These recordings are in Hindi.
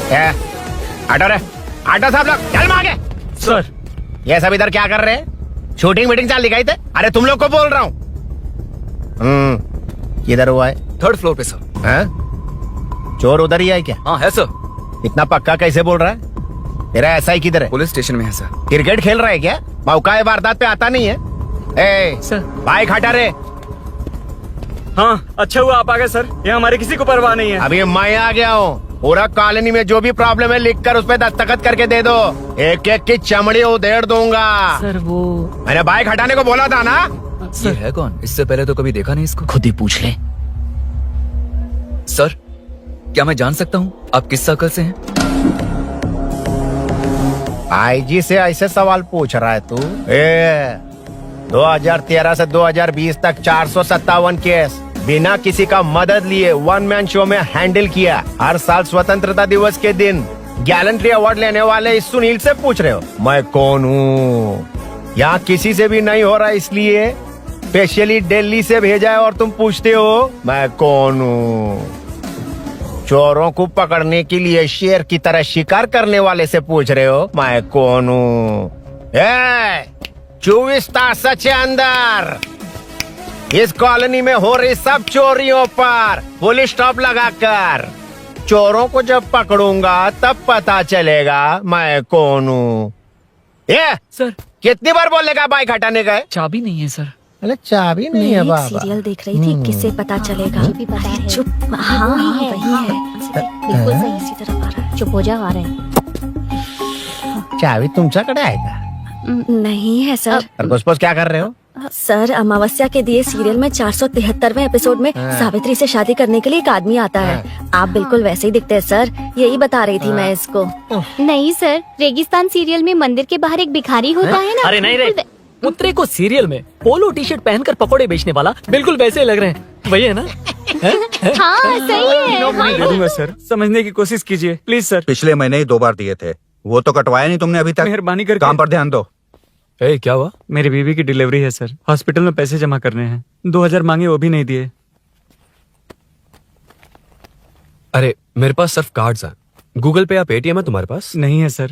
ऑटो रे, ऑटो साहब लोग चल मांगे। सर ये सब इधर क्या कर रहे हैं? शूटिंग मीटिंग चाल दिखाई थे? अरे तुम लोग को बोल रहा हूँ। किधर हुआ है? 3rd फ्लोर पे सर। हैं? चोर उधर ही है क्या? हाँ है सर। इतना पक्का कैसे बोल रहा है? तेरा ऐसा ही किधर है? पुलिस स्टेशन में है सर। क्रिकेट खेल रहा है क्या? मौका वारदात पे आता नहीं है। ए सर। बाइक हटा रे। हाँ अच्छा हुआ आप आ गए सर, यहाँ हमारे किसी को परवाह नहीं है। अभी मैं आ गया हूँ। पूरा कॉलोनी में जो भी प्रॉब्लम है लिख कर उस पे दस्तखत करके दे दो। एक एक की चमड़ी उधेड़ दूंगा। सर वो मैंने बाइक हटाने को बोला था ना। ये है कौन? इससे पहले तो कभी देखा नहीं इसको। खुद ही पूछ ले। सर क्या मैं जान सकता हूँ आप किस सर्कल से हैं? आईजी से ऐसे सवाल पूछ रहा है तू? 2013 से 2020 तक 457 केस बिना किसी का मदद लिए 1 मैन शो में हैंडल किया। हर साल स्वतंत्रता दिवस के दिन गैलेंट्री अवार्ड लेने वाले इस सुनील से पूछ रहे हो मैं कौन हूँ? यहाँ किसी से भी नहीं हो रहा, इसलिए स्पेशली दिल्ली से भेजा है और तुम पूछते हो मैं कौन हूँ? चोरों को पकड़ने के लिए शेर की तरह शिकार करने वाले से पूछ रहे हो मैं कौन हूँ? 24 तास के अंदर इस कॉलोनी में हो रही सब चोरियों पर पुलिस स्टॉप लगाकर चोरों को जब पकड़ूंगा तब पता चलेगा मैं कौन हूँ। ये सर कितनी बार बोलेगा बाइक हटाने का? चाबी नहीं है सर। अरे चाबी नहीं है मैं बाबा। एक सीरियल देख रही थी, किससे पता चलेगा? अरे चुप। हाँ वही है। बिल्कुल सही, इसी तरफ आ रहा है। चुप हो जा, आ रहे हैं। चाबी तुमच्याकडे आहे का? नहीं है सर। खरगोश क्या कर रहे हो? सर अमावस्या के दिए सीरियल में 473वें एपिसोड में सावित्री से शादी करने के लिए एक आदमी आता है। आप बिल्कुल वैसे ही दिखते हैं सर, यही बता रही थी मैं इसको। नहीं सर, रेगिस्तान सीरियल में मंदिर के बाहर एक भिखारी होता है ना। अरे नहीं रे, पुत्रे को सीरियल में पोलो टी शर्ट पहनकर पकोड़े बेचने वाला बिल्कुल वैसे लग रहे हैं। वही है ना? हाँ सही है। दे दूंगा सर, समझने की कोशिश कीजिए प्लीज सर। पिछले महीने ही 2 बार दिए थे, वो तो कटवाया नहीं तुमने अभी तक। मेहरबानी करके। काम पर ध्यान दो। क्या हुआ? मेरी बीवी की डिलीवरी है सर, हॉस्पिटल में पैसे जमा करने हैं। 2000 मांगे, वो भी नहीं दिए। अरे मेरे पास सिर्फ कार्ड्स हैं। गूगल पे या पेटीएम है तुम्हारे पास? नहीं है सर।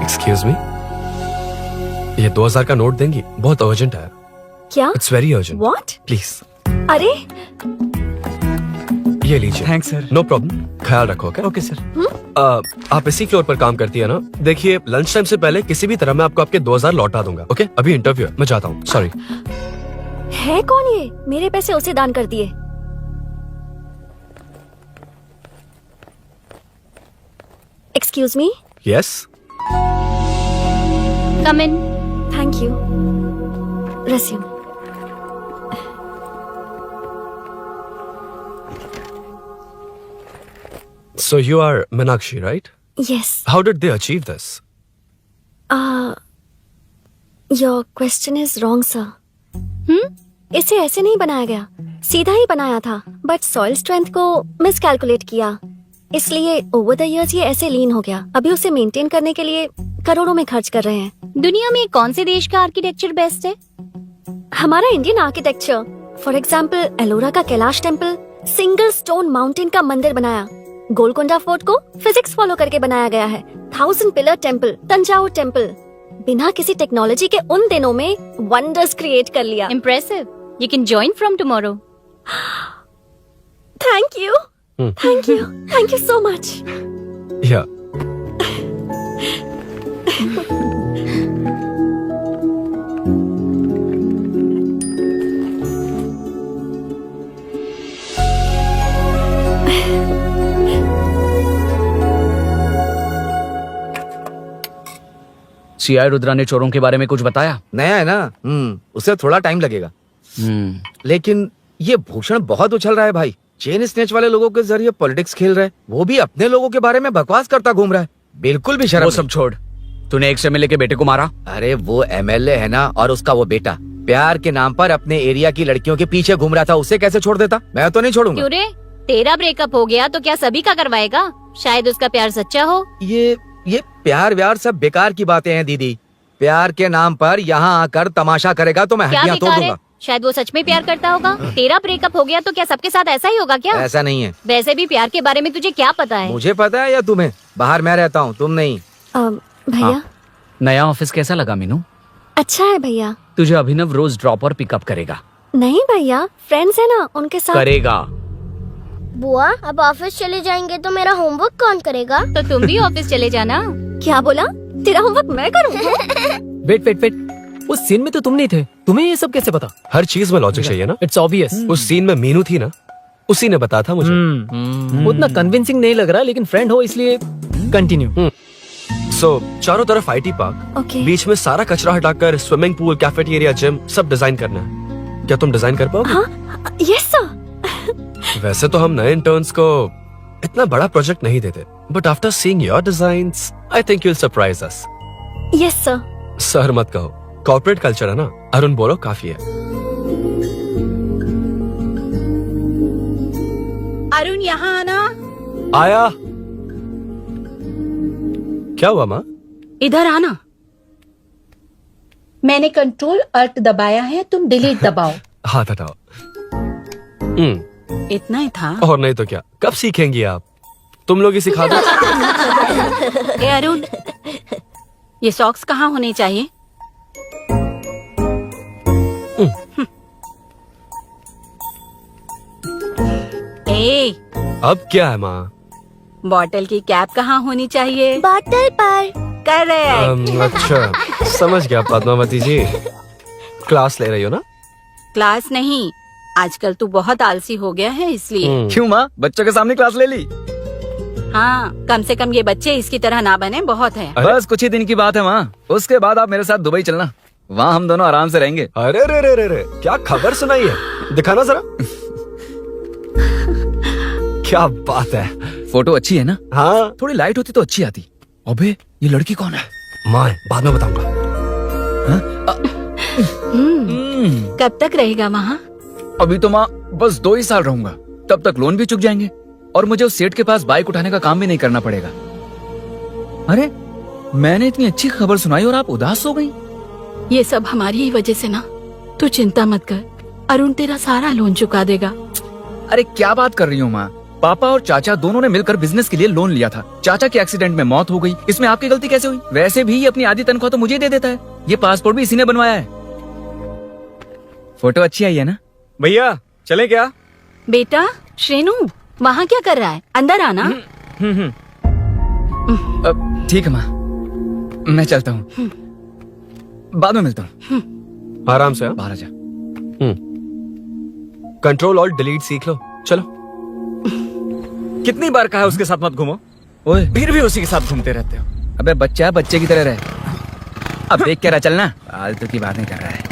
एक्सक्यूज मी, ये 2000 का नोट देंगी? बहुत अर्जेंट है। क्या? It's very urgent. What? Please अरे ये लीजिए। Thanks sir. नो प्रॉब्लम, ख्याल रखो। Okay sir. आप इसी फ्लोर पर काम करती है ना? देखिए लंच टाइम से पहले किसी भी तरह मैं आपको आपके 2000 लौटा दूंगा। ओके अभी इंटरव्यू है, मैं जाता हूँ। सॉरी। है कौन ये? मेरे पैसे उसे दान कर दिए। Excuse me. Yes come in. Thank you. Resume. So you are Meenakshi, right? Yes. How did they achieve this? Your question is wrong, sir. इसे ऐसे नहीं बनाया गया, सीधा ही बनाया था, बट सॉइल स्ट्रेंथ को मिसकैलकुलेट किया, इसलिए ओवर द इयर्स ये ऐसे लीन हो गया। अभी उसे मेंटेन करने के लिए करोड़ों में खर्च कर रहे हैं। दुनिया में कौन से देश का आर्किटेक्चर बेस्ट है? हमारा Indian architecture. For example Ellora का Kailash temple, single stone mountain का मंदिर बनाया। गोलकोंडा फोर्ट को फिजिक्स फॉलो करके बनाया गया है। 1000 पिलर टेम्पल, तंजावुर टेम्पल, बिना किसी टेक्नोलॉजी के उन दिनों में वंडर्स क्रिएट कर लिया। Impressive. You can join from tomorrow. Thank you, thank you, thank you so much. Yeah. CI Rudra ने चोरों के बारे में कुछ बताया? नया है ना, उसे थोड़ा टाइम लगेगा। लेकिन ये भूषण बहुत उछल रहा है भाई। चेन स्नेच वाले लोगों के जरिए पॉलिटिक्स खेल रहा है, वो भी अपने लोगों के बारे में बकवास करता घूम रहा है। बिल्कुल भी शर्म वो नहीं। सब छोड़, तूने एक एमएलए के बेटे को मारा। अरे वो एमएलए है ना, और उसका वो बेटा प्यार के नाम पर अपने एरिया की लड़कियों के पीछे घूम रहा था, उसे कैसे छोड़ देता? मैं तो नहीं छोड़ूंगा। क्यों रे, तेरा ब्रेकअप हो गया तो क्या सभी का करवाएगा? शायद उसका प्यार सच्चा हो। ये प्यार व्यार सब बेकार की बातें हैं दीदी। प्यार के नाम पर यहाँ आकर तमाशा करेगा तो मैं क्या हड्डियां तोड़ बेकार है? दूंगा। शायद वो सच में प्यार करता होगा। तेरा ब्रेकअप हो गया तो क्या सबके साथ ऐसा ही होगा क्या? ऐसा नहीं है, वैसे भी प्यार के बारे में तुझे क्या पता है? मुझे पता है या तुम्हें? बाहर मैं रहता हूँ, तुम नहीं। भैया नया ऑफिस कैसा लगा मीनू? अच्छा है भैया। तुझे अभिनव रोज ड्रॉप और पिकअप करेगा। नहीं भैया, फ्रेंड्स है ना, उनके साथ। करेगा। बुआ अब ऑफिस चले जाएंगे तो मेरा होमवर्क कौन करेगा? तो तुम भी ऑफिस चले जाना। क्या बोला? तेरा होमवर्क मैं करूँ? वेट उस सीन में तो तुम नहीं थे, तुम्हें ये सब कैसे पता? हर चीज में लॉजिक चाहिए ना। It's obvious. उस सीन में मीनू थी ना, उसी ने बताया था मुझे। उतना कन्विंसिंग नहीं लग रहा, लेकिन फ्रेंड हो इसलिए कंटिन्यू। सो चारों तरफ IT पार्क, ओके। बीच में सारा कचरा हटाकर स्विमिंग पूल, कैफेटेरिया, जिम सब डिजाइन करना है। क्या तुम डिजाइन कर पाओगे? हाँ यस सर। वैसे तो हम नए इंटर्न्स को इतना बड़ा प्रोजेक्ट नहीं देते, but after seeing your designs I think you will surprise us. Yes sir. Sir मत कहो, कॉर्पोरेट कल्चर है ना। अरुण बोलो काफी है। अरुण यहाँ आना। आया। क्या हुआ माँ? इधर आना। मैंने कंट्रोल अल्ट दबाया है, तुम डिलीट दबाओ। हाथ हटाओ। इतना ही था। और नहीं तो क्या, कब सीखेंगी आप? तुम लोग ही सिखा दो। ए अरुण, ये सॉक्स कहाँ होने चाहिए? ए, अब क्या है माँ? बॉटल की कैप कहाँ होनी चाहिए? बॉटल पर। करेक्ट। अच्छा समझ गया पद्मावती जी। क्लास ले रही हो ना? क्लास नहीं, आजकल तू बहुत आलसी हो गया है इसलिए। क्यों माँ, बच्चों के सामने क्लास ले ली? हाँ, कम से कम ये बच्चे इसकी तरह ना बने, बहुत है। अरे? बस कुछ ही दिन की बात है माँ, उसके बाद आप मेरे साथ दुबई चलना। वहाँ हम दोनों आराम से रहेंगे। अरे रे रे रे रे, क्या खबर सुनाई है, दिखाना जरा। क्या बात है। फोटो अच्छी है ना? हाँ थोड़ी लाइट होती तो अच्छी आती। अबे ये लड़की कौन है? माँ बाद में बताऊंगा। कब तक रहेगा वहाँ? अभी तो माँ बस 2 ही साल रहूंगा, तब तक लोन भी चुक जाएंगे और मुझे उस सेठ के पास बाइक उठाने का काम भी नहीं करना पड़ेगा। अरे मैंने इतनी अच्छी खबर सुनाई और आप उदास हो गई। ये सब हमारी ही वजह से ना। तू चिंता मत कर, अरुण तेरा सारा लोन चुका देगा। अरे क्या बात कर रही हो माँ? पापा और चाचा दोनों ने मिलकर बिजनेस के लिए लोन लिया था। चाचा के एक्सीडेंट में मौत हो गई, इसमें आपकी गलती कैसे हुई? वैसे भी ये अपनी आधी तनख्वाह तो मुझे दे देता है। ये पासपोर्ट भी इसी ने बनवाया है। फोटो अच्छी आई है ना? भैया चले क्या? बेटा श्रेनु, वहाँ क्या कर रहा है? अंदर आना। ठीक है माँ, मैं चलता हूँ, बाद में मिलता हूँ। आराम से। बाहर आ जा। कंट्रोल ऑल्ट डिलीट सीख लो, चलो। कितनी बार कहा है उसके साथ मत घूमो? ओए फिर भी उसी के साथ घूमते रहते हो। अबे बच्चा बच्चे की तरह रहे। अब देख के रहा चलना, फालतू की बातें कर रहा है।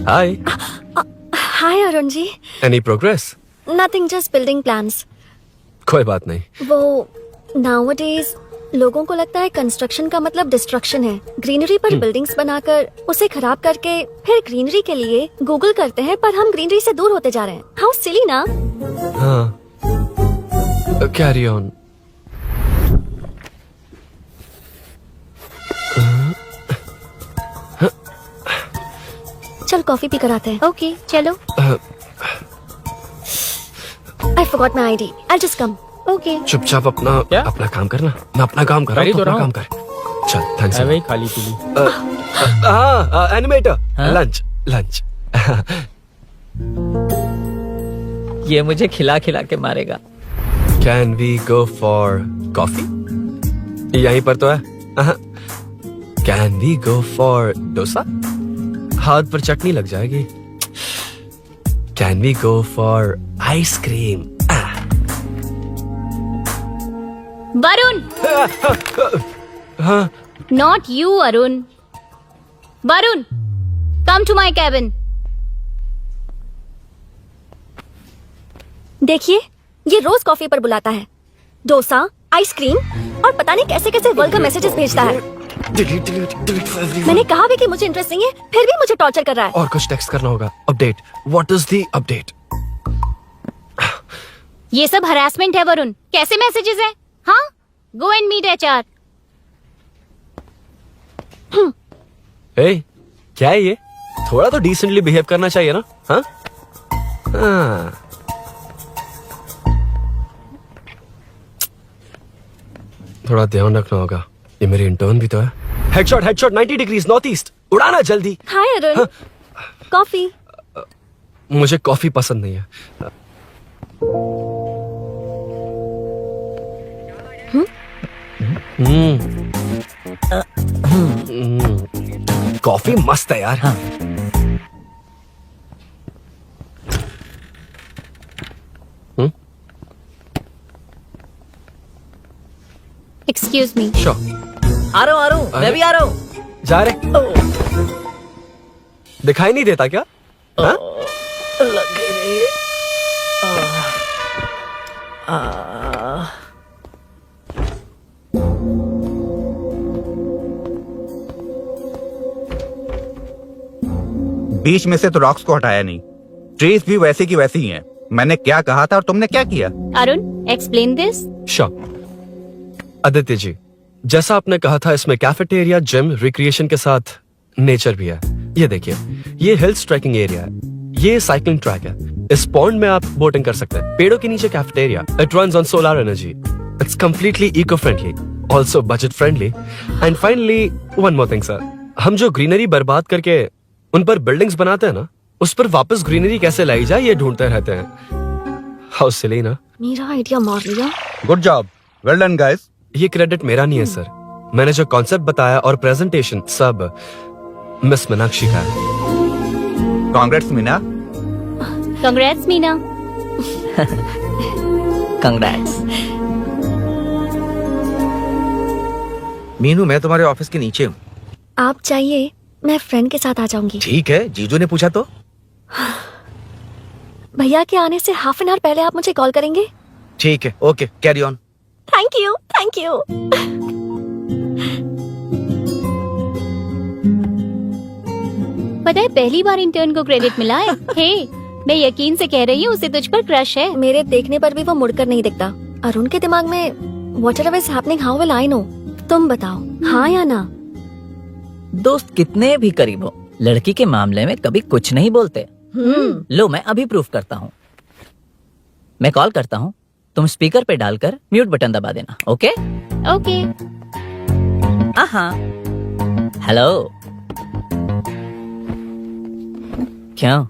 Hi. Hi Arun ji. Any progress? Nothing, just building plans. कोई बात नहीं। वो नाउअडेज लोगों को लगता है कंस्ट्रक्शन का मतलब डिस्ट्रक्शन है। ग्रीनरी पर बिल्डिंग्स बनाकर उसे खराब करके फिर ग्रीनरी के लिए गूगल करते हैं, पर हम ग्रीनरी से दूर होते जा रहे हैं। हाउ सिली ना। हाँ कैरी ऑन। चल कॉफी पी कर आते हैं। ओके चलो। I forgot my ID, I just come. Okay चुपचाप अपना क्या? अपना काम करना। मैं अपना काम कर रहा हूँ, कर ही तो अपना रहा काम हूँ। कर। चल थैंक्स। वही खाली पीली। हाँ एनिमेटर, हाँ? Lunch lunch. ये मुझे खिला खिला के मारेगा। Can we go for coffee? यहीं पर तो है। Can we go for dosa? हाथ पर चटनी लग जाएगी। Can we go for ice cream? Varun, हाँ not you Arun. Varun, come to my cabin. देखिए, ये रोज कॉफी पर बुलाता है, डोसा, आइसक्रीम और पता नहीं कैसे कैसे वर्ल्ड मैसेजेस भेजता है। मैंने कहा भी कि मुझे इंटरेस्ट नहीं है, फिर भी मुझे टॉर्चर कर रहा है। और कुछ टेक्स्ट करना होगा। Update, what is the update? ये सब हरासमेंट है वरुण। कैसे मैसेजेस है? हाँ, गो एंड मीट HR। ए, क्या है ये? थोड़ा तो डिसेंटली बिहेव करना चाहिए ना? हाँ? हाँ। थोड़ा ध्यान रखना होगा, ये मेरी इंटर्न भी तो है। हेडशॉट 90 डिग्रीज नॉर्थ ईस्ट, उड़ाना जल्दी। हाय अरुण, कॉफी। मुझे कॉफी पसंद नहीं है। कॉफी मस्त है यार। Excuse me. श्योर। आ रहा हूँ, मैं भी आ रहा हूँ। जा रहे? दिखाई नहीं देता क्या? हाँ? लग गई। बीच में से तो रॉक्स को हटाया नहीं, ट्रीज भी वैसे की वैसी ही हैं। मैंने क्या कहा था और तुमने क्या किया? Arun, explain this. Sure. Aditya ji, जैसा आपने कहा था, इसमें कैफेटेरिया, जिम, रिक्रिएशन के साथ नेचर भी है। ये देखिए, ये हिल्स ट्रैकिंग एरिया है, ये साइकिलिंग ट्रैक है, इस पॉन्ड में आप बोटिंग कर सकते हैं, पेड़ों के नीचे cafeteria, it runs on solar energy, it's completely eco friendly, also budget friendly, and finally one more thing sir, हम जो ग्रीनरी बर्बाद करके उन पर बिल्डिंग्स बनाते हैं ना, उस पर वापस ग्रीनरी कैसे लाई जाए ये ढूंढते रहते हैं। हाउ सिली ना? मेरा आइडिया मार लिया। Good job, well done guys. ये क्रेडिट मेरा नहीं है सर, मैंने जो कॉन्सेप्ट बताया और प्रेजेंटेशन सब मिस मीनाक्षी का है। Congrats Meena. Congrats Meena. Congrats. Meenu, मैं तुम्हारे ऑफिस के नीचे हूँ। आप चाहिए, मैं फ्रेंड के साथ आ जाऊंगी। ठीक है, जीजू ने पूछा तो। भैया के आने से हाफ एन आवर पहले आप मुझे कॉल करेंगे? ठीक है, okay, carry on. Thank you, thank you. पता है, पहली बार इंटर्न को क्रेडिट मिला है। हे, मैं यकीन से कह रही हूँ, उसे तुझ पर क्रश है। मेरे देखने पर भी वो मुड़कर नहीं दिखता। अरुण के दिमाग में whatever is happening, how will I know? तुम बताओ, हाँ या ना? दोस्त कितने भी करीब हो, लड़की के मामले में कभी कुछ नहीं बोलते। लो, मैं अभी प्रूफ करता हूँ। मैं कॉल करता हूँ, तुम स्पीकर पे डालकर म्यूट बटन दबा देना। ओके? ओके। हाँ। हेलो। क्यों,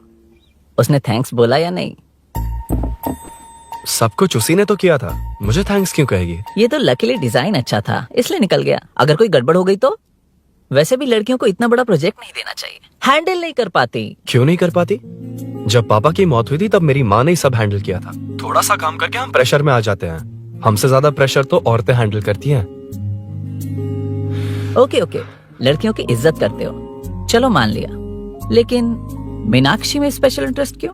उसने थैंक्स बोला या नहीं? सब कुछ उसी ने तो किया था, मुझे थैंक्स क्यों कहेगी? ये तो लकीली डिजाइन अच्छा था, इसलिए निकल गया। अगर कोई गड़बड़ हो गई तो? वैसे भी लड़कियों को इतना बड़ा प्रोजेक्ट नहीं देना चाहिए, हैंडल नहीं कर पाती। क्यों नहीं कर पाती? जब पापा की मौत हुई थी तब मेरी माँ ने ही सब हैंडल किया था। थोड़ा सा काम करके हम प्रेशर में आ जाते हैं, हमसे ज्यादा प्रेशर तो औरतें हैंडल करती हैं। ओके ओके, लड़कियों की इज्जत करते हो, चलो मान लिया, लेकिन मीनाक्षी में स्पेशल इंटरेस्ट क्यों?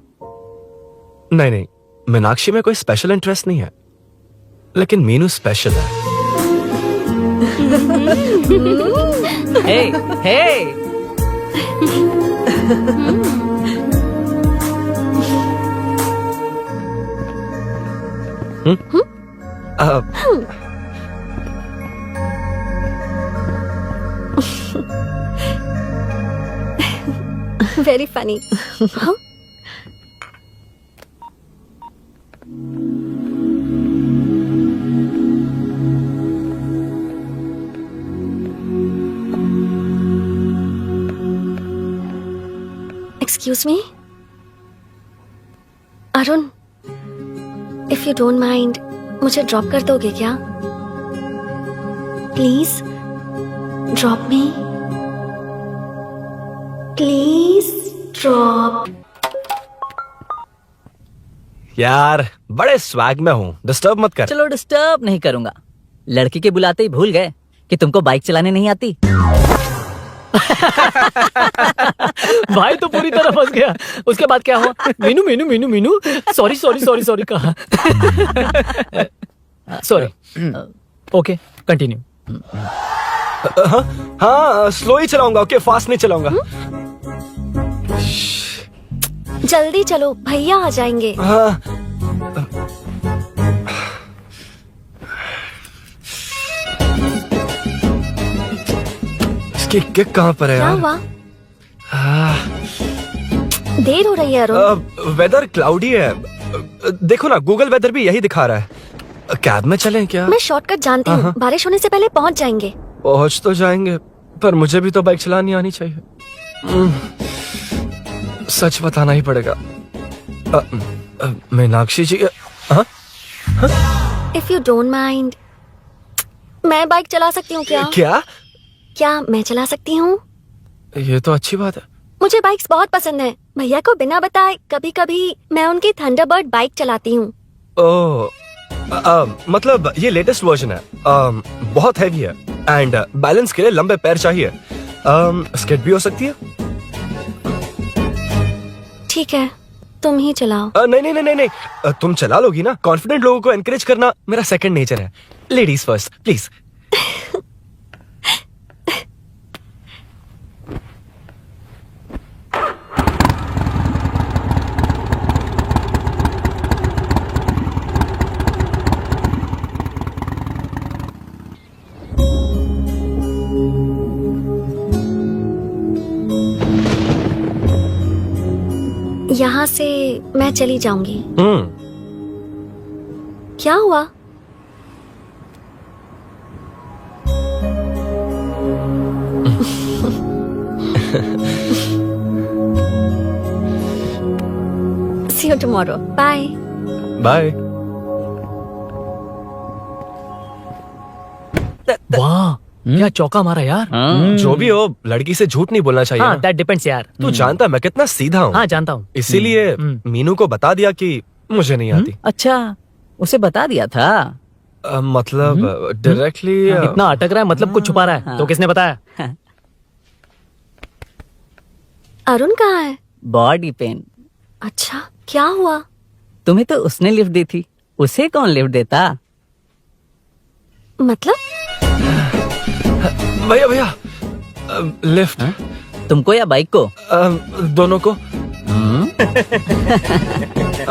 नहीं नहीं, मीनाक्षी में कोई स्पेशल इंटरेस्ट नहीं है, लेकिन मीनू स्पेशल है। हे हे। Very funny. Excuse me Arun, if you don't mind, मुझे ड्रॉप कर दोगे क्या? Please drop me, please drop. यार बड़े स्वैग में हूँ, डिस्टर्ब मत कर। चलो, डिस्टर्ब नहीं करूंगा। लड़की के बुलाते ही भूल गए कि तुमको बाइक चलाने नहीं आती। भाई तो पूरी तरह फंस गया। उसके बाद क्या हुआ? Meenu Meenu Meenu Meenu sorry sorry sorry sorry कहा। सॉरी। Okay continue. हाँ स्लो ही चलाऊंगा, ओके फास्ट नहीं चलाऊंगा। जल्दी चलो, भैया आ जाएंगे। हाँ इसकी किक कहाँ पर है क्या यार? हुआ? देर हो रही है अरुण। वेदर क्लाउडी है। देखो ना गूगल वेदर भी यही दिखा रहा है। कैब में चलें क्या? मैं शॉर्टकट जानती हूँ, बारिश होने से पहले पहुँच जाएंगे। पहुंच तो जाएंगे पर मुझे भी तो बाइक चलानी आनी चाहिए। सच बताना ही पड़ेगा। मीनाक्षी जी। इफ यू डोंट माइंड, मैं बाइक चला सकती हूँ क्या? क्या मैं चला सकती हूँ? ये तो अच्छी बात है। मुझे बाइक्स बहुत पसंद है। भैया को बिना बताए कभी कभी मैं उनकी थंडरबर्ड बाइक चलाती हूँ। ओह मतलब ये लेटेस्ट वर्जन है। बहुत हैवी है एंड बैलेंस के लिए लंबे पैर चाहिए। स्किड भी हो सकती है। ठीक है, तुम ही चलाओ। नहीं नहीं नहीं नहीं तुम चला लोगी ना। कॉन्फिडेंट लोगों को एनकरेज करना मेरा सेकंड नेचर है। Ladies first please. यहाँ से मैं चली जाऊंगी। क्या हुआ? See you tomorrow. Bye. Bye. वाह क्या चौका मारा यार। जो भी हो लड़की से झूठ नहीं बोलना चाहिए हाँ ना। दैट डिपेंड्स यार। तू जानता मैं कितना सीधा हूँ। हाँ जानता हूँ। इसीलिए मीनू को बता दिया कि मुझे नहीं आती। अच्छा उसे बता दिया था। मतलब डायरेक्टली इतना अटक रहा है, मतलब कुछ छुपा रहा है। तो किसने बताया? अरुण कहाँ है? Body pain. अच्छा क्या हुआ? तुम्हें तो उसने लिफ्ट दी थी, उसे कौन लिफ्ट देता? मतलब? भैया भैया लिफ्ट। तुमको या बाइक को? दोनों को।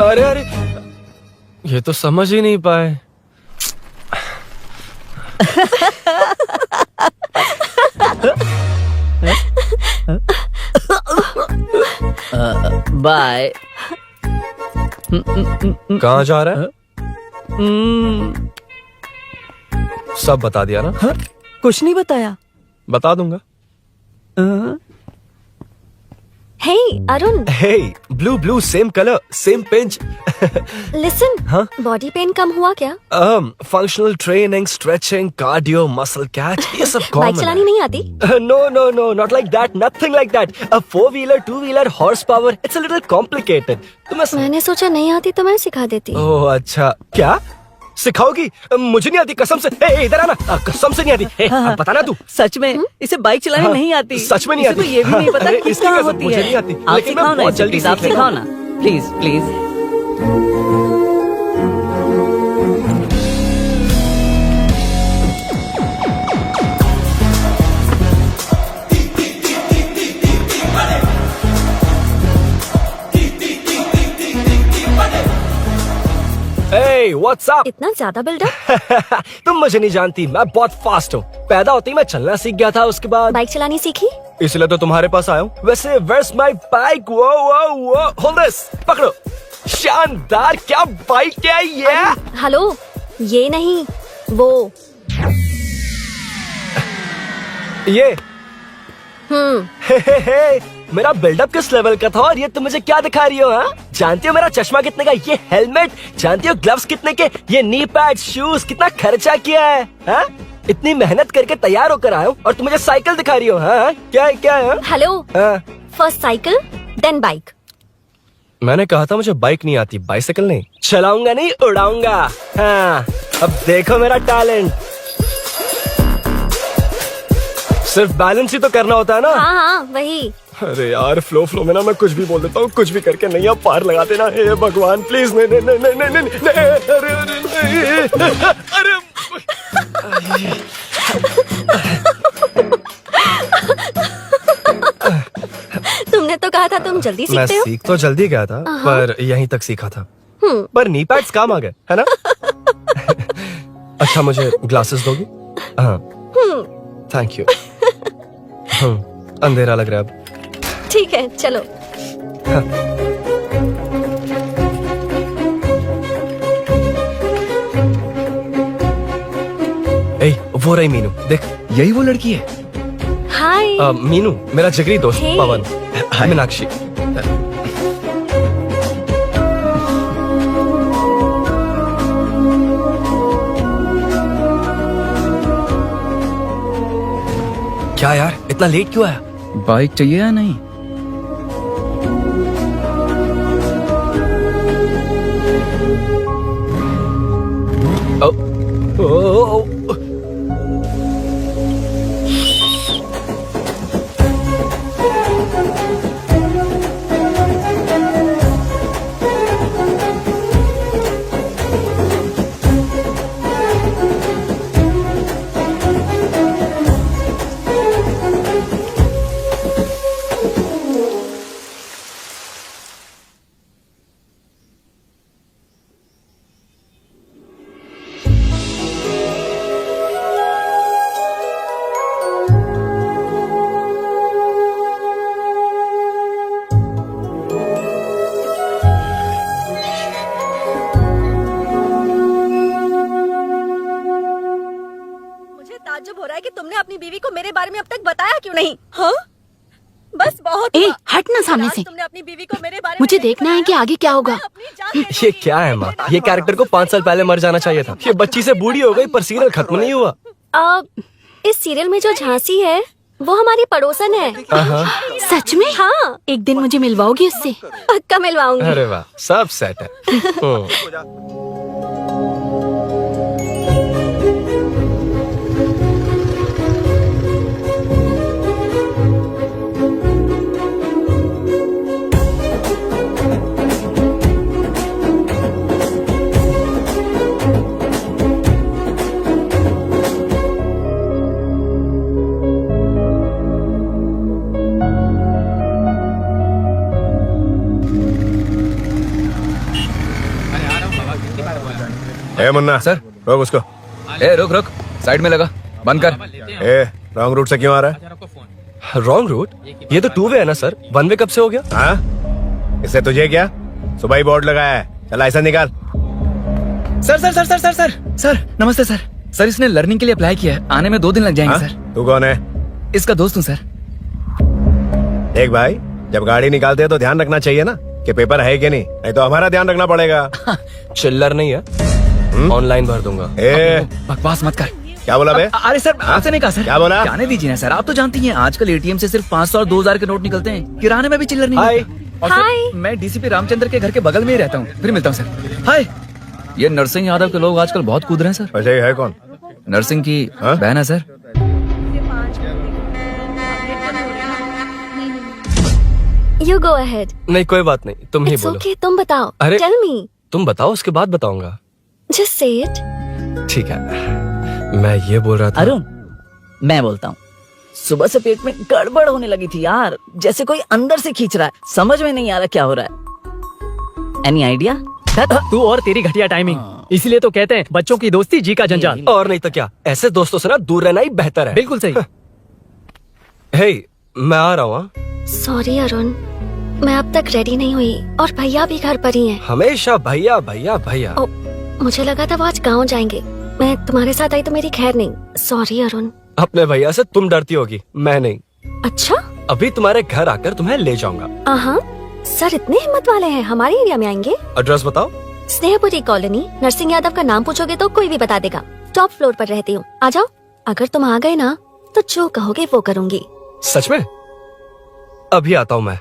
अरे अरे ये तो समझ ही नहीं पाए। बाय। कहाँ जा रहा है? सब बता दिया ना? कुछ नहीं बताया। बता दूंगा। Hey Arun, Hey, blue blue same color same pinch. Listen. हाँ? बॉडी पेन कम हुआ क्या? Functional training, stretching, cardio, muscle catch ये सब common बाइक चलानी नहीं आती? No, not like that, nothing like that. A 4-wheeler, 2-wheeler, horsepower, it's a little complicated. मैंने सोचा नहीं आती तो मैं सिखा देती। ओह अच्छा, क्या सिखाओगी? मुझे नहीं आती कसम से। इधर आना, कसम से नहीं आती। अब बताना तू। सच में इसे बाइक चलानी नहीं आती। सच में नहीं इसे आती। तो ये भी नहीं पता अरे, कि इसकी कहाँ कसम, होती मुझे है। नहीं आती, आप लेकिन मैं सिखाओ ना बहुत इसे, जल्दी प्लीज आप सीख सिखाओ लेता ना please please. Hey, what's up? इतना ज्यादा बिल्डअप? तुम मुझे नहीं जानती, मैं बहुत फास्ट हूँ। पैदा होते ही मैं चलना सीख गया था, उसके बाद बाइक चलानी सीखी? इसलिए तो तुम्हारे पास आया हूँ। वैसे where's my bike? वो hold this, पकड़ो। शानदार, क्या बाइक है ये? हेलो, ये नहीं वो। ये हे, मेरा बिल्डअप किस लेवल का था और ये तुम मुझे क्या दिखा रही हो? हाँ? जानती हो मेरा चश्मा कितने का, ये हेलमेट, जानती हो ग्लव्स कितने के, ये नी पैड, शूज, कितना खर्चा किया है? हाँ? इतनी मेहनत करके तैयार होकर आया हूँ और तुम मुझे साइकिल दिखा रही हो? हाँ? क्या है? Hello, first cycle then bike. मैंने कहा था मुझे बाइक नहीं आती, बाइसाइकिल नहीं। चलाऊंगा नहीं, उड़ाऊंगा। हाँ, अब देखो मेरा टैलेंट। सिर्फ बैलेंस ही तो करना होता है ना? हाँ वही। अरे यार फ्लो में ना मैं कुछ भी बोल देता हूँ, कुछ भी करके नहीं आप पार लगा देना। हे भगवान प्लीज नहीं नहीं नहीं नहीं नहीं नहीं नहीं, अरे तुमने तो कहा था तुम जल्दी मैं सीखते हो। सीख तो जल्दी गया था पर यहीं तक सीखा था। पर नी पैड्स काम आ गए है ना। अच्छा मुझे ग्लासेस दोगी? हाँ थैंक यू। अंधेरा लग रहा है अब। ठीक है चलो। ए, वो रही मीनू, देख यही वो लड़की है। हाय। मीनू मेरा जिगरी दोस्त Hey. पवन, मीनाक्षी। क्या यार इतना लेट क्यों आया? बाइक चाहिए या नहीं? ओ, ओ, ओ, ओ, मुझे ताज्जुब हो रहा है कि तुमने अपनी बीवी को मेरे बारे में अब तक बताया क्यों नहीं? हाँ बस बहुत ए हुआ। हट ना सामने आज से। तुमने अपनी बीवी को मेरे बारे में मुझे नहीं देखना है कि बताया। आगे क्या होगा। मैं अपनी जान दे ये दूंगी। क्या है माँ? ये कैरेक्टर को 5 साल पहले मर जाना चाहिए था। ये बच्ची से बूढ़ी हो गई पर सीरियल खत्म नहीं हुआ। इस सीरियल में जो झांसी है वो हमारी पड़ोसन है। सच में? हाँ एक दिन मुझे मिलवाओगी उससे? पक्का मिलवाऊंगी। अरे वाह सब सेट है। ए मुन्ना सर। रोक उसको। ए रुक रुक, साइड में लगा, बंद कर। ए रॉन्ग रूट से क्यों आ रहा है? Wrong route? ये तो 2 वे है ना सर, 1 वे कब से हो गया? हाँ इससे तुझे क्या? सुबह ही बोर्ड लगाया है, चल लाइसेंस निकाल। Sir sir sir sir sir sir sir नमस्ते सर। सर इसने लर्निंग के लिए अप्लाई किया है, आने में 2 दिन लग जाएंगे हाँ? सर। तू कौन है? इसका दोस्त हूँ सर। देख भाई जब गाड़ी निकालते हैं तो ध्यान रखना चाहिए ना कि पेपर है कि नहीं तो हमारा ध्यान रखना पड़ेगा। चिल्लर नहीं है, ऑनलाइन भर दूंगा। ए बकवास मत कर। क्या बोला बे? अरे सर आपसे नहीं कहा सर। क्या बोला? जाने दीजिए ना सर, आप तो जानती हैं आजकल एटीएम से सिर्फ 500 और 2000 के नोट निकलते हैं, किराने में भी चिल्लर नहीं हाय। मिलता। और सर, मैं डीसीपी रामचंद्र के घर के बगल में ही रहता हूँ, फिर मिलता हूँ सर। हाय। ये नरसिंह यादव के लोग आजकल बहुत कूद रहे हैं सर। अच्छा ये है कौन? नरसिंह की हाँ? बहन है सर। You go ahead. नहीं कोई बात नहीं, तुम ही इट्स बोलो। ओके तुम बताओ। अरे- टेल मी। तुम बताओ उसके बाद बताऊंगा। Just say it. ठीक है मैं ये बोल रहा था। अरुण मैं बोलता हूँ, सुबह से पेट में गड़बड़ होने लगी थी यार, जैसे कोई अंदर से खींच रहा है, समझ में नहीं आ रहा क्या हो रहा है। Any idea? तू और तेरी घटिया टाइमिंग, इसलिए तो कहते हैं बच्चों की दोस्ती जी का जंजाल। और नहीं तो क्या, ऐसे दोस्तों से ना दूर रहना ही बेहतर है। बिल्कुल सही। हे मैं आ रहा हूँ। सॉरी अरुण, मैं अब तक रेडी नहीं हुई और भैया भी घर पर ही हैं। हमेशा भैया भैया भैया। ओ, मुझे लगा था वो आज गाँव जाएंगे, मैं तुम्हारे साथ आई तो मेरी खैर नहीं। सॉरी अरुण। अपने भैया से तुम डरती होगी, मैं नहीं। अच्छा? अभी तुम्हारे घर आकर तुम्हें ले जाऊंगा। हाँ सर इतने हिम्मत वाले हैं, हमारे एरिया में आएंगे। एड्रेस बताओ। स्नेहपुरी कॉलोनी, नरसिंह यादव का नाम पूछोगे तो कोई भी बता देगा। टॉप फ्लोर पर रहती हूँ, आ जाओ। अगर तुम आ गए ना तो जो कहोगे वो करूँगी। सच में? अभी आता हूँ मैं।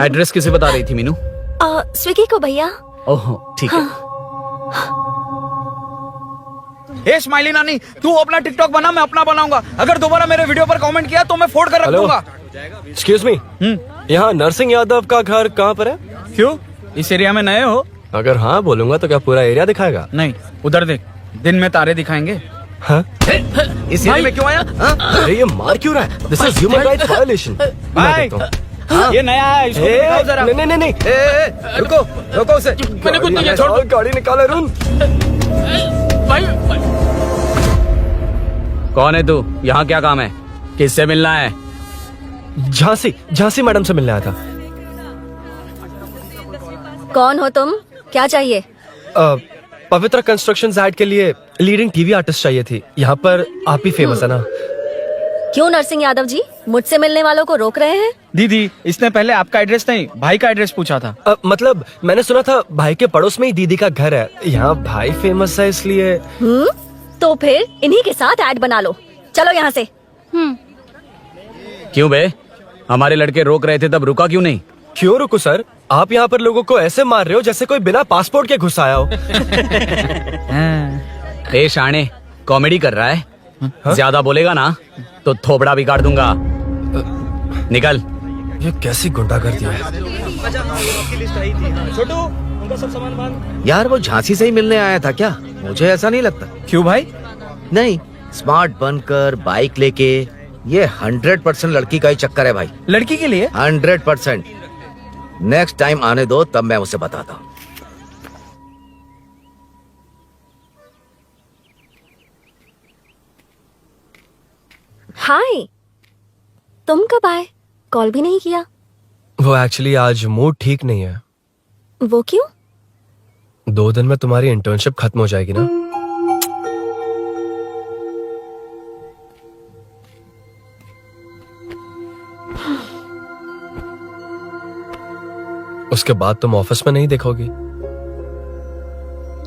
एड्रेस किसे बता रही थी मीनू? स्विगी को भैया। ओहो ठीक है। ए स्माइली नानी, तू अपना टिकटॉक बना, मैं अपना बनाऊंगा। अगर दोबारा मेरे वीडियो पर कमेंट किया तो मैं फोड़ कर रख हेलो दूंगा। एक्सक्यूज मी, यहाँ नरसिंह यादव का घर कहाँ पर है? क्यों, इस एरिया में नए हो? अगर हाँ बोलूंगा तो क्या पूरा एरिया दिखाएगा? नहीं, उधर देख, दिन में तारे दिखाएंगे। हाँ? इस एरिया में क्यों आया? अरे ये मार क्यों रहा है? This is human rights violation. भाई, ये नया है, इसको दिखाओ जरा। नहीं, रुको रुको उसे। मैंने कुछ नहीं किया, छोड़। गाड़ी निकाल अरुण। कौन है तू? यहाँ क्या काम है? किससे मिलना है? झांसी मैडम से मिलने आया था। कौन हो तुम? क्या चाहिए? पवित्र कंस्ट्रक्शन ऐड के लिए लीडिंग टीवी आर्टिस्ट चाहिए थी। यहाँ पर आप ही फेमस है ना? क्यों नरसिंह यादव जी मुझसे मिलने वालों को रोक रहे हैं? दीदी, इसने पहले आपका एड्रेस नहीं, भाई का एड्रेस पूछा था। मतलब मैंने सुना था भाई के पड़ोस में ही दीदी का घर है। यहाँ भाई फेमस है इसलिए। तो फिर इन्हीं के साथ ऐड बना लो। चलो यहाँ से। क्यों बे, हमारे लड़के रोक रहे थे तब रुका क्यों नहीं? क्यों रुको सर, आप यहाँ पर लोगों को ऐसे मार रहे हो जैसे कोई बिना पासपोर्ट के घुस आया हो। ए शाणे, कॉमेडी कर रहा है? ज्यादा बोलेगा ना तो थोबड़ा भी काट दूंगा। निकल। ये कैसी गुंडागर्दी है? यार वो झांसी से ही मिलने आया था क्या? मुझे ऐसा नहीं लगता। क्यों भाई? नहीं, स्मार्ट बनकर बाइक लेके, ये 100% लड़की का ही चक्कर है भाई। लड़की के लिए? 100%। नेक्स्ट टाइम आने दो, तब मैं उसे बताता हूँ। हाय, तुम कब आए? कॉल भी नहीं किया। वो एक्चुअली आज मूड ठीक नहीं है। वो क्यों? 2 दिन में तुम्हारी इंटर्नशिप खत्म हो जाएगी ना। उसके बाद तुम ऑफिस में नहीं देखोगी।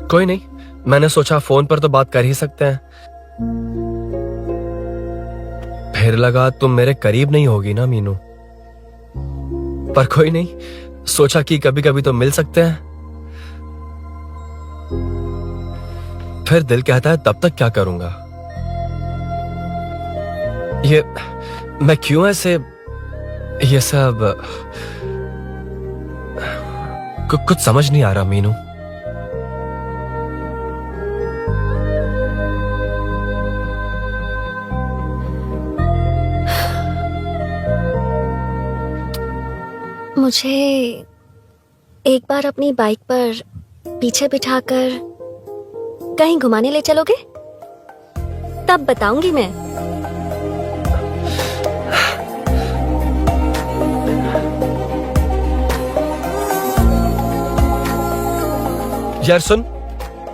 कोई नहीं, मैंने सोचा फोन पर तो बात कर ही सकते हैं। फिर लगा तुम मेरे करीब नहीं होगी ना मीनू, पर कोई नहीं, सोचा कि कभी कभी तो मिल सकते हैं। फिर दिल कहता है तब तक क्या करूंगा। ये मैं क्यों ऐसे ये सब कुछ समझ नहीं आ रहा मीनू। मुझे एक बार अपनी बाइक पर पीछे बिठाकर कहीं घुमाने ले चलोगे? तब बताऊंगी मैं। यार सुन,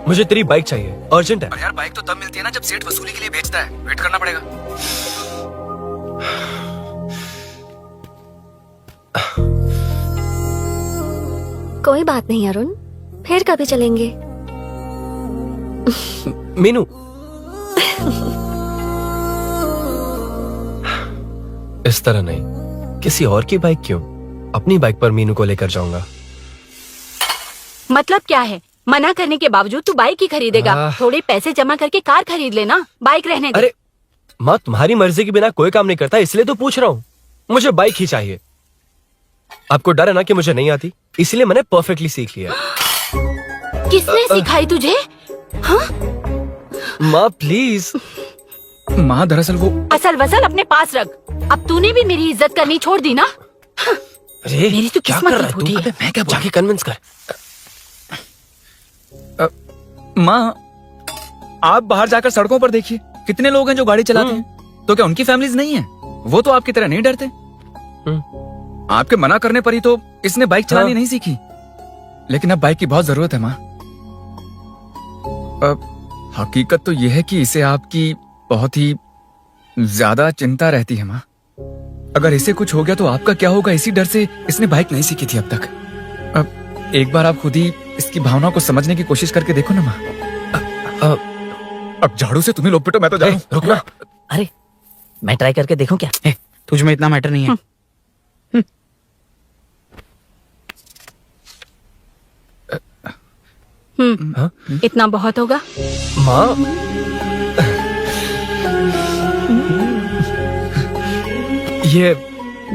मुझे तेरी बाइक चाहिए, अर्जेंट है। यार बाइक तो तब मिलती है ना जब सेठ वसूली के लिए भेजता है, वेट करना पड़ेगा। कोई बात नहीं अरुण, फिर कभी चलेंगे। मीनू, इस तरह नहीं, किसी और की बाइक क्यों? अपनी बाइक पर मीनू को लेकर जाऊंगा। मतलब क्या है? मना करने के बावजूद तू बाइक ही खरीदेगा? थोड़े पैसे जमा करके कार खरीद लेना, बाइक रहने दे। अरे माँ, तुम्हारी मर्जी के बिना कोई काम नहीं करता, इसलिए तो पूछ रहा हूँ। मुझे बाइक ही चाहिए। आपको डर है ना कि मुझे नहीं आती, इसलिए मैंने परफेक्टली सीख लिया। किसने सिखाई तुझे? हाँ? माँ प्लीज। माँ दरअसल वो असल वसल अपने पास रख। अब तूने भी मेरी इज्जत करनी छोड़ दी ना। अरे मेरी तो क्या किस्मत कर ही रहा है फूटी तू? है। मैं क्या जाके कन्विंस कर। माँ, आप बाहर जाकर सड़कों पर देखिए, कितने लोग हैं जो गाड़ी चलाते हैं। तो क्या उनकी फैमिलीज नहीं है? वो तो आपकी तरह नहीं डरते। आपके मना करने पर ही तो इसने बाइक चलानी नहीं सीखी। लेकिन अब बाइक की बहुत जरूरत है माँ। हकीकत तो यह है कि इसे आपकी बहुत ही ज्यादा चिंता रहती है माँ। अगर इसे कुछ हो गया तो आपका क्या होगा, इसी डर से इसने बाइक नहीं सीखी थी अब तक। अब एक बार आप खुद ही इसकी भावना को समझने की कोशिश करके देखो ना माँ। अब झाड़ू से तुम्हें लोग पिटो, मैं तो जा रहा हूं। रुकना। अरे मैं ट्राई करके देखूं क्या? तुझ में इतना मैटर नहीं है। इतना बहुत होगा। माँ,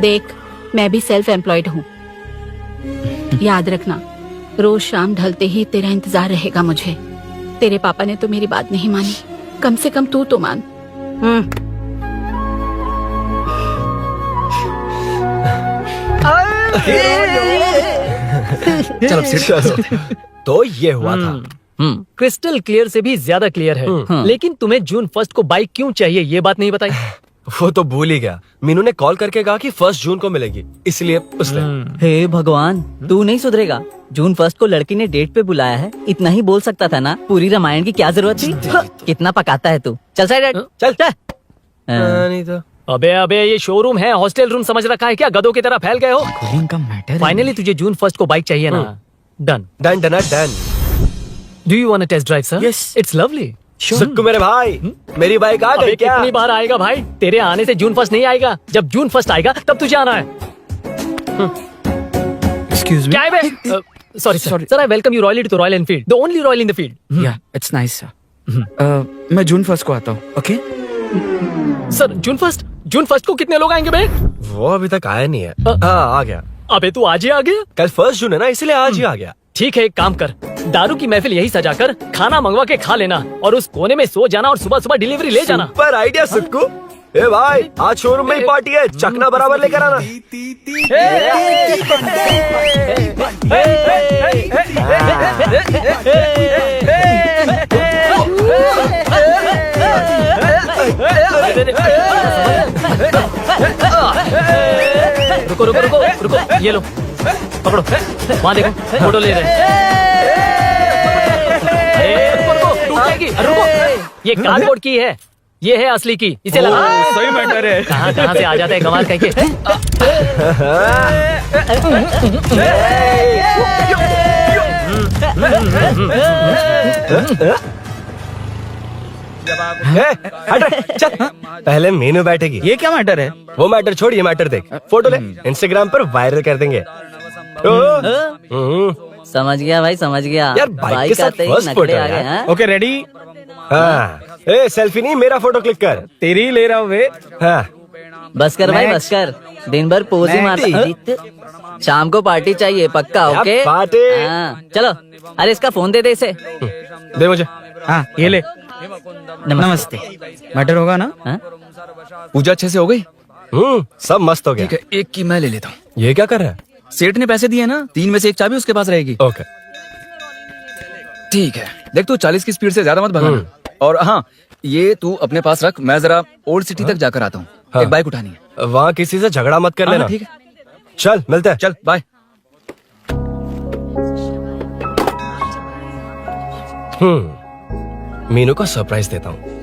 देख, मैं भी सेल्फ एम्प्लॉयड हूँ। याद रखना, रोज शाम ढलते ही तेरा इंतजार रहेगा मुझे। तेरे पापा ने तो मेरी बात नहीं मानी, कम से कम तू तो मान। चल अब सीट तो ये हुआ था। क्रिस्टल क्लियर से भी ज्यादा क्लियर है। लेकिन तुम्हें जून 1 को बाइक क्यों चाहिए ये बात नहीं बताई। वो तो भूल ही गया। मीनू ने कॉल करके कहा कि 1 जून को मिलेगी, इसलिए उसने। हे भगवान, तू नहीं सुधरेगा। जून 1 को लड़की ने डेट पे बुलाया है, इतना ही बोल सकता था ना। पूरी रामायण की क्या जरूरत थी। कितना पकाता है तू। चल साइड चल। नहीं तो अबे अबे, ये शोरूम है, हॉस्टल रूम समझ रखा है क्या? गधों की तरह फैल गए हो। कूलिंग का मैटर। फाइनली तुझे जून 1 को बाइक चाहिए ना। Done done done done. Do you want a test drive sir? Yes. It's lovely. Sukku मेरे भाई, मेरी बाइक आ गई अबे क्या? कितनी बार आएगा भाई? तेरे आने से जून 1 नहीं आएगा। जब जून 1 आएगा तब तुझे आना है। Excuse me. क्या है बे? Sorry sir, I welcome you royally to Royal Enfield, the only royal in the field. Yeah it's nice sir. मैं जून 1 को आता हूँ। ओके सर जून 1 को कितने लोग आएंगे बे? वो अभी तक आया नहीं है। हाँ आ गया। अबे तू आज ही आ गया? कल 1 जून है ना, इसलिए आज ही आ गया। ठीक है, एक काम कर, दारू की महफिल यही सजाकर खाना मंगवा के खा लेना और उस कोने में सो जाना और सुबह सुबह डिलीवरी ले जाना। पर आइडिया सुक्कू। ए भाई, आज शोरूम में ही पार्टी है, चकना बराबर लेकर आना। रुको रुको रुको रुको, ये लो पकड़ो, वहाँ देखो फोटो ले रहे हैं। रुको रुको, टूट जाएगी। रुको, ये कार्डबोर्ड की है, ये है असली की, इसे लगा। सही मैटर है। कहाँ कहाँ से आ जाता है कमाल कह के। हट रे, चल। पहले मीनू बैठेगी। ये क्या मैटर है? वो मैटर छोड़, ये मैटर देख। फोटो ले, इंस्टाग्राम पर वायरल कर देंगे। समझ गया भाई, समझ गया। यार, बाइक के साथ आते ही first नखरे photo आ गए, यार। हाँ? Okay ready. हाँ, ए सेल्फी नहीं, मेरा फोटो क्लिक कर। तेरी ले रहा हूँ वे। हाँ, बस कर भाई, Next. बस कर। दिन भर पोज ही मारता। शाम को पार्टी चाहिए पक्का। क्या ओके पार्टी? हाँ, चलो। अरे इसका फोन दे दे इसे। दे मुझे। हाँ ये ले। नमस्ते। मैटर होगा ना? हाँ? पूजा अच्छे से हो गई? सब मस्त हो गया। ठीक है, एक की मैं ले लेता हूँ। ये क्या कर रहा है? सेठ ने पैसे दिए ना, 3 में से 1 चाबी उसके पास रहेगी। ओके। ठीक है, देख तू 40 की स्पीड से ज्यादा मत भगाना। और हाँ, ये तू अपने पास रख, मैं जरा ओल्ड सिटी तक जाकर आता हूँ। हाँ। एक बाइक उठानी है। वहाँ किसी से झगड़ा मत कर हाँ, लेना। ठीक है, चल मिलते हैं। चल बाय। मीनू को सरप्राइज देता हूँ।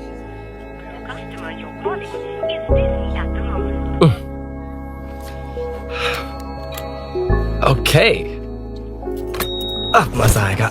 ओके, अब मजा आएगा।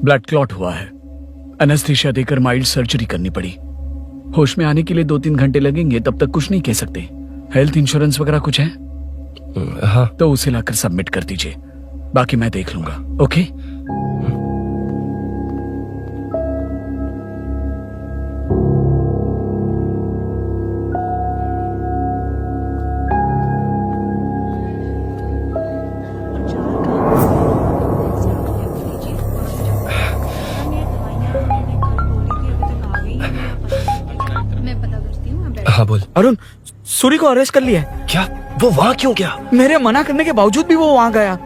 ब्लड क्लॉट हुआ है। एनेस्थीसिया देकर माइल्ड सर्जरी करनी पड़ी। होश में आने के लिए 2-3 घंटे लगेंगे, तब तक कुछ नहीं कह सकते। हेल्थ इंश्योरेंस वगैरह कुछ है? हाँ, तो उसे लाकर सबमिट कर दीजिए, बाकी मैं देख लूंगा। ओके? हाँ बोल। अरुण, सूरी को अरेस्ट कर लिया है। क्या? वो वहाँ क्यों गया? मेरे मना करने के बावजूद भी वो वहाँ गया।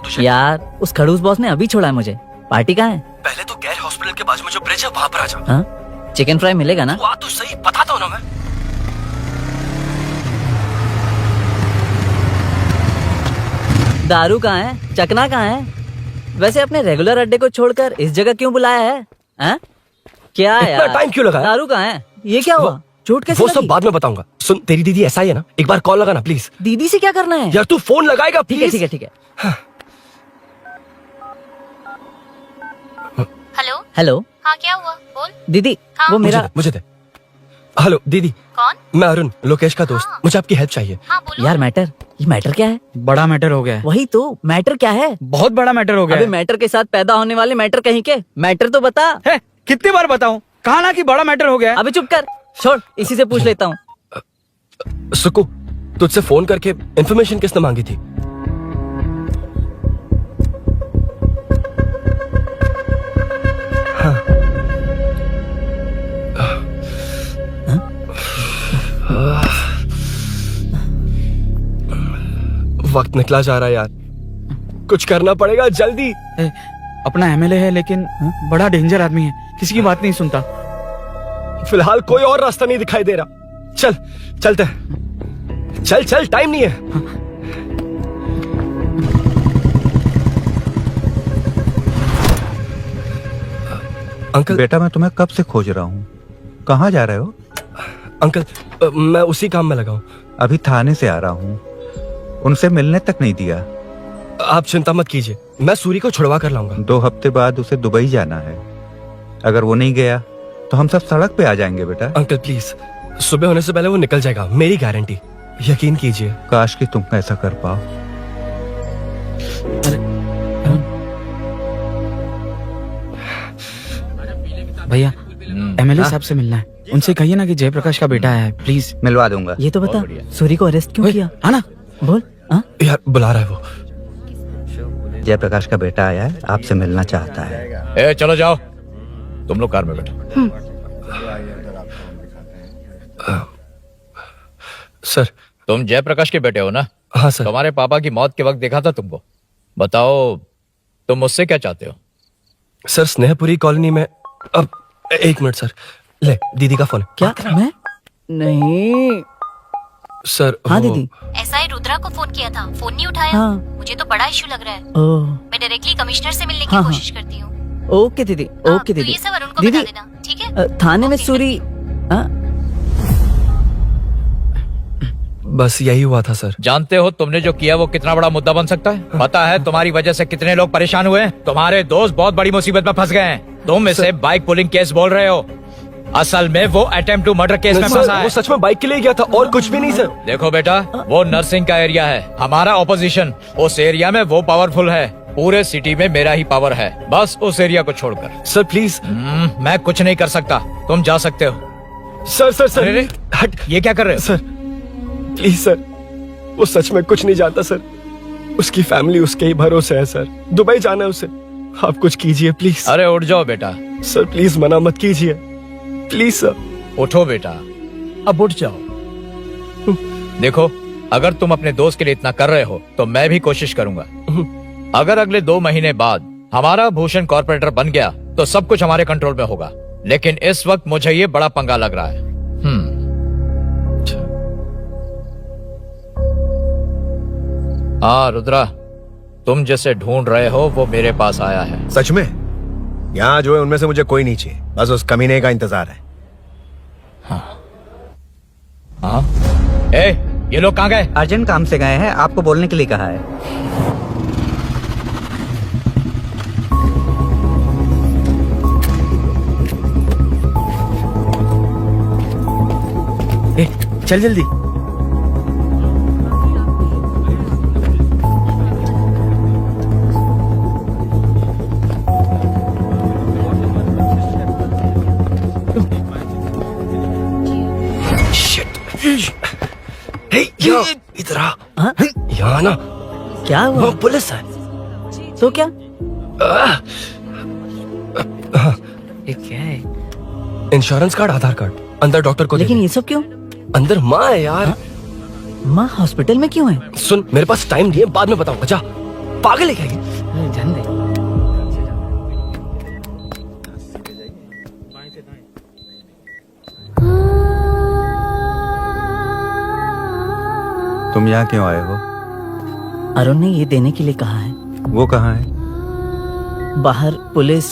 तुझे। यार उस खड़ूस बॉस ने अभी छोड़ा है मुझे। पार्टी कहाँ है? पहले तो गैर हॉस्पिटल के बाजू में जो ब्रिज है वहां पर आ जा। हाँ, चिकन फ्राई मिलेगा ना? तू आ तो सही, बताता हूँ ना मैं। दारू कहाँ है? चकना कहाँ है? वैसे अपने रेगुलर अड्डे को छोड़कर इस जगह क्यों बुलाया है? हाँ? क्या इतना यार? टाइम क्यों लगाया? दारू कहाँ है? ये क्या हुआ? चोट कैसे वो सब लगी? बाद में बताऊंगा। सुन, तेरी दीदी ऐसा ही है ना, एक बार कॉल लगाना प्लीज। दीदी से क्या करना है? यार तू फोन लगाएगा ठीक है प्लीज। ठीक है ठीक है। हेलो हेलो हाँ क्या हुआ बोल। दीदी, हाँ? वो मेरा मुझे दे। हेलो दीदी, कौन? मैं अरुण, लोकेश का दोस्त। मुझे आपकी हेल्प चाहिए। हाँ बोलो। यार ये मैटर क्या है? बड़ा मैटर हो गया है, वही तो, मैटर क्या है? बहुत बड़ा मैटर हो गया अबे है। मैटर के साथ पैदा होने वाले मैटर कहीं के, मैटर तो बता। है, कितनी बार बताऊं? कहा ना कि बड़ा मैटर हो गया है। अबे चुप कर, छोड़, इसी से पूछ लेता हूँ। सुकू, तुझसे फोन करके इन्फॉर्मेशन किसने मांगी थी? वक्त निकला जा रहा है यार, कुछ करना पड़ेगा जल्दी। ए, अपना एमएलए है लेकिन बड़ा डेंजर आदमी है, किसी की बात नहीं सुनता। फिलहाल कोई और रास्ता नहीं दिखाई दे रहा। चल चलते हैं, चल चल, टाइम नहीं है। अंकल। बेटा मैं तुम्हें कब से खोज रहा हूँ, कहाँ जा रहे हो? अंकल, मैं उसी काम में लगा हूँ। अभी थाने से आ रहा हूँ, उनसे मिलने तक नहीं दिया। आप चिंता मत कीजिए, मैं सूरी को छुड़वा कर लाऊंगा। 2 हफ्ते बाद उसे दुबई जाना है, अगर वो नहीं गया तो हम सब सड़क पे आ जाएंगे बेटा। अंकल प्लीज, सुबह होने से पहले वो निकल जाएगा, मेरी गारंटी, यकीन कीजिए। काश कि तुम ऐसा कर पाओ। भैया एमएलए साहब से मिलना है, उनसे कहिए ना कि जयप्रकाश का बेटा है, प्लीज। मिलवा दूंगा। ये तो बता, सूरी को अरेस्ट क्यों किया? हाँ ना, बोल। यार बुला रहा है वो। जयप्रकाश का बेटा आया है, आपसे मिलना चाहता है। ए, चलो जाओ, तुम लोग कार में बैठो। सर। तुम जयप्रकाश के बेटे हो ना? हाँ सर। तुम्हारे पापा की मौत के वक्त देखा था तुमको। बताओ तुम मुझसे क्या चाहते हो? सर, स्नेहपुरी कॉलोनी में। अब 1 मिनट सर, ले दीदी का फोन। क्या? मैं नहीं सर। हाँ दीदी। एसआई रुद्रा को फोन किया था, फोन नहीं उठाया। हाँ। मुझे तो बड़ा इशू लग रहा है। ओह, मैं डायरेक्टली कमिश्नर से मिलने की हाँ, कोशिश करती हूँ। ओके दीदी, ओके तो दीदी। ये सब अरुण को दीदी, बता देना, ठीक है? थाने में सूरी। बस यही हुआ था सर। जानते हो तुमने जो किया वो कितना बड़ा मुद्दा बन सकता है? पता है तुम्हारी वजह से कितने लोग परेशान हुए हैं? तुम्हारे दोस्त बहुत बड़ी मुसीबत में फंस गए हैं। तुम इसे बाइक पुलिंग केस बोल रहे हो, असल में वो अटेम्प्ट टू मर्डर केस में सर, फंसा है। वो सच में बाइक के लिए गया था और कुछ भी नहीं सर। देखो बेटा, वो नर्सिंग का एरिया है, हमारा ऑपोजिशन उस एरिया में वो पावरफुल है। पूरे सिटी में मेरा ही पावर है, बस उस एरिया को छोड़कर। Sir please. मैं कुछ नहीं कर सकता, तुम जा सकते हो। सर सर सर, अरे, हट। ये क्या कर रहे हो? सर प्लीज सर, वो सच में कुछ नहीं जानता सर। उसकी फैमिली उसके ही भरोसे है सर। दुबई जाना है उसे, आप कुछ कीजिए प्लीज। अरे उठ जाओ बेटा। सर प्लीज मना मत कीजिए, प्लीज सर। उठो बेटा, अब उठ जाओ। देखो, अगर तुम अपने दोस्त के लिए इतना कर रहे हो तो मैं भी कोशिश करूंगा। अगर अगले 2 महीने बाद हमारा भूषण कॉर्पोरेटर बन गया तो सब कुछ हमारे कंट्रोल में होगा, लेकिन इस वक्त मुझे ये बड़ा पंगा लग रहा है। हाँ रुद्रा, तुम जैसे ढूंढ रहे हो वो मेरे पास आया है। सच में? यहाँ जो है उनमें से मुझे कोई नहीं चाहिए, बस उस कमीने का इंतजार है। हाँ? ए, ये लोग कहाँ गए? अर्जेंट काम से गए हैं, आपको बोलने के लिए कहा है। ए, चल जल्दी। इधर आ। यहाँ ना क्या हुआ? वो पुलिस है। तो क्या? ये क्या है? इंश्योरेंस कार्ड, आधार कार्ड, अंदर डॉक्टर को दे लेकिन दे। ये सब क्यों? अंदर माँ है यार। माँ हॉस्पिटल में क्यों है? सुन, मेरे पास टाइम नहीं है, बाद में बताऊंगा, जा। पागल है क्या ये? जान दे। तुम यहाँ क्यों आए हो? अरुण ने ये देने के लिए कहा है। वो कहाँ है? बाहर पुलिस।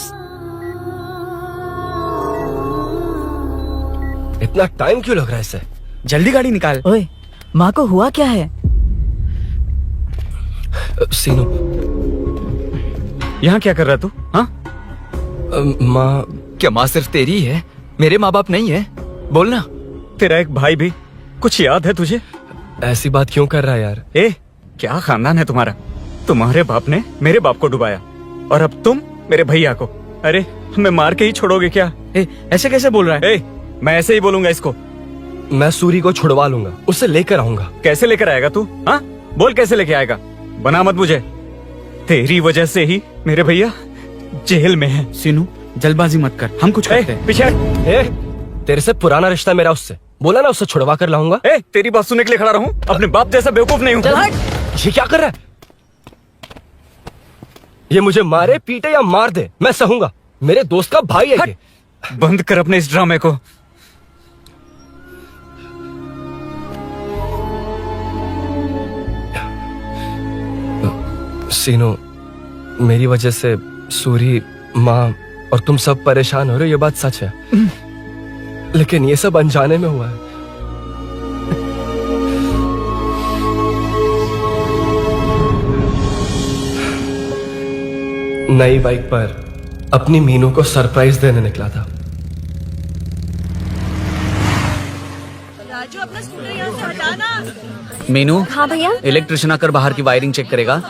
इतना टाइम क्यों लग रहा है इससे? जल्दी गाड़ी निकाल। ओए, माँ को हुआ क्या है? सीनू, यहाँ क्या कर रहा तू? हाँ, माँ। क्या माँ सिर्फ तेरी ही है? मेरे माँ बाप नहीं है? बोलना। तेरा एक भाई भी। कुछ याद है तुझे? ऐसी बात क्यों कर रहा है यार? ए, क्या खानदान है तुम्हारा? तुम्हारे बाप ने मेरे बाप को डुबाया और अब तुम मेरे भैया को। अरे, हमें मार के ही छोड़ोगे क्या? ए, ऐसे कैसे बोल रहा है? ए, मैं ऐसे ही बोलूंगा इसको। मैं सूरी को छुड़वा लूंगा, उससे लेकर आऊंगा। कैसे लेकर आएगा तू? हाँ, बोल कैसे लेके आएगा? बना मत मुझे। तेरी वजह से ही मेरे भैया जेल में है। सीनू, जल्दबाजी मत कर, हम कुछ करते हैं। पीछे। तेरे से पुराना रिश्ता मेरा उससे। बोला ना उससे छुड़वा कर लाऊंगा। तेरी बात सुनने के लिए खड़ा रहूं? अपने बाप जैसा बेवकूफ नहीं हूँ। ये क्या कर रहा है? ये मुझे मारे, पीटे या मार दे, मैं सहूंगा। मेरे दोस्त का भाई है ये। बंद कर अपने इस ड्रामे को। सीनू, मेरी वजह से सूरी, माँ और तुम सब परेशान हो रहे हो, ये बात सच है। लेकिन ये सब अनजाने में हुआ है। नई बाइक पर अपनी मीनू को सरप्राइज देने निकला था। राजू, अपना स्कूटर यहाँ से हटाना। मीनू। हाँ भैया। इलेक्ट्रिशियन आकर बाहर की वायरिंग चेक करेगा,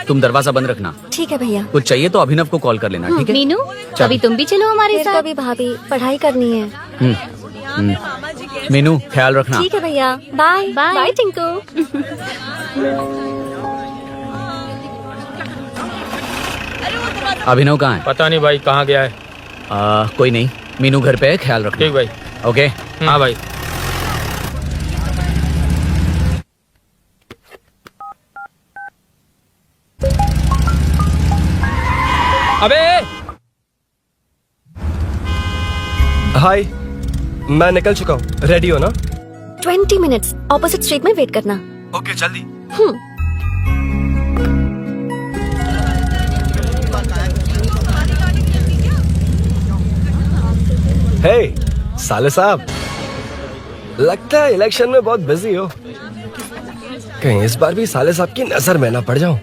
तुम दरवाजा बंद रखना। ठीक है भैया। कुछ चाहिए तो अभिनव को कॉल कर लेना, ठीक है? मीनू, कभी तुम भी चलो हमारे फिर साथ। कभी भाभी, पढ़ाई करनी है। मीनू, ख्याल रखना। ठीक है भैया, बाय बाय। बाय टिंकू। अभिनव कहाँ है? पता नहीं भाई, कहाँ गया है? कोई नहीं, मीनू घर पे है, ख्याल रखना। ठीक भाई। ओके। हाँ भाई। अबे, हाय, मैं निकल चुका हूँ, रेडी हो ना? 20 मिनट्स ऑपोजिट स्ट्रीट में वेट करना। ओके, जल्दी। हे, साले साहब, लगता है इलेक्शन में बहुत बिजी हो। कहीं इस बार भी साले साहब की नजर में ना पड़ जाऊं।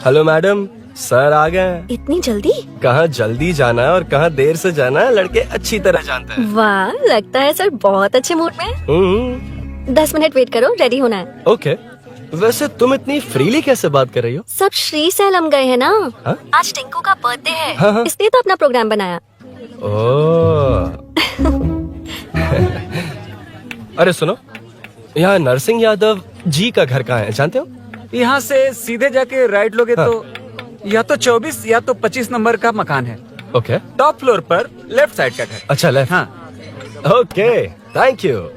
हेलो मैडम, सर आ गए। इतनी जल्दी? कहाँ जल्दी जाना है और कहाँ देर से जाना है, लड़के अच्छी तरह जानते हैं। वाह, लगता है सर बहुत अच्छे मूड में हैं। 10 मिनट वेट करो, रेडी होना है। ओके। वैसे तुम इतनी फ्रीली कैसे बात कर रही हो? सब श्री सैलम गए हैं ना। हा? आज टिंकू का बर्थडे है, हाँ। इसलिए तो अपना प्रोग्राम बनाया। ओह। अरे सुनो, यहाँ नरसिंह यादव जी का घर कहाँ है, जानते हो? यहाँ से सीधे जाके राइट लोगे तो या तो 24 या तो 25 नंबर का मकान है। ओके। टॉप फ्लोर पर लेफ्ट साइड का घर। अच्छा, लेफ्ट। हाँ। Okay, thank you.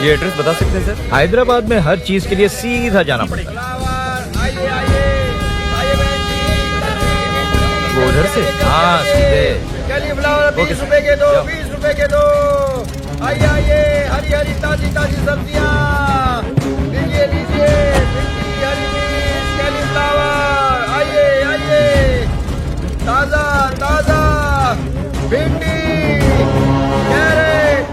ये एड्रेस बता सकते हैं सर? हैदराबाद में हर चीज के लिए सीधा जाना पड़ेगा। वो उधर से? हाँ, सीधे। ₹20 के दो, ₹20 के दो। आइए आइए, हरी हरी ताजी ताजी सब्जियाँ लीजिए लीजिए। भिंडी, हरी मिर्च, कैलीफ्लावर। आइए आइए, ताजा ताजा भिंडी, कैरेट।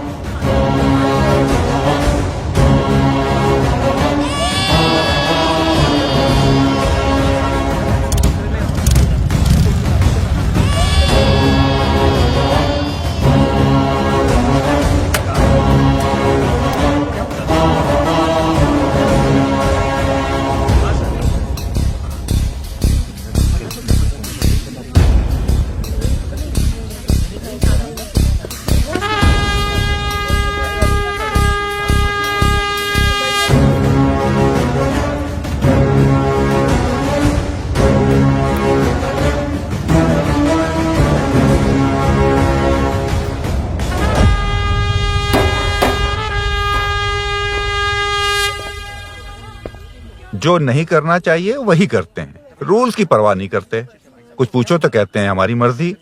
जो नहीं करना चाहिए वही करते हैं, रूल्स की परवाह नहीं करते। कुछ पूछो तो कहते हैं हमारी मर्जी।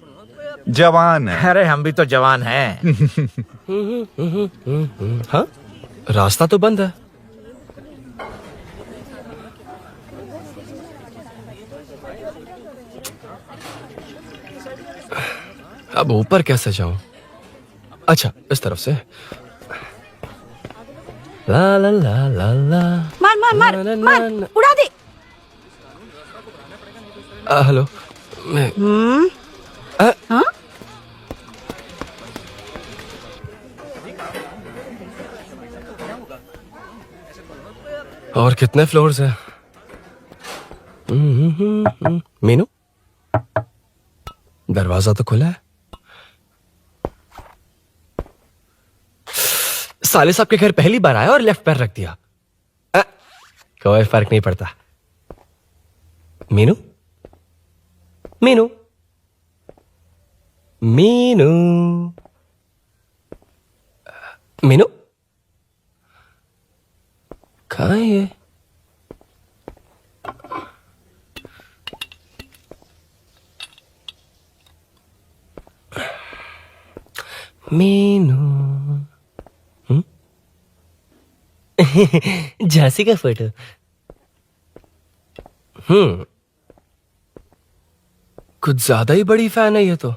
जवान है। अरे हम भी तो जवान हैं। हाँ, रास्ता तो बंद है। अब ऊपर कैसे जाऊं? अच्छा, इस तरफ से। ला ला ला ला ला। मार मार मार मार, उड़ा दे। हेलो, मैं हाँ? और कितने फ्लोर्स हैं? मीनू, दरवाजा तो खुला है। साले साहब के घर पहली बार आया और लेफ्ट पैर रख दिया। कोई फर्क नहीं पड़ता। मीनू, मीनू, मीनू, मीनू, कहाँ है ये? मीनू, झांसी का फोटो। कुछ ज्यादा ही बड़ी फैन है ये तो।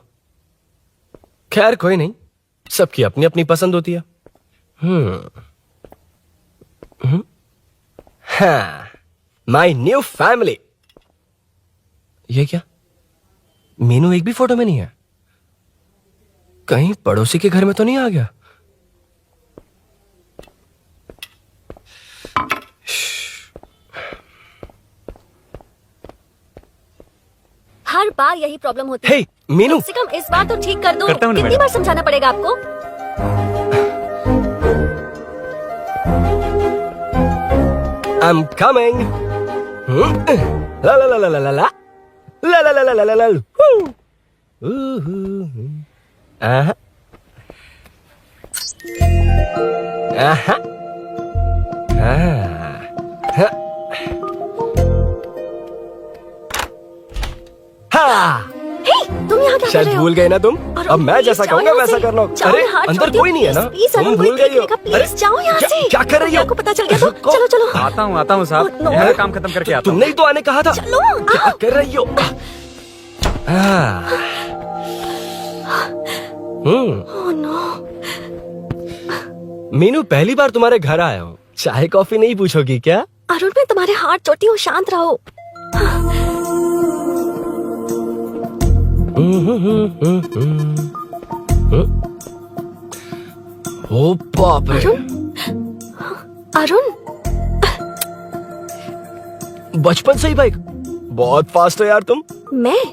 खैर कोई नहीं, सबकी अपनी अपनी पसंद होती है। हाँ, माई न्यू फैमिली। ये क्या? मीनू एक भी फोटो में नहीं है। कहीं पड़ोसी के घर में तो नहीं आ गया? हर बार यही प्रॉब्लम होती है। हे, मीनू। कम से कम इस बार तो ठीक कर दो। करता हूँ ना कितनी मैडम। बार समझाना पड़ेगा आपको? I'm coming. La la la la la la la. La la la la la la la. Aha. Aha. हाँ, हे, तुम यहाँ क्या कर शायद रहे हो? भूल गए ना तुम। अरुण, अब मैं प्लीज जैसा जाओ कहूंगा यहाँ वैसा से। करना। जाओ, अरे हाथ अंदर छोड़ दो, कोई नहीं है ना? प्लीज, तुम अरुण, भूल कोई गई हो। देखेगा, प्लीज अरे, जाओ यहाँ से। क्या कर रही हो? आपको पता चल गया तो चलो चलो। आता हूँ साहब। No. यहाँ काम खत्म करके आता हूँ। तुमने ही तो आने कहा था। चलो, क्या आओ। कर रही हो? Oh, no. मीनू, पहली बार तुम्हारे घर आया हूँ। चाय कॉफी नहीं पूछोगी क्या? अरुण, मैं तुम्हारे हाथ चोटी हूँ, शांत रहो। ओ बाप रे। अरुण, बचपन से ही बाइक। बहुत फास्ट हो यार तुम। मैं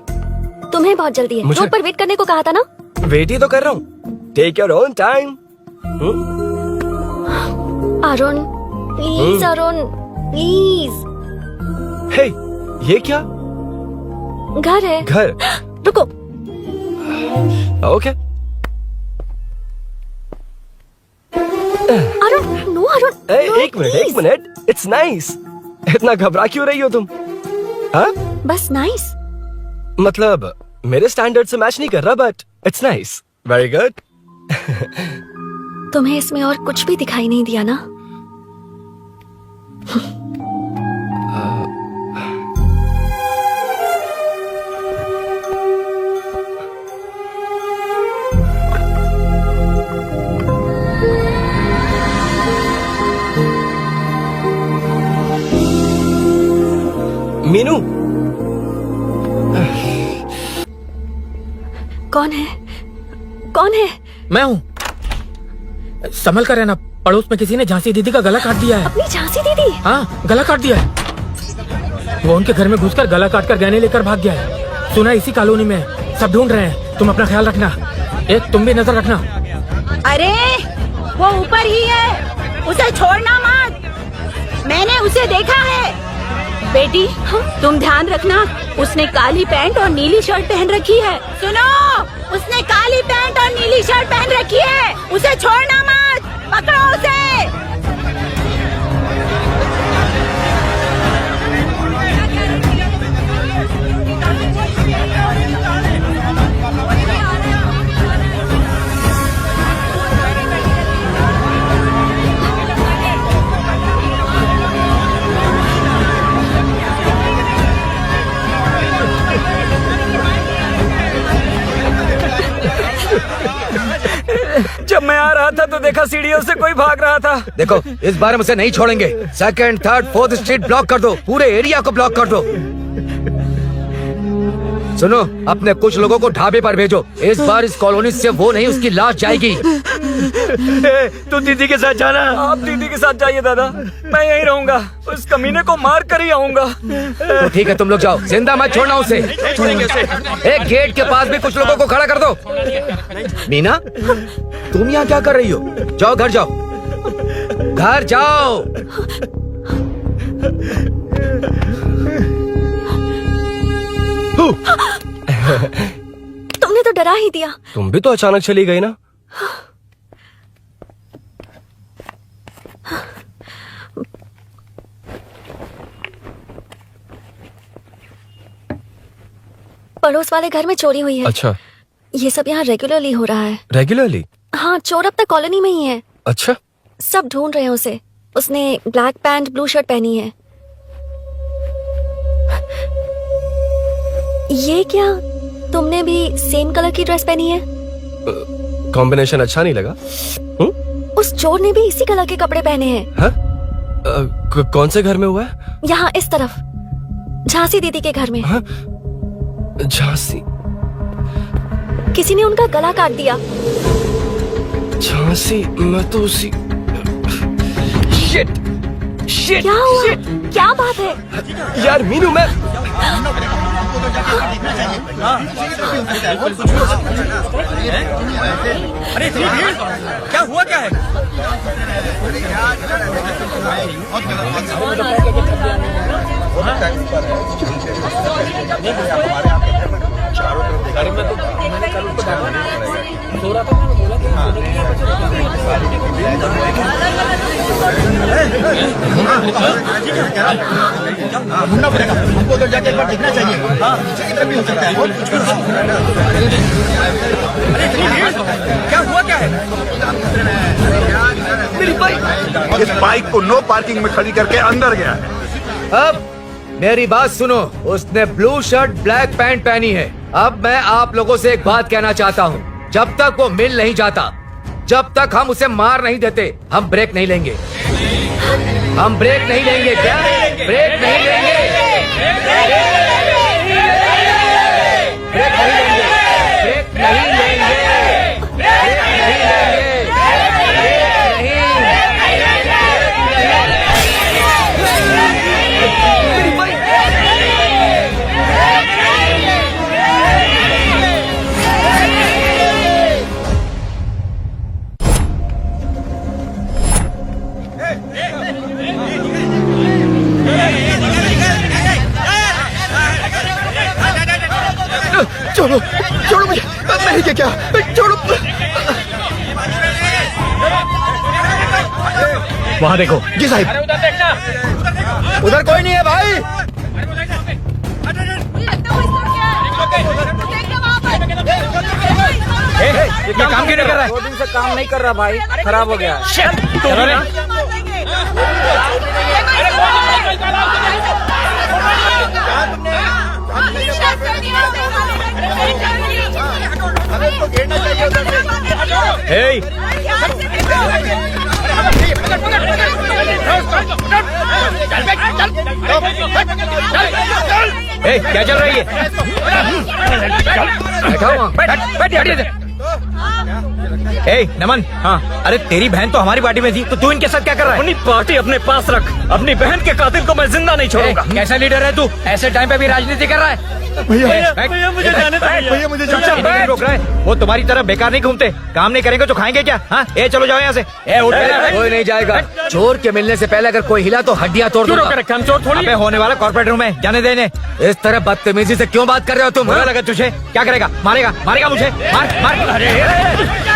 तुम्हें बहुत जल्दी है। मुझे- रोड पर वेट करने को कहा था ना? वेट ही तो कर रहा हूँ। Take your own time. Arun, please Arun, please. Hey, ये क्या? घर है। घर? रुको। ओके। अरुण, नो अरुण। एक मिनट, एक मिनट। It's nice. इतना घबरा क्यों रही हो तुम? हाँ? बस नाइस। मतलब मेरे स्टैंडर्ड से मैच नहीं कर रहा, but it's nice. Very good. तुम्हें इसमें और कुछ भी दिखाई नहीं दिया ना? मीनू, कौन है? कौन है? मैं हूँ। संभल कर रहना, पड़ोस में किसी ने झांसी दीदी का गला काट दिया है। अपनी झांसी दीदी? हाँ, गला काट दिया है। वो उनके घर में घुसकर गला काट कर गहने लेकर भाग गया है। सुना इसी कॉलोनी में है। सब ढूंढ रहे हैं। तुम अपना ख्याल रखना। तुम भी नजर रखना। अरे वो ऊपर ही है, उसे छोड़ना मत। मैंने उसे देखा है। बेटी, तुम ध्यान रखना, उसने काली पैंट और नीली शर्ट पहन रखी है। सुनो, उसने काली पैंट और नीली शर्ट पहन रखी है। उसे छोड़ना मत, पकड़ो उसे। जब मैं आ रहा था तो देखा सीढ़ियों से कोई भाग रहा था। देखो इस बार हम उसे नहीं छोड़ेंगे। Second, third, fourth street block कर दो, पूरे एरिया को ब्लॉक कर दो। सुनो, अपने कुछ लोगों को ढाबे पर भेजो। इस बार इस कॉलोनी से वो नहीं, उसकी लाश जाएगी। तू दीदी के साथ जाना। आप दीदी के साथ जाइए दादा, मैं यहीं रहूंगा। उस कमीने को मार कर ही आऊंगा। तो ठीक है, तुम लोग जाओ, जिंदा मत छोड़ना उसे। एक गेट के पास भी कुछ लोगों को खड़ा कर दो। मीना, तुम यहाँ क्या कर रही हो? जाओ घर जाओ, घर जाओ। तुमने तो डरा ही दिया। तुम भी तो अचानक चली गई ना। पड़ोस वाले घर में चोरी हुई है। अच्छा, ये सब यहाँ रेगुलरली हो रहा है। रेगुलरली? हाँ, चोर अब तक कॉलोनी में ही है। अच्छा, सब ढूंढ रहे हैं उसे। उसने ब्लैक पैंट ब्लू शर्ट पहनी है। ये क्या, तुमने भी सेम कलर की ड्रेस पहनी है? कॉम्बिनेशन अच्छा नहीं लगा? उस चोर ने भी इसी कलर के कपड़े पहने हैं। हाँ? कौन से घर में हुआ है? यहाँ इस तरफ, झांसी दीदी के घर में। हाँ? झांसी? किसी ने उनका गला काट दिया। झांसी? मैं तो उसी... शिट! शिट! क्या हुआ? क्या बात है? यार मीनू, मैं... अरे क्या हुआ, क्या है? ढूंढना पड़ेगा हमको, तो जाके एक बार देखना चाहिए। हाँ, भी हो सकता है। क्या हुआ, क्या है? मेरी बाइक, इस बाइक को नो पार्किंग में खड़ी करके अंदर गया है। अब मेरी बात सुनो, उसने ब्लू शर्ट ब्लैक पैंट पहनी है। अब मैं आप लोगों से एक बात कहना चाहता हूँ, जब तक वो मिल नहीं जाता, जब तक हम उसे मार नहीं देते, हम ब्रेक नहीं लेंगे। हम ब्रेक नहीं लेंगे। क्या? ब्रेक नहीं लेंगे। ब्रेक नहीं लेंगे। ब्रेक नहीं लेंगे। ब्रेक नहीं लेंगे। छोड़ो, छोड़ो मुझे, मैंने क्या? छोड़ो। वहाँ देखो। जी साहब। उधर कोई नहीं है भाई। ये काम क्यों नहीं कर रहा है? 2 दिन से काम नहीं कर रहा भाई, खराब हो गया। क्या चल रही है? नमन। हाँ, अरे तेरी बहन तो हमारी पार्टी में थी, तो तू इनके साथ क्या कर रहा है? अपनी पार्टी अपने पास रख। अपनी बहन के कातिल को मैं जिंदा नहीं छोड़ूंगा। कैसा लीडर है तू? ऐसे टाइम पे भी राजनीति कर रहा है? भैया मुझे जाने दीजिए। भैया मुझे जाने रोक रहा है। वो तुम्हारी तरह बेकार नहीं घूमते, काम नहीं करेंगे तो खाएंगे क्या? हाँ, चलो जाओ यहाँ से। कोई नहीं जाएगा। चोर के मिलने से पहले अगर कोई हिला तो हड्डियां तोड़ दूंगा। हम चोर थोड़ी अबे होने वाला कॉर्पोरेट रूम है, जाने देने। इस तरह बदतमीजी से क्यों बात कर रहे हो तुम? बुरा लगा तुझे? क्या करेगा? मारेगा? मारेगा मुझे? मार मार।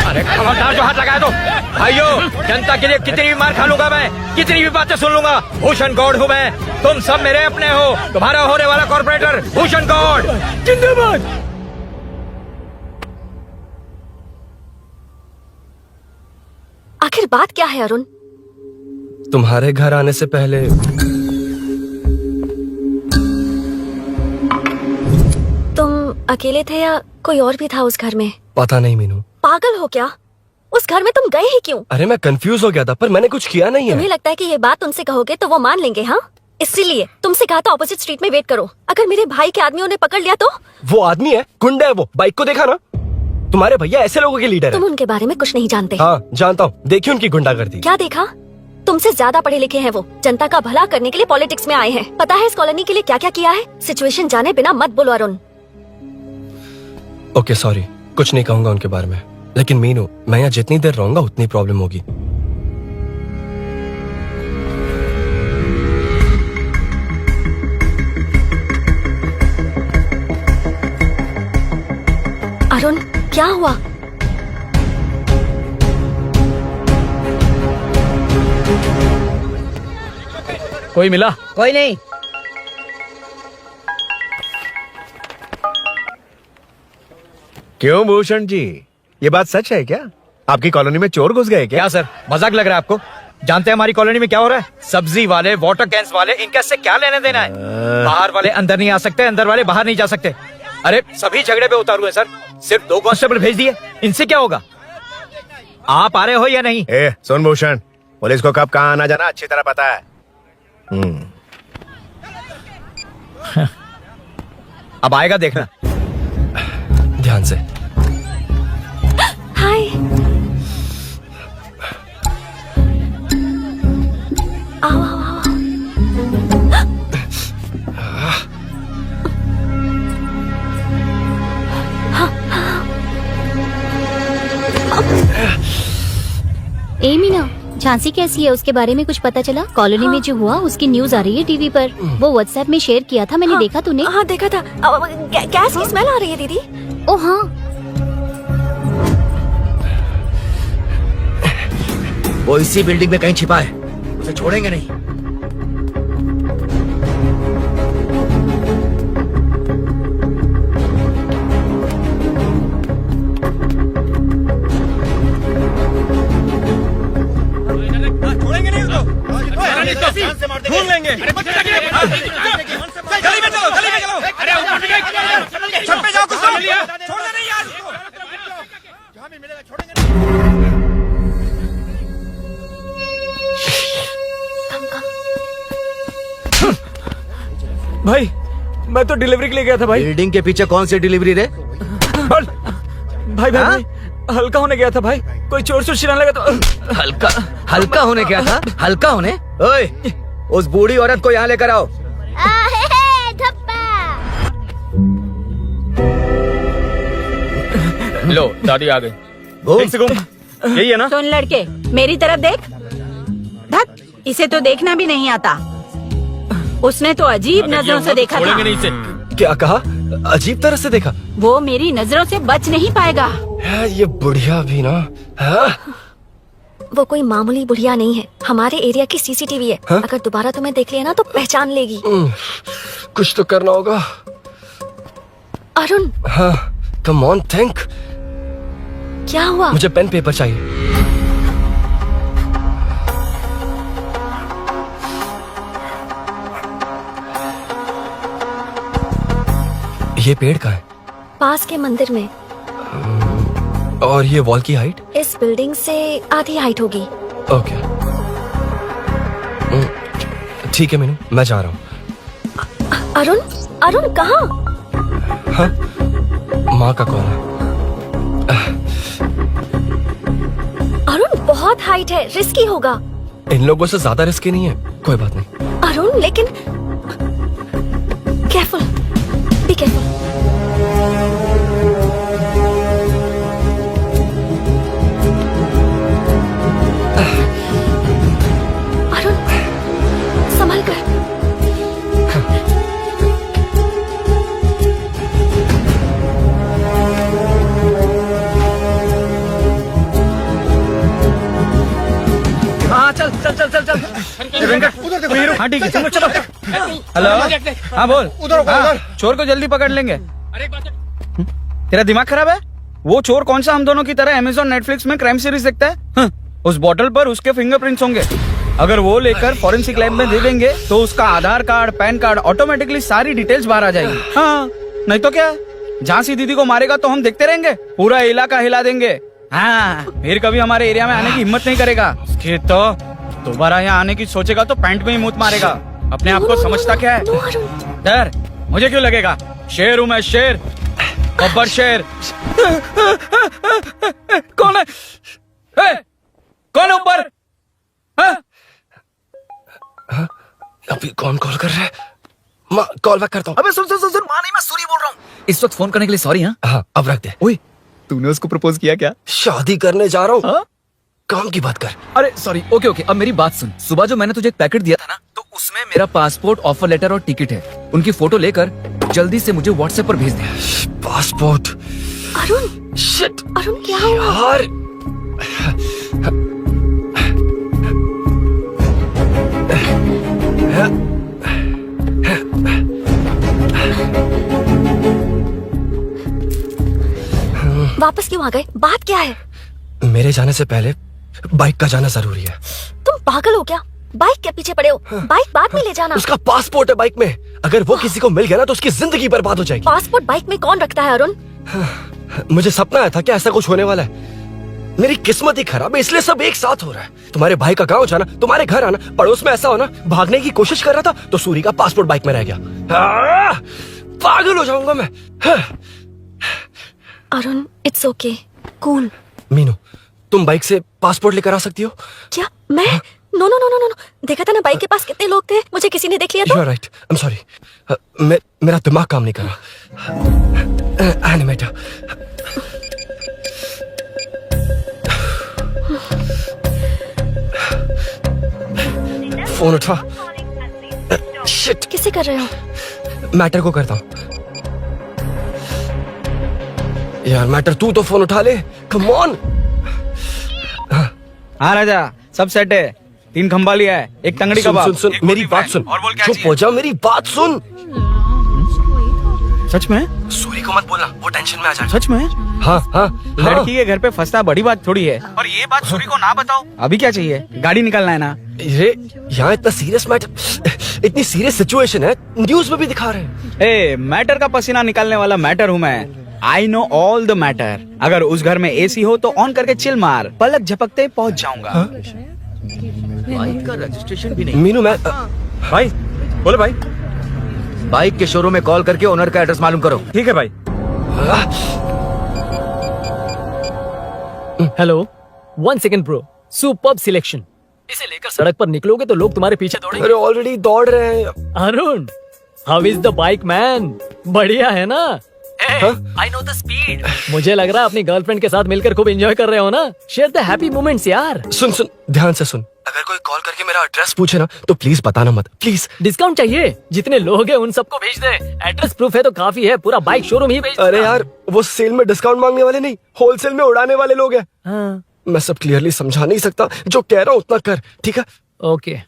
अरे खबरदार जो हाथ लगाया तो। भाइयों, जनता के लिए कितनी भी मार खा लूंगा मैं, कितनी भी बातें सुन लूंगा। भूषण गौड़ हूँ मैं, तुम सब मेरे अपने हो। तुम्हारा होने वाला कॉर्पोरेटर भूषण गौड़ जिंदाबाद। आखिर बात क्या है अरुण? तुम्हारे घर आने से पहले तुम अकेले थे या कोई और भी था उस घर में? पता नहीं मीनू। पागल हो क्या? उस घर में तुम गए ही क्यों? अरे मैं कंफ्यूज हो गया था, पर मैंने कुछ किया नहीं तुम्हें है। लगता है कि ये बात उनसे कहोगे तो वो मान लेंगे? हाँ, इसीलिए तुमसे कहा था ऑपोजिट स्ट्रीट में वेट करो। अगर मेरे भाई के आदमियों ने पकड़ लिया तो? वो आदमी है, गुंडा है वो। बाइक को देखा ना? तुम्हारे भैया ऐसे लोगों के लीडर तुम है। उनके बारे में कुछ नहीं जानते। हाँ जानता हूँ, देखिए उनकी गुंडागर्दी। क्या देखा? तुमसे ज्यादा पढ़े लिखे हैं वो। जनता का भला करने के लिए पॉलिटिक्स में आए हैं। पता है इस कॉलोनी के लिए क्या क्या किया है? सिचुएशन जाने बिना मत बोलो अरुण। ओके सॉरी, कुछ नहीं कहूंगा उनके बारे में। लेकिन मीनू, मैं यहाँ जितनी देर रहूंगा उतनी प्रॉब्लम होगी। अरुण, क्या हुआ? कोई मिला? कोई नहीं। क्यों भूषण जी, ये बात सच है क्या? आपकी कॉलोनी में चोर घुस गए क्या? क्या सर, मजाक लग रहा है आपको? जानते हैं हमारी कॉलोनी में क्या हो रहा है? सब्जी वाले, वाटर कैंस वाले, इनका इससे क्या लेने देना है? बाहर वाले अंदर नहीं आ सकते, अंदर वाले बाहर नहीं जा सकते। अरे सभी झगड़े पे उतारू है सर। सिर्फ 2 कांस्टेबल भेज दिए, इनसे क्या होगा? आप आ रहे हो या नहीं? ए सुन भूषण, पुलिस को कब कहाँ आना जाना अच्छी तरह पता है। अब आएगा देखना। ध्यान से। हाय। आओ आओ आओ आओ। ए मीना, झांसी कैसी है? उसके बारे में कुछ पता चला? कॉलोनी में जो हुआ उसकी न्यूज आ रही है टीवी पर। वो व्हाट्सएप में शेयर किया था मैंने। देखा तूने? हाँ देखा था। गैस की स्मेल आ रही है दीदी। ओ हाँ। वो इसी बिल्डिंग में कहीं छिपा है, उसे छोड़ेंगे नहीं। ढूंढ लेंगे। गली में चलो, गली में चलो। अरे छत पे जाओ, कुछ छोड़ना नहीं यार। जहाँ भी मिलेगा छोड़ेंगे नहीं। भाई मैं तो डिलीवरी के लिए गया था भाई। बिल्डिंग के पीछे कौन सी डिलीवरी रे? भाई भाई हल्का होने गया था भाई। कोई चोर चोर चिल्लाने लगा तो हल्का हल्का होने क्या था? हल्का होने? ओए, उस बूढ़ी औरत को यहाँ लेकर आओ। लो दादी आ गई। घूम से घूम। यही है ना? सुन लड़के, मेरी तरफ देख। धक, इसे तो देखना भी नहीं आता। उसने तो अजीब नजरों से देखा था। नहीं इसे। क्या कहा? अजीब तरह से देखा? वो मेरी नजरों से बच नहीं पाएगा। ये बुढ़िया भी ना। हाँ? वो कोई मामूली बुढ़िया नहीं है, हमारे एरिया की सीसीटीवी है। हाँ? अगर दोबारा तुम्हें देख लिया ना तो पहचान लेगी। कुछ तो करना होगा। अरुण, हाँ, कम ऑन थिंक। क्या हुआ? मुझे पेन पेपर चाहिए। ये पेड़ का है? पास के मंदिर में। और ये वॉल की हाइट? इस बिल्डिंग से आधी हाइट होगी। ओके ठीक है मीनू, मैं जा रहा हूँ। अरुण, अरुण कहाँ? हाँ? माँ का कॉल है। अरुण बहुत हाइट है, रिस्की होगा। इन लोगों से ज्यादा रिस्की नहीं है। कोई बात नहीं। अरुण लेकिन केयरफुल, बी केयरफुल। अरुण संभल कर। हाँ चल चल चल चल चल। वेंकट, हाँ ठीक है, चलो चलो। हेलो, हाँ बोल। उधर चोर को जल्दी पकड़ लेंगे। तेरा दिमाग खराब है? वो चोर कौन सा हम दोनों की तरह अमेज़न नेटफ्लिक्स में क्राइम सीरीज देखता है? उस बॉटल पर उसके फिंगरप्रिंट्स होंगे। अगर वो लेकर फॉरेंसिक लैब में दे देंगे तो उसका आधार कार्ड, पैन कार्ड, ऑटोमेटिकली सारी डिटेल्स बाहर आ जाएगी। हाँ, नहीं तो क्या? झांसी दीदी को मारेगा तो हम देखते रहेंगे? पूरा इलाका हिला देंगे। हाँ, फिर कभी हमारे एरिया में आने की हिम्मत नहीं करेगा। उसके तो दोबारा यहाँ आने की सोचेगा तो पैंट में ही मूत मारेगा। अपने आप को समझता क्या है? डर मुझे क्यों लगेगा? शेर हूँ मैं, शेर, गब्बर शेर। कौन है? कौन है ऊपर? अभी कौन कॉल कर रहा है? माँ कॉल बैक करता हूँ। अबे सुन सुन सुन सुन, माँ नहीं, मैं सूरी बोल रहा हूँ। इस वक्त फोन करने के लिए सॉरी। हाँ अब रख दे। ओए, तूने उसको प्रपोज किया क्या? शादी करने जा रहा हूँ। काम की बात कर। अरे सॉरी, ओके ओके, अब मेरी बात सुन। सुबह जो मैंने तुझे एक पैकेट दिया था ना, तो उसमें मेरा पासपोर्ट, ऑफर लेटर और टिकट है। उनकी फोटो लेकर जल्दी से मुझे व्हाट्सएप पर भेज दे। पासपोर्ट? अरुण, शिट, अरुण क्या हुआ? यार वापस क्यों आ गए? बात क्या है? मेरे जाने से पहले बाइक का जाना जरूरी है। तुम पागल हो क्या? बाइक के पीछे पड़े हो? बाइक बाद में ले जाना। उसका पासपोर्ट है बाइक में। अगर वो किसी को मिल गया ना तो उसकी जिंदगी बर्बाद हो जाएगी। पासपोर्ट बाइक में कौन रखता है अरुण? मुझे सपना आया था कि ऐसा कुछ होने वाला है। मेरी किस्मत ही खराब है, इसलिए सब एक साथ हो रहा है। तुम्हारे भाई का गांव जाना, तुम्हारे घर आना, पड़ोस में ऐसा होना। भागने की कोशिश कर रहा था तो सूरी का पासपोर्ट बाइक में रह गया। पागल हो जाऊंगा मैं। Arun, it's okay, cool. Meenu, तुम बाइक से पासपोर्ट लेकर आ सकती हो? क्या मैं? No no no no no, देखा था ना बाइक के पास कितने लोग थे, मुझे किसी ने देख लिया तो। You are right, I am sorry. मेरा दिमाग काम नहीं कर रहा। एनिमेटर, फोन उठा। शिट, किसे कर रहे हो? मैटर को करता हूँ। यार मैटर, तू तो फोन उठा ले, कम ऑन। हाँ राजा, सब सेट है। 3 खंबा लिया है, एक तंगड़ी सुन कबाब, सुन सुन, एक मेरी रोटी बात फ्राई। सुन। और बोल क्या चुप चाहिए? हो जा, मेरी बात सुन। सच में? सूरी को मत बोलना, वो टेंशन में आ जाएगा। सच में? हाँ हाँ, लड़की के घर पे फंसना बड़ी बात थोड़ी है। और ये बात सूरी को ना बताओ। अभी क्या चाहिए? गाड़ी निकलना है ना? ये यहाँ इतना सीरियस मैटर, इतनी सीरियस सिचुएशन है, न्यूज में भी दिखा रहे हैं। ए, मैटर का पसीना निकालने वाला मैटर हूँ मैं। I know all the matter. अगर उस घर में एसी हो तो ऑन करके चिल मार, पलक झपकते पहुंच जाऊंगा। बाइक का रजिस्ट्रेशन भी नहीं। मीनू, मैं भाई बोलो भाई। बाइक के शोरूम में कॉल करके ओनर का एड्रेस मालूम करो। ठीक है भाई। Hello, 1 second bro, superb selection. इसे लेकर सड़क पर निकलोगे तो लोग तुम्हारे पीछे दौड़ेंगे। अरे ऑलरेडी दौड़ रहे हैं। Arun, how is the bike man? बढ़िया है ना? I know the speed. मुझे लग रहा है अपनी गर्लफ्रेंड के साथ मिलकर खूब एंजॉय कर रहे हो ना? शेयर द हैप्पी मोमेंट्स यार। सुन सुन, ध्यान से सुन। अगर कोई कॉल करके मेरा एड्रेस पूछे ना तो प्लीज बताना मत, प्लीज। डिस्काउंट चाहिए? जितने लोग हैं उन सबको भेज दे। एड्रेस प्रूफ है तो काफी है, पूरा बाइक शोरूम ही भेज दे। अरे यार, वो सेल में डिस्काउंट मांगने वाले नहीं, होलसेल में उड़ाने वाले लोग हैं। हाँ। मैं सब क्लियरली समझा नहीं सकता, जो कह रहा हूँ उतना कर, ठीक है? ओके।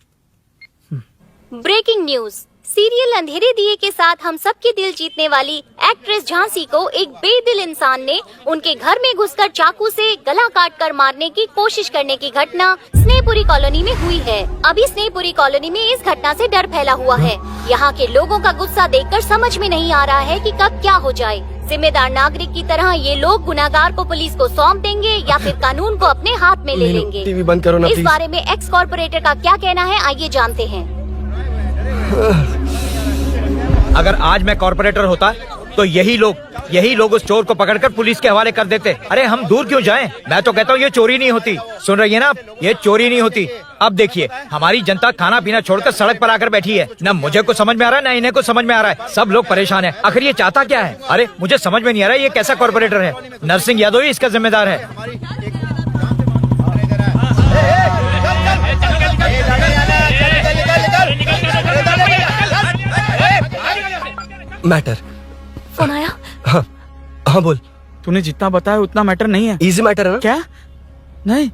Breaking news. सीरियल अंधेरे दिए के साथ हम सबके दिल जीतने वाली एक्ट्रेस झांसी को एक बेदिल इंसान ने उनके घर में घुसकर चाकू से गला काटकर मारने की कोशिश करने की घटना स्नेहपुरी कॉलोनी में हुई है। अभी स्नेहपुरी कॉलोनी में इस घटना से डर फैला हुआ है। यहाँ के लोगों का गुस्सा देखकर समझ में नहीं आ रहा है कि कब क्या हो जाए। जिम्मेदार नागरिक की तरह ये लोग गुनाहगार को पुलिस को सौंप देंगे या फिर कानून को अपने हाथ में ले लेंगे। टीवी बंद करो ना इस प्लीज। बारे में एक्स कॉर्पोरेटर का क्या कहना है, आइए जानते हैं। अगर आज मैं कॉर्पोरेटर होता तो यही लोग उस चोर को पकड़कर पुलिस के हवाले कर देते। अरे हम दूर क्यों जाएं? मैं तो कहता हूँ ये चोरी नहीं होती। सुन रही है ना आप? ये चोरी नहीं होती। अब देखिए, हमारी जनता खाना पीना छोड़कर सड़क पर आकर बैठी है। न मुझे कुछ समझ में आ रहा है, न इन्हें कुछ समझ में आ रहा है। सब लोग परेशान है। आखिर ये चाहता क्या है? अरे मुझे समझ में नहीं आ रहा है, ये कैसा कॉर्पोरेटर है? नरसिंह यादव ही इसका जिम्मेदार है। मैटर। फोन आया? हाँ हाँ बोल। तूने जितना बताया उतना मैटर नहीं है। इजी मैटर है ना? क्या? नहीं,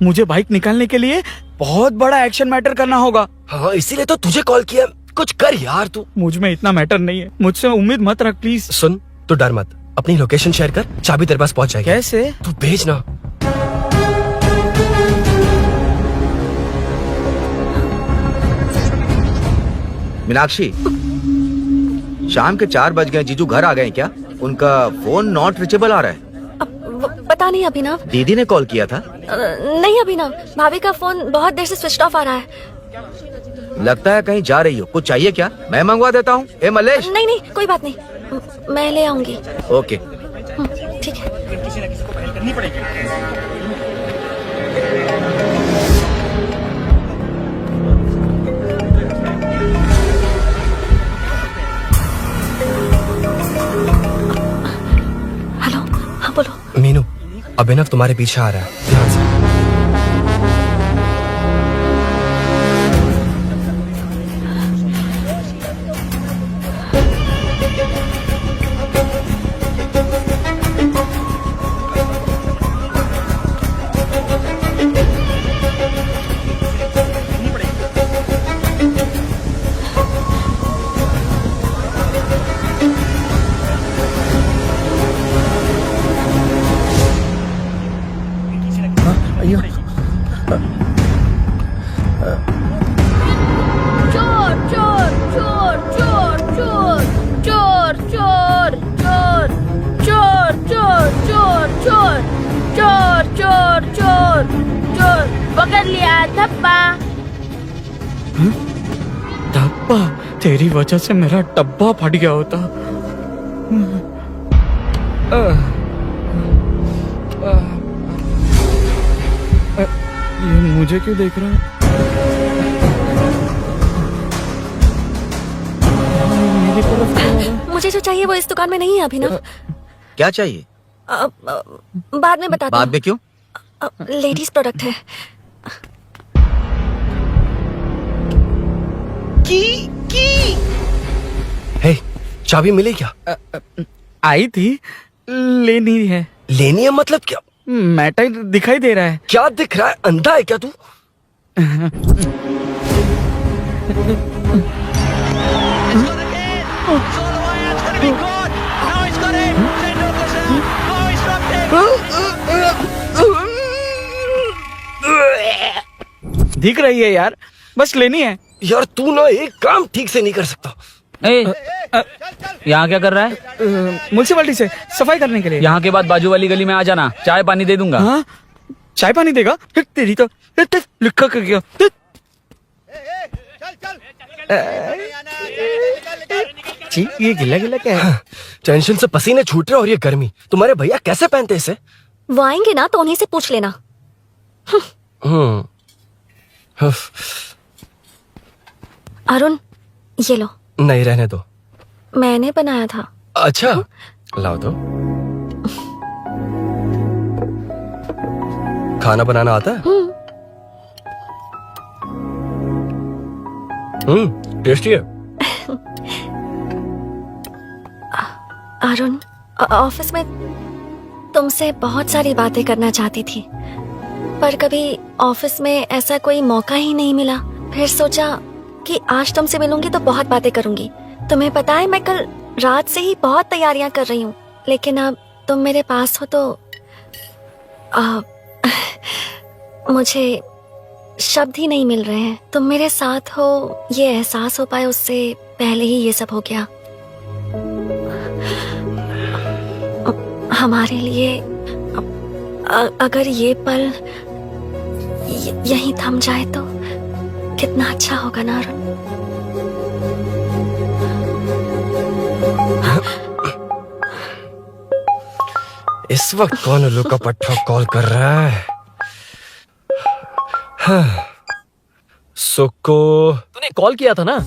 मुझे बाइक निकालने के लिए बहुत बड़ा एक्शन मैटर करना होगा। हाँ, इसीलिए तो तुझे कॉल किया। कुछ कर यार तू। मुझ में इतना मैटर नहीं है, मुझसे उम्मीद मत रख प्लीज। सुन, तू डर मत, अपनी लोकेशन शेयर कर, चाबी तेरे पास पहुंच जाएगी। कैसे? तू भेज ना। मीनाक्षी, शाम के 4 बज गए, जीजू घर आ गए क्या? उनका फोन नॉट रीचेबल आ रहा है। बता पता नहीं अभिनव। दीदी ने कॉल किया था? नहीं अभिनव, भाभी का फोन बहुत देर से स्विच ऑफ आ रहा है। लगता है कहीं जा रही हो। कुछ चाहिए क्या? मैं मंगवा देता हूँ। ए मलेश। नहीं नहीं कोई बात नहीं, मैं ले आऊंगी। ओके ठीक है। हेलो, हाँ बोलो। मीनू, अभिनव तुम्हारे पीछे आ रहा है, ध्यान से। चोर चोर चोर चोर चोर चोर चोर चोर चोर चोर चोर चोर चोर चोर चोर चोर पकड़ लिया धप्पा। डब्बा, तेरी वजह से मेरा डब्बा फट गया होता। ये मुझे क्यों देख रहा है? मेरी तरफ क्यों आ रहा है? मुझे जो चाहिए वो इस दुकान में नहीं है अभिनव। क्या चाहिए? बाद में बताता बाद में क्यों? लेडीज प्रोडक्ट है। हे, चाबी मिली क्या? आई थी, लेनी है। लेनी है मतलब क्या? मैटर दिखाई दे रहा है। क्या दिख रहा है? अंधा है क्या तू? दिख रही है यार, बस लेनी है। यार तू ना एक काम ठीक से नहीं कर सकता। यहाँ क्या कर रहा है? म्युनिसिपैलिटी से सफाई करने के लिए। यहाँ के बाद बाजू वाली गली में आ जाना, चाय पानी दे दूंगा। हाँ? चाय पानी देगा? तेरी तो लिखा कर गया। जी, ये गिला गिला क्या है? टेंशन से पसीने छूट रहे और ये गर्मी, तुम्हारे भैया कैसे पहनते इसे? वो आएंगे ना तो उन्हीं से पूछ लेना। अरुण, ये लो। नहीं, रहने दो। मैंने बनाया था। अच्छा, लाओ तो। खाना बनाना आता है? टेस्टी है। अरुण, ऑफिस में तुमसे बहुत सारी बातें करना चाहती थी, पर कभी ऑफिस में ऐसा कोई मौका ही नहीं मिला। फिर सोचा कि आज तुमसे मिलूंगी तो बहुत बातें करूंगी। तुम्हें पता है मैं कल रात से ही बहुत तैयारियां कर रही हूँ, लेकिन अब तुम मेरे पास हो तो मुझे शब्द ही नहीं मिल रहे हैं। तुम मेरे साथ हो ये एहसास हो पाए उससे पहले ही ये सब हो गया। हमारे लिए अगर ये पल यहीं थम जाए तो कितना अच्छा होगा ना अरुण। इस वक्त कौन उल्लू का पट्टा कॉल कर रहा है? सुको, तूने कॉल किया था ना?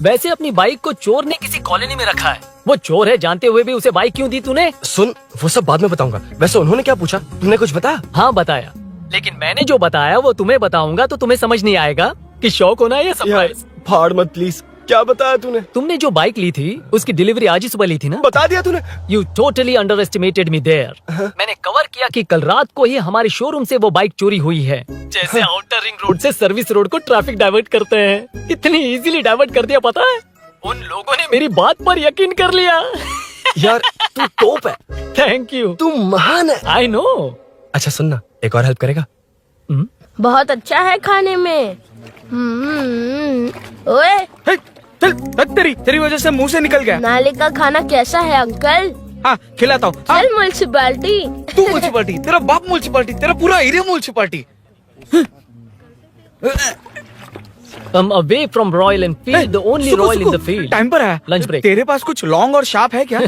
वैसे अपनी बाइक को चोर ने किसी कॉलोनी में रखा है। वो चोर है जानते हुए भी उसे बाइक क्यों दी तूने? सुन, वो सब बाद में बताऊंगा। वैसे उन्होंने क्या पूछा? तुमने कुछ बताया? हाँ बताया, लेकिन मैंने जो बताया वो तुम्हें बताऊंगा तो तुम्हें समझ नहीं आएगा कि शौक होना है या सरप्राइज। फाड़ मत प्लीज। क्या बताया तूने? तुमने जो बाइक ली थी उसकी डिलीवरी आज ही सुबह ली थी ना? बता दिया तूने? You totally underestimated me there. मैंने कवर किया कि कल रात को ही हमारे शोरूम से वो बाइक चोरी हुई है। जैसे आउटर रिंग रोड से सर्विस रोड को ट्रैफिक डाइवर्ट करते हैं, इतनी इजीली डाइवर्ट कर दिया। पता है, उन लोगों ने मेरी बात पर यकीन कर लिया। यार तू टॉप है। थैंक यू, तू महान है। I know. अच्छा सुनना, एक और हेल्प करेगा? बहुत अच्छा है खाने में। ओए, तेरी वजह से मुंह से निकल गया। नाले का खाना कैसा है अंकल? हाँ खिलाता हूँ। चल म्युनिसिपैलिटी। तू म्युनिसिपैलिटी, तेरा बाप म्युनिसिपैलिटी, तेरा पूरा area municipality. I'm away from Royal Enfield, the only Royal in the field. Time पर है। Lunch break. तेरे पास कुछ लॉन्ग और शार्प है क्या?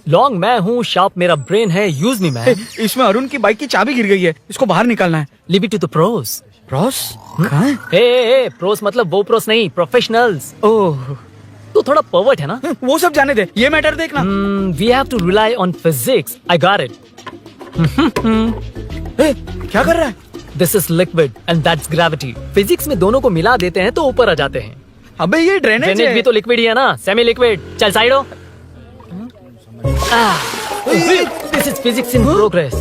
लॉन्ग मैं हूँ, शार्प मेरा ब्रेन है, यूज मी मैन। इसमें अरुण की बाइक की चाबी गिर गई है, इसको बाहर निकालना है। Leave it to the pros. Ross कहाँ है? हे प्रोस मतलब वो प्रोस नहीं, प्रोफेशनल्स। ओह तू थोड़ा पर्वर्ट है ना? वो सब जाने दे, ये मैटर देखना। We have to rely on physics. I got it. क्या कर रहा है? This is liquid and that's gravity. Physics में दोनों को मिला देते हैं तो ऊपर आ जाते हैं। अबे ये ड्रेनेज ड्रेनेज भी तो लिक्विड ही है ना, सेमी लिक्विड। चल साइड हो। This is physics in progress.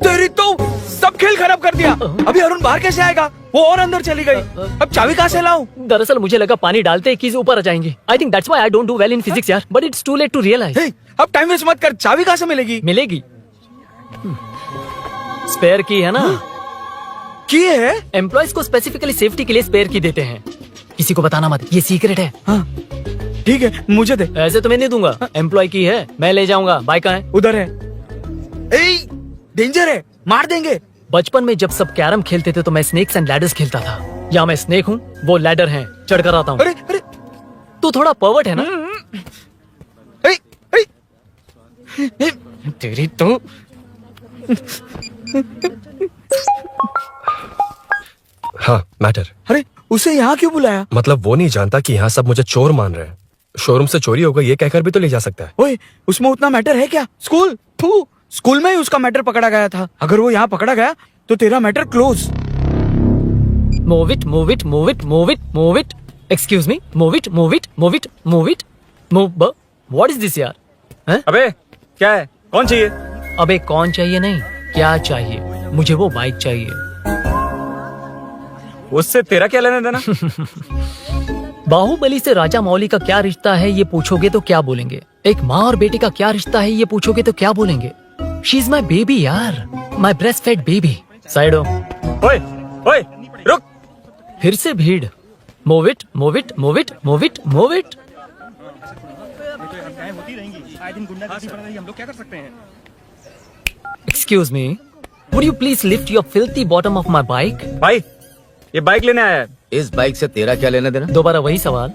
तेरी तो सब खेल खराब कर दिया। अभी अरुण बाहर कैसे आएगा? वो और अंदर चली गई। अब चाबी कहाँ से लाऊं? दरअसल मुझे लगा पानी डालते ही कीज ऊपर आ जाएंगे। I think that's why I don't do well in physics यार। But it's too late to realize. अब टाइम वेस्ट मत कर, चाबी कहाँ से मिलेगी? मिलेगी। स्पेयर की है ना? की है? एम्प्लॉयज को स्पेसिफिकली सेफ्टी के लिए स्पेयर की देते हैं। किसी को बताना मत, ये सीक्रेट है। हाँ ठीक है, मुझे दे। ऐसे तो मैं नहीं दूंगा। एम्प्लॉय की है, मैं ले जाऊंगा। बाइक कहाँ है? उधर है। डेंजर है, मार देंगे। बचपन में जब सब कैरम खेलते थे तो मैं स्नेक्स एंड लैडर्स खेलता था। या मैं स्नेक हूँ, वो लैडर है, चढ़ कर आता हूँ। अरे अरे तू थोड़ा पर्वर्ट है ना? तेरी तो हाँ मैटर। अरे उसे यहाँ क्यों बुलाया? मतलब वो नहीं जानता कि यहाँ सब मुझे चोर मान रहे हैं। शोरूम से चोरी होगा ये कहकर भी तो ले जा सकता है। ओए उसमें उतना मैटर है क्या? स्कूल में ही उसका मैटर पकड़ा गया था। अगर वो यहाँ पकड़ा गया तो तेरा matter close. Move it, move it, move it, move it, move it. Excuse me, move it, move it, move it, move it, move. What is this यार? हैं? अबे क्या है? कौन चाहिए? अबे कौन चाहिए नहीं, क्या चाहिए? मुझे वो बाइक चाहिए। उससे तेरा क्या लेना देना? बाहुबली से राजा मौली का क्या रिश्ता है ये पूछोगे तो क्या बोलेंगे? एक माँ और बेटे का क्या रिश्ता है ये पूछोगे तो क्या बोलेंगे? शी इज माई बेबी यार, my breast fed baby. Side हो। ओए रुक। फिर से भीड़। Move it, move it, move it, move it, move it. Excuse me, would you please lift your filthy bottom of my bike? भाई ये बाइक लेने आया है। इस बाइक से तेरा क्या लेना देना? दोबारा वही सवाल?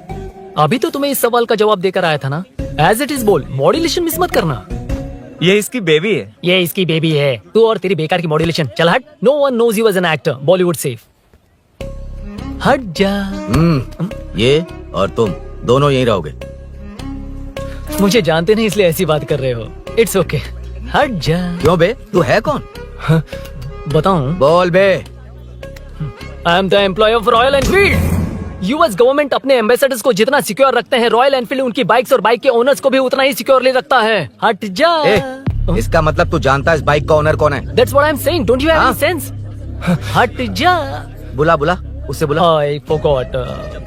अभी तो तुम्हें इस सवाल का जवाब देकर आया था ना। एज इट इज बोल, मॉड्यूलेशन मिस मत करना। ये इसकी बेबी है। ये इसकी बेबी है। तू और तेरी बेकार की मॉड्यूलेशन। चल हट। No one knows you as an actor, Bollywood safe. हट जा। ये और तुम दोनों यहीं रहोगे। मुझे जानते नहीं इसलिए ऐसी बात कर रहे हो। इट्स ओके, हट जा। क्यों बे, तू है कौन? बताऊं? बोल बे। I am the employ of Royal Enfield. US government अपने एम्बेसडर्स को जितना सिक्योर रखते हैं, रॉयल एनफील्ड उनकी बाइक्स और बाइक के ओनर्स को भी उतना ही सिक्योरली रखता है। हट जा। इसका मतलब तू जानता है इस बाइक का ओनर कौन है? That's what I'm saying. Don't you have any sense? हट जा। बुला उससे बुला। I forgot.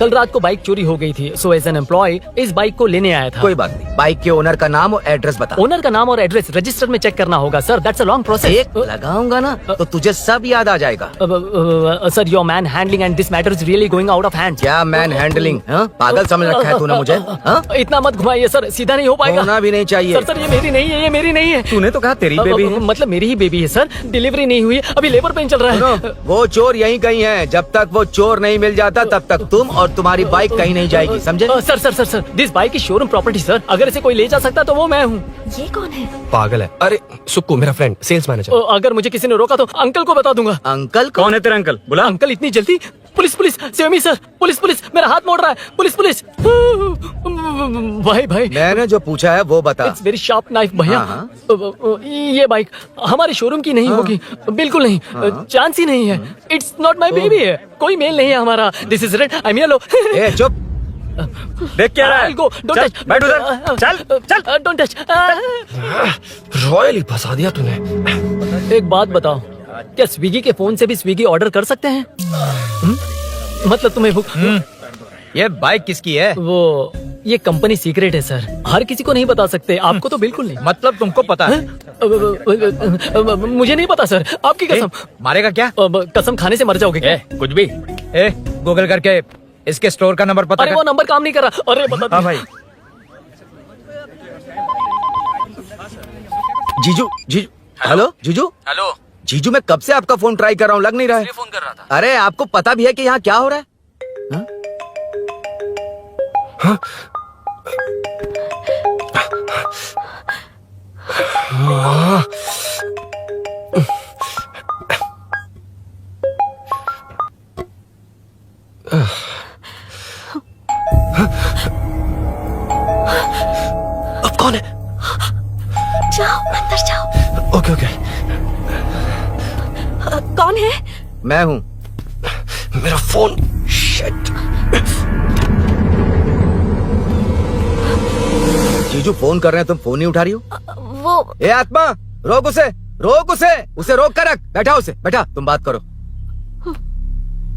कल रात को बाइक चोरी हो गई थी, so as an employee इस बाइक को लेने आया था। कोई बात नहीं, बाइक के ओनर का नाम और एड्रेस बता। ओनर का नाम और एड्रेस रजिस्टर में चेक करना होगा sir. That's a long process. एक लगाऊंगा ना तो तुझे सब याद आ जाएगा। Sir your man handling and this matter is really going out of hand. क्या मैन हैंडलिंग? पागल समझ रखा है तूने मुझे? इतना मत घुमाइए सर, सीधा नहीं हो पाएगा। होना भी नहीं चाहिए। सर ये मेरी नहीं है, ये मेरी नहीं है। तूने तो कहा तेरी बेबी है। मतलब मेरी ही बेबी है सर। डिलीवरी नहीं हुई, अभी लेबर पेन चल रहा है। वो चोर यहीं कहीं है। जब तक वो चोर नहीं मिल जाता तब तक तुम और तुम्हारी बाइक कहीं नहीं जाएगी, समझे? Sir this bike is showroom property sir. अगर इसे कोई ले जा सकता तो वो मैं हूँ। ये कौन है? पागल है। अरे सुक्कू मेरा फ्रेंड, सेल्स मैनेजर। अगर मुझे किसी ने रोका तो अंकल को बता दूंगा। अंकल कौन है तेरा अंकल? बुला। अंकल इतनी जल्दी? Police save me sir. Police मेरा हाथ मोड़ रहा है। पुलिस भाई मैंने जो पूछा है वो बता। इट्स वेरी शार्प नाइफ भैया। ये बाइक हमारे शोरूम की नहीं होगी, बिल्कुल नहीं। चांस ही नहीं है। इट्स नॉट माई बेबी है, कोई मेल नहीं है हमारा। This is red, I mean yellow. चुप। देख क्या रहा है? Don't touch. बैठ उधर। चल डोंट टच। रॉयली फंसा दिया तूने। एक बात बताओ, क्या स्विगी के फोन से भी स्विगी ऑर्डर कर सकते हैं? मतलब तुम्हें भूख? ये बाइक किसकी है? वो ये कंपनी सीक्रेट है सर, हर किसी को नहीं बता सकते। आपको तो बिल्कुल नहीं। मतलब तुमको पता है? मुझे नहीं पता सर, आपकी कसम। मारेगा क्या? कसम खाने से मर जाओगे क्या? कुछ भी। गूगल करके इसके स्टोर का नंबर पता अरे वो नंबर काम नहीं कर रहा। अरे बता। हाँ भाई। जीजू जीजू हेलो जीजू हेलो, जीजू मैं कब से आपका फोन ट्राई कर रहा हूँ, लग नहीं रहा है। फोन कर रहा था। अरे आपको पता भी है कि यहाँ क्या हो रहा है? हाँ? अब कौन है? जाओ अंदर जाओ। ओके ओके, कौन है? मैं हूँ। मेरा फोन, शिट। जीजू फोन कर रहे हैं, तुम फोन नहीं उठा रही हो। वो ए आत्मा, रोक उसे, रोक उसे रोक कर रख। बैठा उसे, बैठा, तुम बात करो।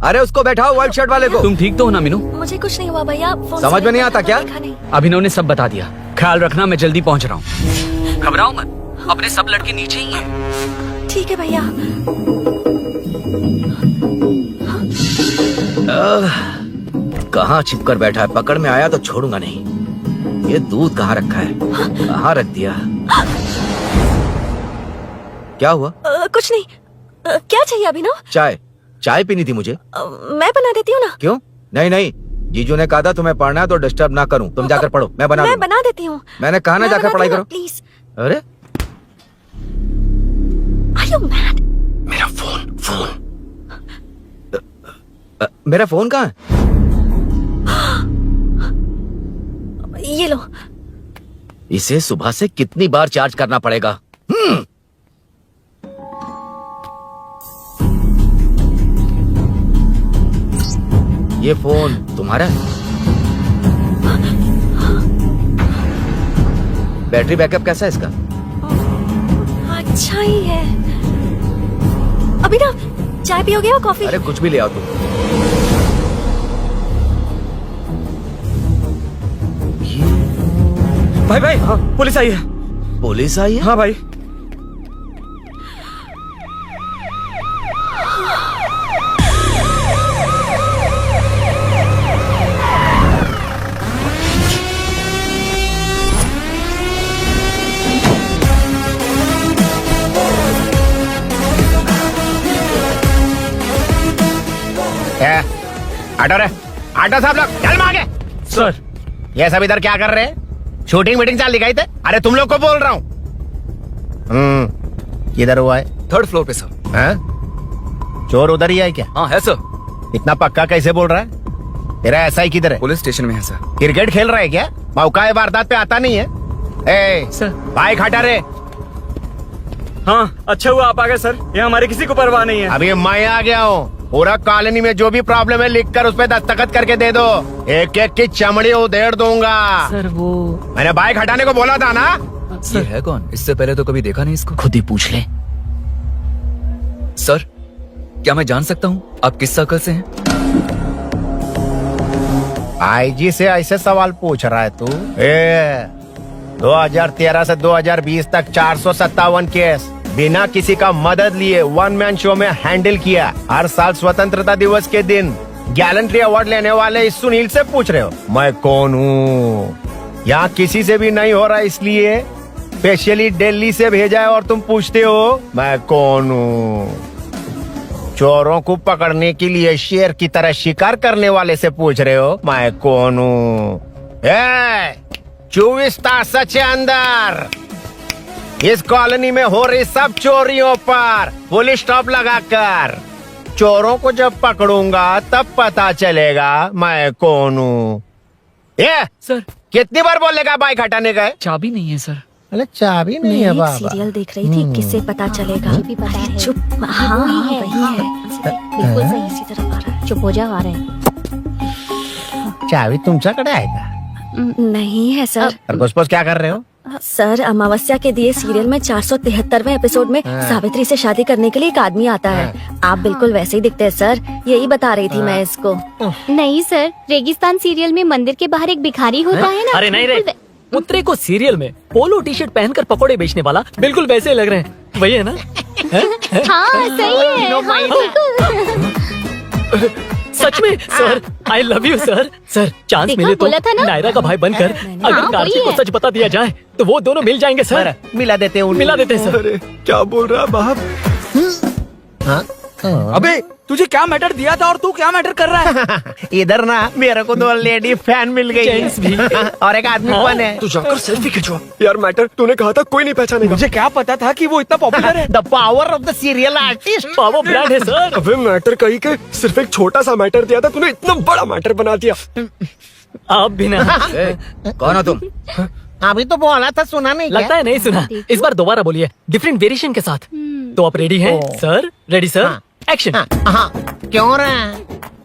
अरे उसको बैठाओ, व्हाइट शर्ट वाले को। तुम ठीक तो हो ना मीनू? मुझे कुछ नहीं हुआ भैया। फोन समझ में नहीं आता क्या? देखा नहीं। अभिनव ने सब बता दिया। ख्याल रखना, मैं जल्दी पहुंच रहा हूँ। घबराओ मत, अपने सब लड़के नीचे ही हैं। ठीक है भैया। कहाँ छिप कर बैठा है, पकड़ में आया तो छोड़ूंगा नहीं। ये दूध कहाँ रखा है, कहाँ रख दिया? क्या हुआ? कुछ नहीं। क्या चाहिए अभिनव? चाय पीनी थी मुझे। मैं बना देती हूँ ना। क्यों? नहीं, जीजू ने कहा था तुम्हें पढ़ना है तो डिस्टर्ब ना करूं, तुम जाकर पढ़ो, मैं बना देती हूँ। मैंने कहा ना जाकर पढ़ाई करो प्लीज। अरे Are you mad? मेरा फोन मेरा फोन कहाँ है? ये लो। इसे सुबह से कितनी बार चार्ज करना पड़ेगा? ये फोन तुम्हारा है? बैटरी बैकअप कैसा है इसका? अच्छा ही है। अभिनव, चाय पियोगे या कॉफी? अरे कुछ भी ले आओ तुम। भाई हाँ, पुलिस आई है। पुलिस आई है? हाँ भाई। आटो रे, आटो साहब लोग चल मांगे। सर, ये सब इधर क्या कर रहे हैं? शूटिंग मीटिंग चाल दिखाई थे? अरे तुम लोग को बोल रहा हूँ। किधर हुआ है? 3rd फ्लोर पे सर। हैं? चोर उधर ही है क्या? हाँ है सर। इतना पक्का कैसे बोल रहा है? तेरा ऐसा ही किधर है? पुलिस स्टेशन में है सर। क्रिकेट खेल रहा है क्या? मौका वारदात पे आता नहीं है। ए सर। बाइक हटा रे। हाँ, अच्छा हुआ आप आ गए सर, ये हमारे किसी को परवाह नहीं है। अभी मैं आ गया हूँ। पूरा कॉलोनी में जो भी प्रॉब्लम है लिख कर उस पर दस्तखत करके दे दो। एक एक की चमड़ी उधेड़ दूंगा। सर वो मैंने बाइक हटाने को बोला था ना। ये है कौन? इससे पहले तो कभी देखा नहीं इसको। खुद ही पूछ ले। सर, क्या मैं जान सकता हूँ आप किस सर्कल से हैं? आईजी से ऐसे सवाल पूछ रहा है तू? 2013 से 2020 तक 457 केस बिना किसी का मदद लिए 1 मैन शो में हैंडल किया। हर साल स्वतंत्रता दिवस के दिन गैलेंट्री अवार्ड लेने वाले इस सुनील से पूछ रहे हो मैं कौन हूँ? यहाँ किसी से भी नहीं हो रहा, इसलिए स्पेशली दिल्ली से भेजा है और तुम पूछते हो मैं कौन हूँ। चोरों को पकड़ने के लिए शेर की तरह शिकार करने वाले से पूछ रहे हो मैं कौन हूँ? 24 तास के अंदर इस कॉलोनी में हो रही सब चोरियों पर पुलिस स्टॉप लगाकर चोरों को जब पकड़ूंगा तब पता चलेगा मैं कौन हूँ। सर, कितनी बार बोलेगा बाइक हटाने का? चाबी नहीं है सर। अरे चाबी नहीं है बाबा। सीरियल देख रही थी, किससे पता चलेगा? अरे चुप। हाँ वही है। बिल्कुल सही, इसी तरफ आ रहा है। चुप हो जा, आ रहे हैं। चाबी तुमच्याकडे आहे का? नहीं है सर। खरगोश क्या कर रहे हो? सर, अमावस्या के दिए सीरियल में 473वें एपिसोड में सावित्री से शादी करने के लिए एक आदमी आता है। आप बिल्कुल वैसे ही दिखते हैं सर, यही बता रही थी मैं इसको। नहीं सर, रेगिस्तान सीरियल में मंदिर के बाहर एक भिखारी होता है ना। अरे नहीं रे, पुत्रे को सीरियल में पोलो टी शर्ट पहनकर पकोड़े बेचने वाला बिल्कुल वैसे लग रहे हैं। वही है ना? हाँ सही है। हाँ, बिल्कुल। सच में sir, I love you sir. Sir chance देखा, मिले तो बोला था ना? नायरा का भाई बनकर अगर हाँ, कार्तिक वही को है। सच बता दिया जाए तो वो दोनों मिल जाएंगे सर। मिला देते हैं उनको। मिला देते हैं सर। अरे क्या बोल रहा है बाप? हाँ? अबे तुझे क्या मैटर दिया था और तू क्या मैटर कर रहा है? इधर ना मेरे को 2 लेडी फैन मिल गई जेंट्स भी। और एक आदमी कौन है? तू जाकर सेल्फी खिंचवा। यार मैटर तूने कहा था कोई नहीं पहचानेगा। मुझे क्या पता था कि वो इतना पॉपुलर है। The power of the serial artist. Power brand है सर। अबे मैटर कहीं के सिर्फ एक छोटा सा मैटर दिया था, तूने इतना बड़ा मैटर बना दिया। आप भी ना। कौन हो तुम? अभी तो बोला था, सुना नहीं क्या? लगता है नहीं सुना। इस बार दोबारा बोलिए डिफरेंट वेरिएशन के साथ। तो आप रेडी हैं सर? Ready sir? हाँ। एक्शन। हाँ, क्यों रहा?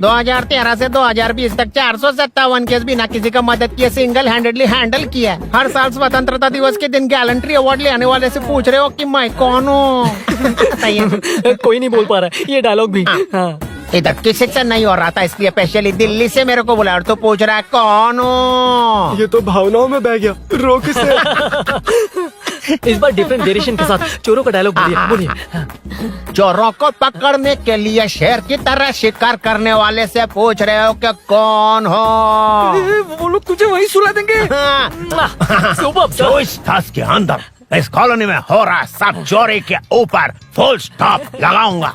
2013 से 2020 तक 457 केस बिना किसी का मदद किए सिंगल हैंडेडली हैंडल किया। हर साल स्वतंत्रता दिवस के दिन गैलेंट्री अवार्ड लेने वाले से पूछ रहे हो कि मैं कौन हूँ? सही है। कोई नहीं बोल पा रहा है ये डायलॉग भी। हाँ। इधर की शिक्षण नहीं हो रहा था, इसलिए स्पेशली दिल्ली से मेरे को बुलाया और तू पूछ रहा है कौन हूँ? ये तो भावनाओं में बह गया। रोक इसे। इस बार डिफरेंट वेरिएशन के साथ चोरों का डायलॉग बोलिए। बोलिए। चोरों को पकड़ने के लिए शेर की तरह शिकार करने वाले से पूछ रहे हो कि कौन हो? वो लोग तुझे वही सुला देंगे। सुपर जो इस ताश के अंदर इस कॉलोनी में हो रहा सब चोरी के ऊपर फुल स्टॉप लगाऊंगा।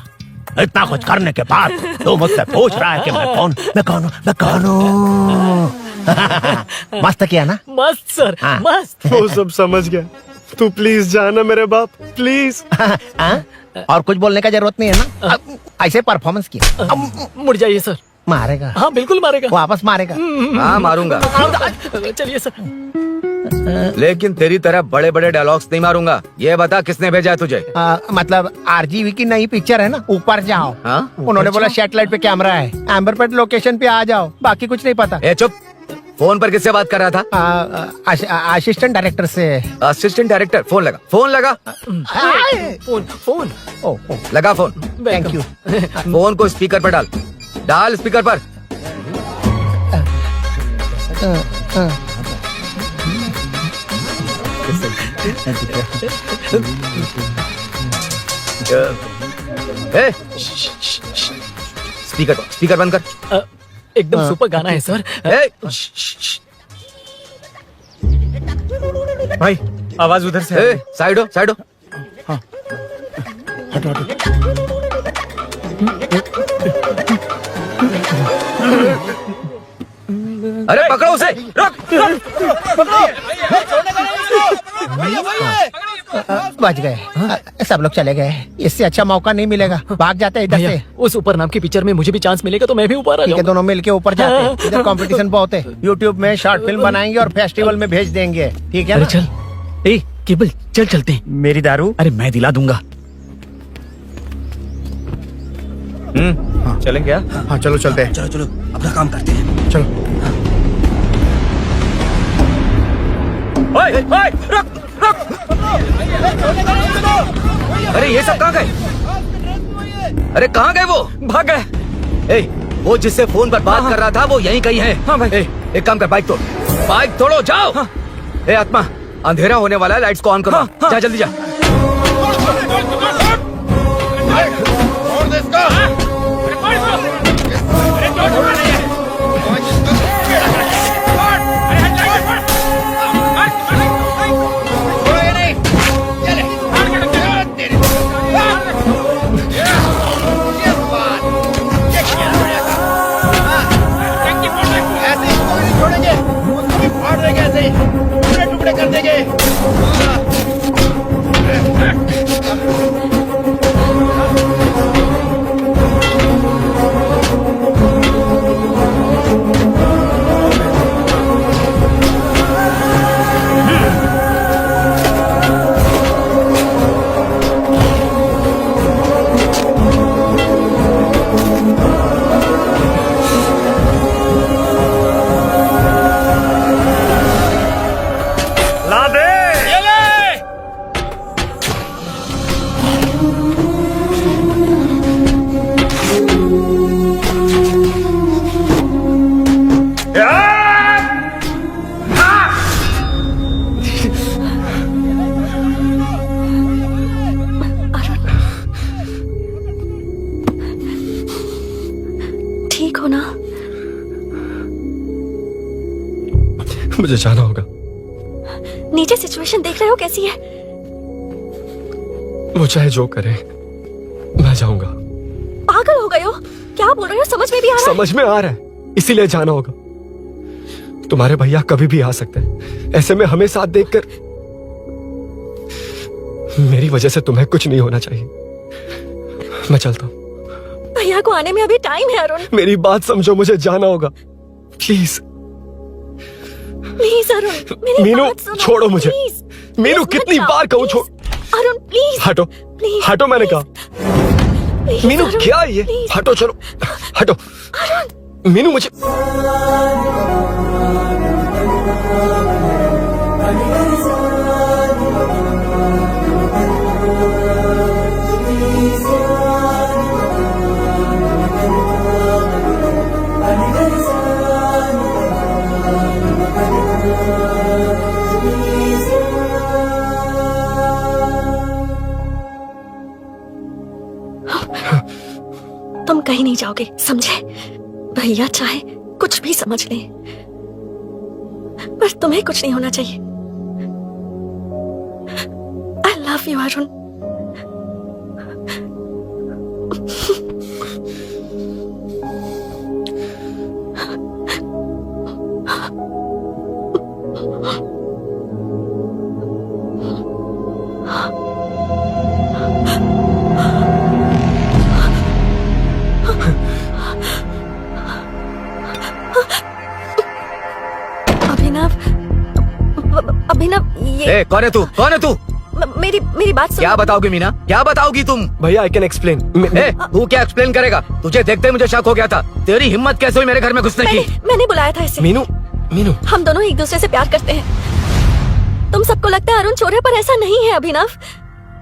इतना कुछ करने के बाद तू मुझसे पूछ रहा है कि मैं कौन हूँ? मस्त किया ना? मस्त सर, हाँ। मस्त। वो सब समझ गया। तू प्लीज जाना मेरे बाप, प्लीज। हाँ? और कुछ बोलने का जरूरत नहीं है ना? ऐसे परफॉर्मेंस किया। मुड़ जाइए सर। मारेगा? हाँ बिल्कुल मारेगा। वापस मारेगा? हाँ मारूंगा, चलिए सर। लेकिन तेरी तरह बड़े बड़े डायलॉग्स नहीं मारूंगा। ये बता किसने भेजा है तुझे? मतलब आरजीवी की नई पिक्चर है ना, ऊपर जाओ। हाँ? उन्होंने बोला सैटेलाइट पे कैमरा है, एम्बरपेट लोकेशन पे आ जाओ, बाकी कुछ नहीं पता। ए चुप, फोन पर किससे बात कर रहा था? असिस्टेंट डायरेक्टर से। Assistant director? फोन लगा, फोन लगा। फोन। ओ, लगा फोन। Thank you. फोन को स्पीकर पर डाल, डाल स्पीकर पर। ए, स्पीकर बंद कर। एकदम सुपर गाना है सर। ए, भाई आवाज उधर से ए, साइड हो, साइड हो। अरे पकड़ो उसे, रुक। बच गए, सब लोग चले गए। इससे अच्छा मौका नहीं मिलेगा, भाग जाते हैं इधर से। उस ऊपर नाम की पिक्चर में मुझे भी चांस मिलेगा तो मैं भी ऊपर आ ठीक है, जाऊंगा। दोनों मिलके ऊपर जाते हैं। इधर कंपटीशन बहुत है। यूट्यूब में शॉर्ट फिल्म बनाएंगे और फेस्टिवल में भेज देंगे, ठीक है अरे ना? चल, ए केबल चल चलते हैं। मेरी दारू? अरे मैं दिला दूंगा। चलें क्या? हाँ चलो चलते हैं। चलो चलो अपना काम करते हैं। चलो। ओए, ओए, रुक, रुक। अरे ये सब कहाँ गए? अरे कहाँ गए वो? भाग गए। ए, वो जिससे फोन पर बात कर रहा था वो यहीं कहीं है। हाँ भाई। ए, एक काम कर, बाइक तोड़, बाइक तोड़ो, जाओ। ए आत्मा, अंधेरा होने वाला है, लाइट्स को ऑन करो। जा जल्दी जा। टुकड़े कर देंगे। मुझे जाना होगा। नीचे सिचुएशन देख रहे हो कैसी है? वो चाहे जो करे, मैं जाऊंगा। पागल हो गए हो? क्या बोल रहे हो? समझ में भी आ रहा है? समझ में आ रहा है, इसीलिए जाना होगा। तुम्हारे भैया कभी भी आ सकते हैं, ऐसे में हमें साथ देखकर मेरी वजह से तुम्हें कुछ नहीं होना चाहिए। मैं चलता हूँ। भैया को आने में अभी टाइम है अरुण। मेरी बात समझो, मुझे जाना होगा। प्लीज प्लीज अरुण, मेरी मीनू, बात सुनो। छोड़ो मुझे। प्लीज, मीनू, मत कितनी जाओ, बार कहूँ प्लीज। छोड़। अरुण प्लीज। हटो, प्लीज, हटो, मैंने कहा। प्लीज, मीनू अरुण, क्या ये? प्लीज। हटो, चलो हटो। मीनू मुझे तुम कहीं नहीं जाओगे, समझे? भैया चाहे कुछ भी समझ ले, पर तुम्हें कुछ नहीं होना चाहिए। I love you Arun. Abhinav, ये कौन है तू? कौन है तू? मेरी बात सुनो। क्या बताओगी मीना? क्या बताओगी तुम? भैया, आई कैन एक्सप्लेन। तू क्या एक्सप्लेन करेगा? तुझे देखते ही मुझे शक हो गया था। तेरी हिम्मत कैसे हुई मेरे घर में घुसने की? मैंने बुलाया था इसे। मीनू, मीनू, हम दोनों एक दूसरे से प्यार करते हैं। तुम सबको लगता है अरुण चोर है, पर ऐसा नहीं है अभिनव।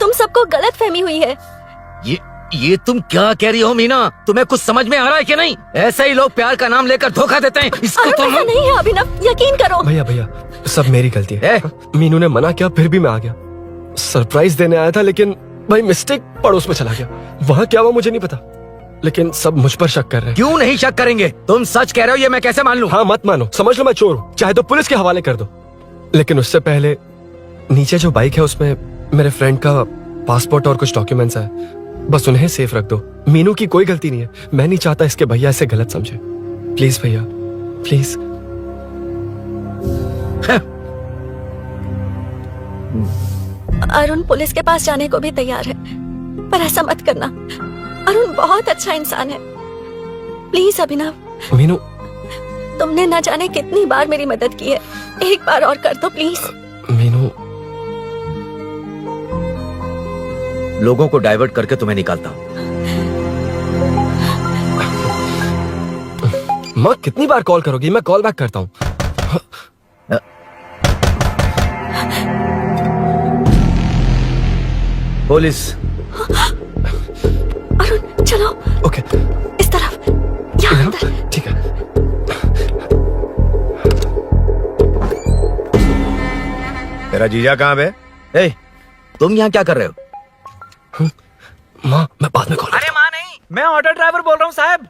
तुम सबको गलत फहमी हुई है। ये तुम क्या कह रही हो मीना? तुम्हें कुछ समझ में आ रहा है कि नहीं? ऐसे ही लोग प्यार का नाम लेकर धोखा देते हैं। इसको अरुण तुम ऐसा नहीं है अभिनव, यकीन करो। भैया, भैया, सब मेरी गलती है। मीनू ने मना किया, फिर भी मैं आ गया। सरप्राइज देने आया था, लेकिन भाई मिस्टेक पड़ोस में चला गया। वहाँ क्या हुआ मुझे नहीं पता, लेकिन सब मुझ पर शक कर रहे हैं। क्यों नहीं शक करेंगे? तुम सच कह रहे हो, ये मैं कैसे मान लूं? हाँ, मत मानो, समझ लो मैं चोर हूँ, चाहे तो पुलिस के हवाले कर दो। लेकिन उससे पहले नीचे जो बाइक है उसमें मेरे फ्रेंड का पासपोर्ट और कुछ डॉक्यूमेंट्स है, बस उन्हें सेफ रख दो। मीनू की कोई गलती नहीं है। मैं नहीं चाहता इसके भैया इसे गलत समझे। प्लीज भैया, प्लीज। अरुण पुलिस के पास जाने को भी तैयार है, पर ऐसा मत करना। अरुण बहुत अच्छा इंसान है। प्लीज अभिनव। मीनू, तुमने न जाने कितनी बार मेरी मदद की है, एक बार और कर दो प्लीज। मीनू, लोगों को डाइवर्ट करके तुम्हें निकालता हूँ। माँ कितनी बार कॉल करोगी? मैं कॉल बैक करता हूँ। पुलिस। अरुण चलो। ओके, इस तरफ, यहाँ अंदर। ठीक है। तेरा जीजा कहाँ है? तुम यहाँ क्या कर रहे हो? माँ, मैं बाद में कॉल। अरे माँ नहीं, मैं ऑटो ड्राइवर बोल रहा हूँ साहब।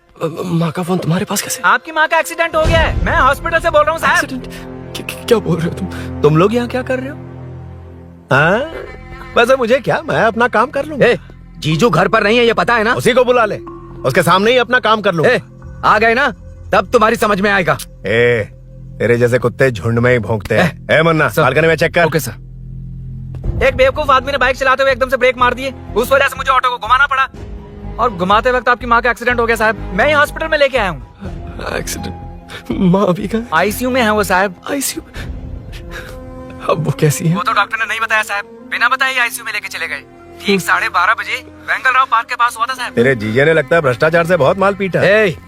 माँ का फोन तुम्हारे पास कैसे? आपकी माँ का एक्सीडेंट हो गया है, मैं हॉस्पिटल से बोल रहा हूँ साहब। क्या बोल रहे हो तुम लोग यहाँ क्या कर रहे हो? हाँ, वैसे मुझे क्या, मैं अपना काम कर लूंगा। जीजू घर पर नहीं है, ये पता है ना? उसी को बुला ले, उसके सामने ही अपना काम कर लूंगा। आ गए ना, तब तुम्हारी समझ में आएगा। तेरे जैसे कुत्ते झुंड में ही भौंकते हैं। मन्ना, बालकनी में चेक कर। Okay sir. एक बेवकूफ आदमी ने बाइक चलाते हुए एकदम से ब्रेक मार दिए, उस वजह से मुझे ऑटो को घुमाना पड़ा, और घुमाते वक्त आपकी माँ का एक्सीडेंट हो गया साहब। मैं ही हॉस्पिटल में लेके आया हूँ। एक्सीडेंट? माँ अभी कहाँ? आईसीयू में है वो साहब। आईसीयू? अब वो कैसी है? वो तो डॉक्टर ने नहीं बताया साहब, बिना बताए आईसीयू में लेके चले गए। ठीक 12:30 बजे वेंगलराव पार्क के पास हुआ था साहब। तेरे जीजे ने लगता है भ्रष्टाचार से बहुत माल पीटा।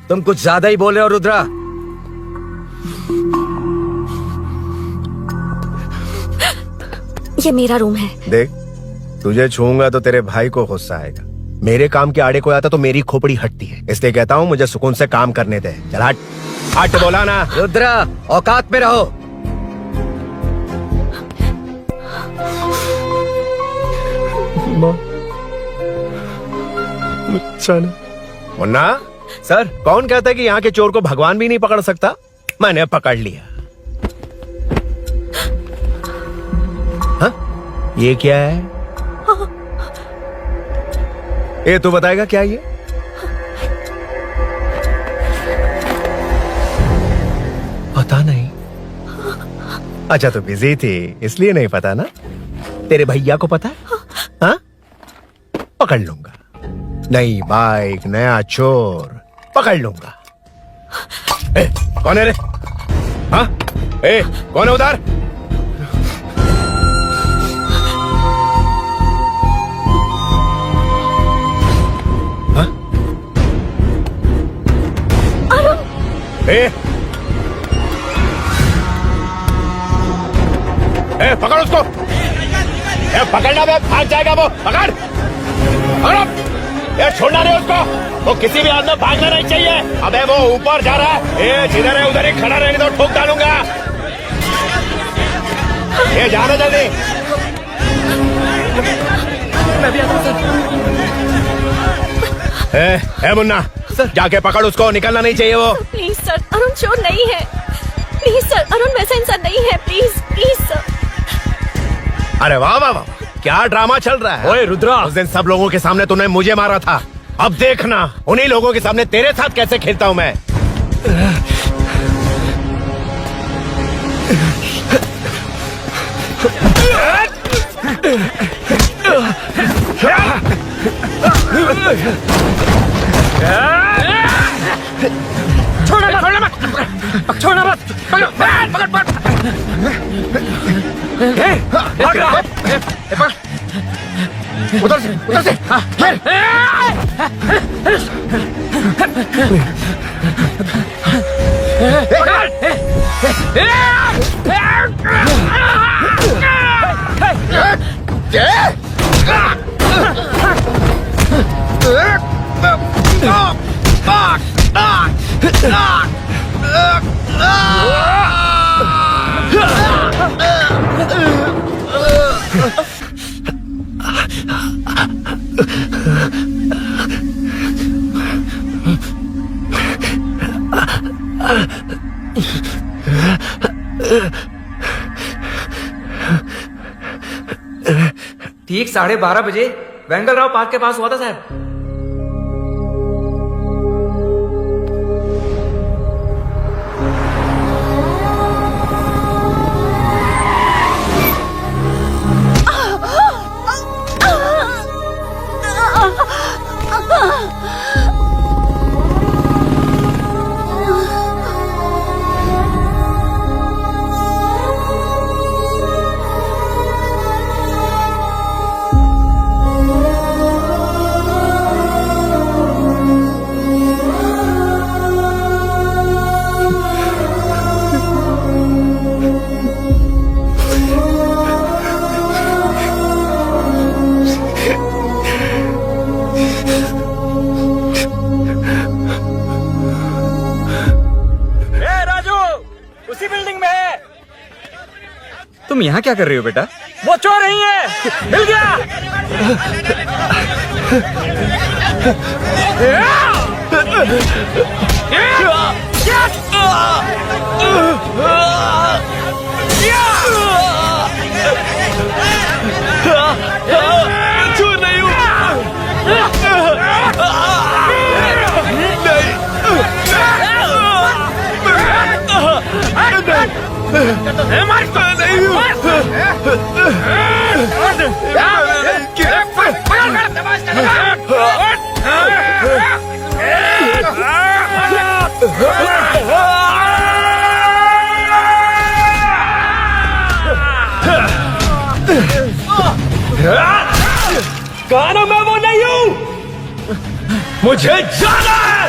तुम कुछ ज्यादा ही बोल रहे हो रुद्रा। ये मेरा रूम है। देख, तुझे छूंगा तो तेरे भाई को गुस्सा आएगा। मेरे काम के आड़े को आता तो मेरी खोपड़ी हटती है, इसलिए कहता हूँ मुझे सुकून से काम करने दे। चल हट, हट बोला ना। रुद्रा, औकात में रहो। मुन्ना सर, कौन कहता है कि यहाँ के चोर को भगवान भी नहीं पकड़ सकता? मैंने पकड़ लिया। ये क्या है? ये तू बताएगा क्या ये? पता नहीं। अच्छा तो बिजी थी इसलिए नहीं पता ना? तेरे भैया को पता है? हाँ? पकड़ लूंगा। नई बाइक, नया चोर, पकड़ लूंगा। ए, कौन है रे? हाँ? ए, कौन है उधर? हाँ? ए, पकड़ उसको। पकड़ना बे, भाग जाएगा वो। पकड़ पकड़ो। छोड़ना नहीं उसको। वो किसी भी हाथ में भागना नहीं चाहिए। अबे वो ऊपर जा रहा है। जिधर है उधर ही खड़ा रहेंगे तो ठोक डालूंगा। जाना जल्दी। मैं भी आता हूं सर। मुन्ना सर, जाके पकड़ उसको। निकलना नहीं चाहिए वो। प्लीज सर, अरुण चोर नहीं है। प्लीज सर, अरुण वैसा इंसान नहीं है। Please please sir. अरे वाह वाह वाह, क्या ड्रामा चल रहा है। ओए रुद्रा, उस दिन सब लोगों के सामने तूने मुझे मारा था। अब देखना उन्हीं लोगों के सामने तेरे साथ कैसे खेलता हूं मैं। छोड़ना मत, छोड़ना मत। उधर से ठीक 12:30 बजे वेंगलराव पार्क के पास हुआ था साहब। तुम यहाँ क्या कर रही हो बेटा? वो चोर नहीं है। मिल गया। चोर नहीं हूँ। कहना मैं वो नहीं हूँ, मुझे जाना है।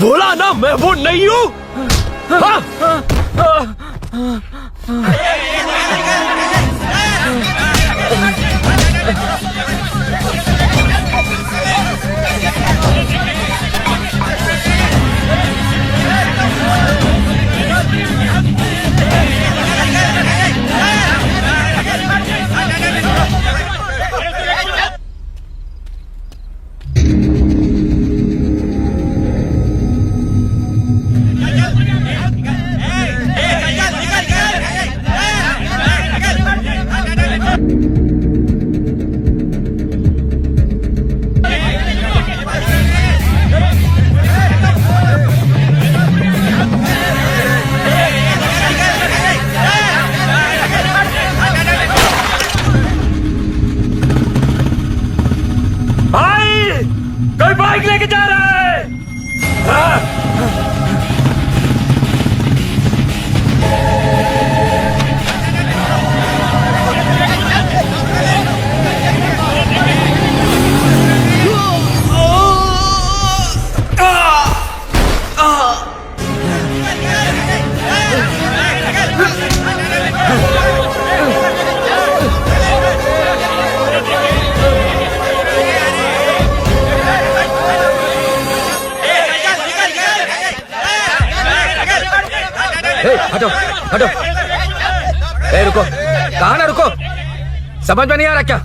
बोला ना मैं वो नहीं हूँ। हटो हटो। ए रुको, कहाँ ना रुको, समझ में नहीं आ रहा क्या?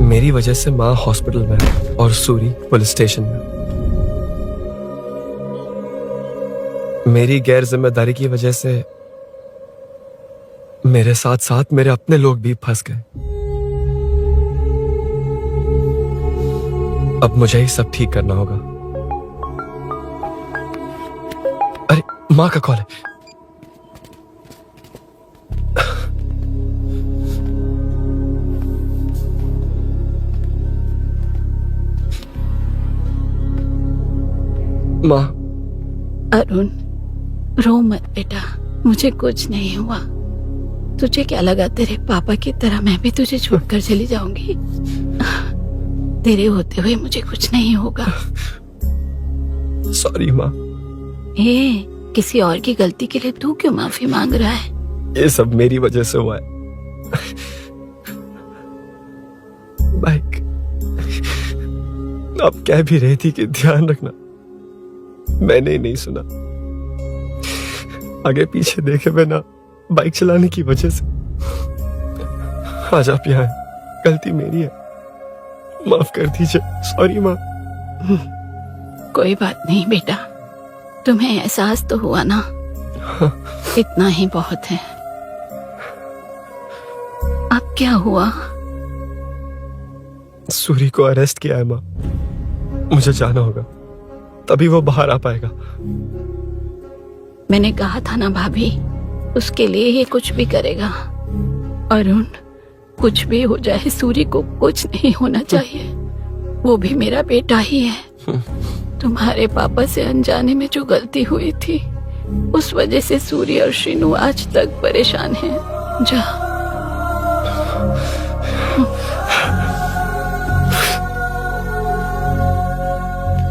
मेरी वजह से माँ हॉस्पिटल में है और सूरी पुलिस स्टेशन में। मेरी गैर जिम्मेदारी की वजह से मेरे साथ साथ मेरे अपने लोग भी फंस गए। अब मुझे ही सब ठीक करना होगा। अरे माँ का कॉल है। माँ। अरुण, रो मत बेटा, मुझे कुछ नहीं हुआ। तुझे क्या लगा तेरे पापा की तरह मैं भी तुझे छोड़कर चली जाऊंगी? तेरे होते हुए मुझे कुछ नहीं होगा। सॉरी माँ। किसी और की गलती के लिए तू क्यों माफी मांग रहा है? ये सब मेरी वजह से हुआ है। बाइक आप कह भी रही थी कि ध्यान रखना, मैंने ही नहीं सुना। आगे पीछे देखे बिना बाइक चलाने की वजह से आज आप यहाँ हैं। गलती मेरी है, माफ कर दीजिए। सॉरी माँ। कोई बात नहीं बेटा, तुम्हें एहसास तो हुआ ना? इतना ही बहुत है। अब क्या हुआ? सूरी को अरेस्ट किया है माँ, मुझे जाना होगा, तभी वो बाहर आ पाएगा। मैंने कहा था ना भाभी, उसके लिए ये कुछ भी करेगा। अरुण, कुछ भी हो जाए सूरी को कुछ नहीं होना चाहिए। वो भी मेरा बेटा ही है। तुम्हारे पापा से अनजाने में जो गलती हुई थी, उस वजह से सूरी और श्रीनू आज तक परेशान हैं। जा।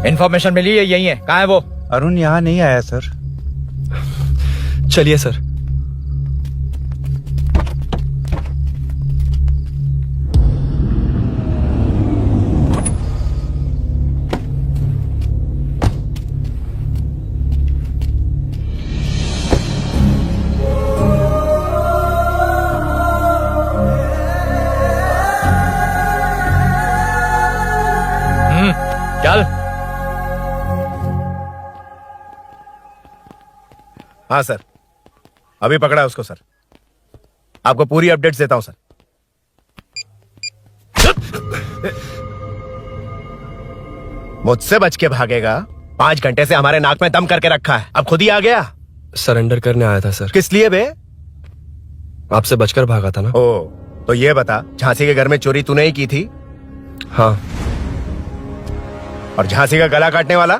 इन्फॉर्मेशन मिली है, यही है। कहाँ है वो? अरुण यहाँ नहीं आया सर। चलिए सर। चल। हाँ सर, अभी पकड़ा है उसको सर। आपको पूरी अपडेट्स देता हूं सर। मुझसे बच के भागेगा? 5 घंटे से हमारे नाक में दम करके रखा है, अब खुद ही आ गया। सरेंडर करने आया था सर। किस लिए बे? आपसे बचकर भागा था ना। ओ, तो ये बता, झांसी के घर में चोरी तूने ही की थी? हाँ। और झांसी का गला काटने वाला?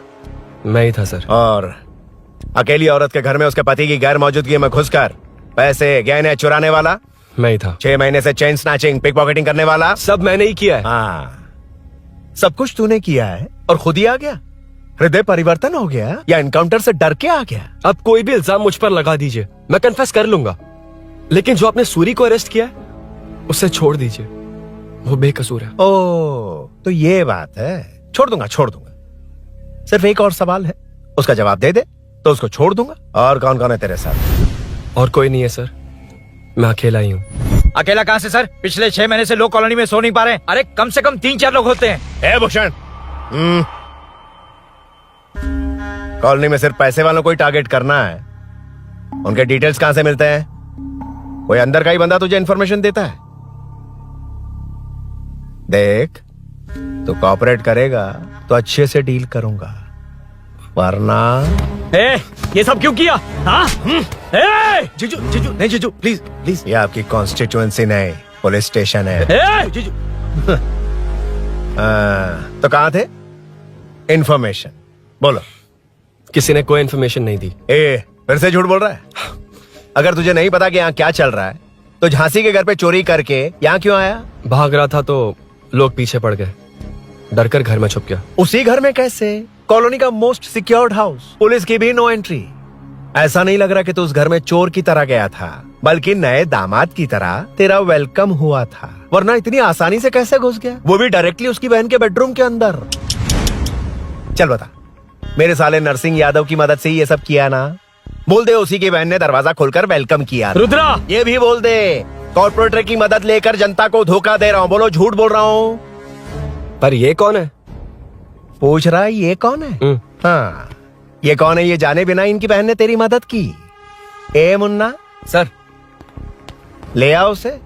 मैं ही था सर। और अकेली औरत के घर में उसके पति की गैर मौजूदगी में घुसकर पैसे गहने चुराने वाला? मैं ही था। 6 महीने से चेन स्नैचिंग, पिक पॉकेटिंग करने वाला? सब मैंने ही किया है। हाँ, सब कुछ तूने किया है और खुद ही आ गया? हृदय परिवर्तन हो गया या एनकाउंटर से डर के आ गया? अब कोई भी इल्जाम मुझ पर लगा दीजिए, मैं कन्फेस कर लूंगा, लेकिन जो आपने सूरी को अरेस्ट किया है उसे छोड़ दीजिए, वो बेकसूर है। ओ, तो ये बात है। छोड़ दूंगा, छोड़ दूंगा। सिर्फ एक और सवाल है, उसका जवाब दे दे तो उसको छोड़ दूंगा। और कौन कौन है तेरे साथ? और कोई नहीं है सर, मैं अकेला ही हूँ। अकेला कहाँ से सर? पिछले 6 महीने से लोग कॉलोनी में सो नहीं पा रहे। अरे कम से कम 3-4 लोग होते हैं। ए भूषण, कॉलोनी में सिर्फ पैसे वालों को ही टारगेट करना है? उनके डिटेल्स कहां से मिलते हैं? कोई अंदर का ही बंदा तुझे इन्फॉर्मेशन देता है? देख, तो कॉपरेट करेगा तो अच्छे से डील करूंगा, वरना ये सब क्यों किया? हाँ? जीजू जीजू नहीं, जीजू प्लीज प्लीज। ये आपकी कॉन्स्टिट्यूएंसी नहीं, पुलिस स्टेशन है। जीजू तो कहाँ थे? इन्फॉर्मेशन बोलो। किसी ने कोई इन्फॉर्मेशन नहीं दी। फिर से झूठ बोल रहा है? अगर तुझे नहीं पता कि यहाँ क्या चल रहा है तो झांसी के घर पे चोरी करके यहाँ क्यों आया? भाग रहा था तो लोग पीछे पड़ गए, डर कर घर में छुप गया। उसी घर में कैसे? कॉलोनी का मोस्ट सिक्योर्ड हाउस, पुलिस की भी नो एंट्री। ऐसा नहीं लग रहा कि तू उस घर में चोर की तरह गया था, बल्कि नए दामाद की तरह तेरा वेलकम हुआ था। वरना इतनी आसानी से कैसे घुस गया, वो भी डायरेक्टली उसकी बहन के बेडरूम के अंदर? चल बता, मेरे साले नरसिंह यादव की मदद से ही ये सब किया ना। बोल दे उसी की बहन ने दरवाजा खोलकर वेलकम किया। रुद्रा, ये भी बोल दे कॉर्पोरेटर की मदद लेकर जनता को धोखा दे रहा हूँ। बोलो झूठ बोल रहा हूँ। पर ये कौन है? पूछ रहा है ये कौन है? हाँ, ये कौन है ये जाने बिना इनकी बहन ने तेरी मदद की। ए मुन्ना, सर ले आओ उसे।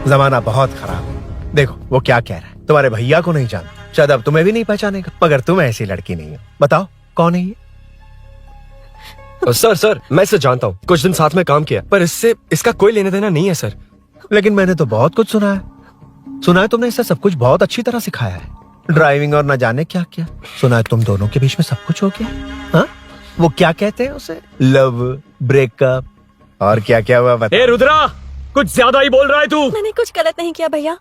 जमाना बहुत खराब है। देखो वो क्या कह रहा है। तुम्हारे भैया को नहीं जानता, शायद अब तुम्हें भी नहीं पहचानेगा, मगर तुम ऐसी लड़की नहीं हो। बताओ कौन है ये? सर मैं इसे जानता हूँ, कुछ दिन साथ में काम किया, पर इससे इसका कोई लेना देना नहीं है सर। लेकिन मैंने तो बहुत कुछ सुना है तुमने इसे सब कुछ बहुत अच्छी तरह सिखाया है, ड्राइविंग और न जाने क्या क्या। सुना है तुम दोनों के बीच में सब कुछ हो गया। हाँ, वो क्या कहते हैं उसे, लव, ब्रेकअप और क्या क्या हुआ बता। ए रुद्रा, कुछ ज्यादा ही बोल रहा है तू। मैंने कुछ गलत नहीं किया भैया।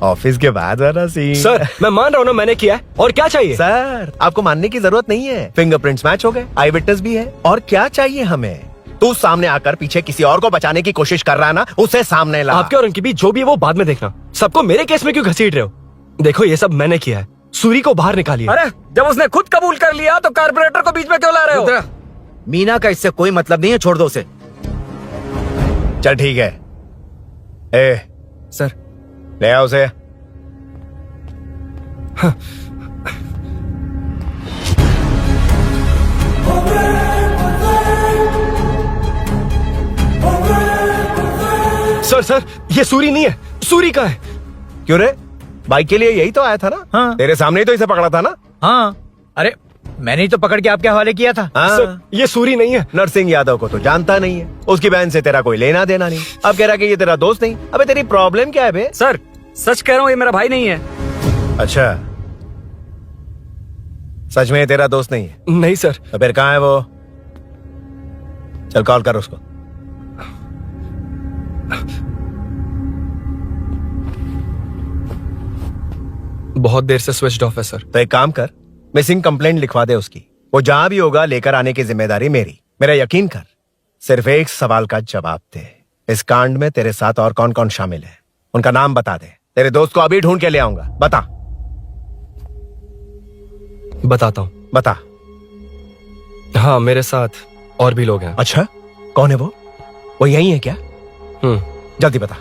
ऑफिस के बाद वाला सीन। सर मैं मान रहा हूँ ना मैंने किया है, और क्या चाहिए? सर आपको मानने की जरूरत नहीं है, फिंगरप्रिंट्स मैच हो गए, आई विटनेस भी है, और क्या चाहिए हमें? तू सामने आकर पीछे किसी और को बचाने की कोशिश कर रहा है ना, उसे सामने ला। आपके और उनके बीच जो भी है वो बाद में देखना, सबको मेरे केस में क्यों घसीट रहे हो? देखो ये सब मैंने किया है, सूरी को बाहर निकालिए। अरे जब उसने खुद कबूल कर लिया तो कारपोरेटर को बीच में क्यों ला रहे हो? मीना का इससे कोई मतलब नहीं है, छोड़ दो उसे। चल ठीक है। ए सर ले आओ उसे। सर ये सूरी नहीं है, सूरी का है। क्यों रे, बाइक के लिए यही तो आया था ना? हाँ। तेरे सामने ही तो इसे पकड़ा था ना? हाँ, अरे मैंने ही तो पकड़ के आपके हवाले किया था। हाँ। सर ये सूरी नहीं है। नरसिंह यादव को तो जानता नहीं है, उसकी बहन से तेरा कोई लेना देना नहीं। अब कह रहा कि ये तेरा दोस्त नहीं। अबे तेरी प्रॉब्लम क्या है बे? सर सच कह रहा हूँ, ये मेरा भाई नहीं है। अच्छा, सच में ये तेरा दोस्त नहीं है? नहीं सर। तो फिर कहाँ है वो? चल कॉल कर उसको। बहुत देर से स्विच ऑफ है सर। तो एक काम कर, मिसिंग कंप्लेंट लिखवा दे उसकी। वो जहां भी होगा लेकर आने की जिम्मेदारी मेरी। मेरा यकीन कर, सिर्फ एक सवाल का जवाब दे। इस कांड में तेरे साथ और कौन कौन शामिल है, उनका नाम बता दे। तेरे दोस्त को अभी ढूंढ के ले आऊंगा। बताता हूँ। बता। हाँ मेरे साथ और भी लोग हैं। अच्छा, कौन है वो? वो यही है क्या? जल्दी बता।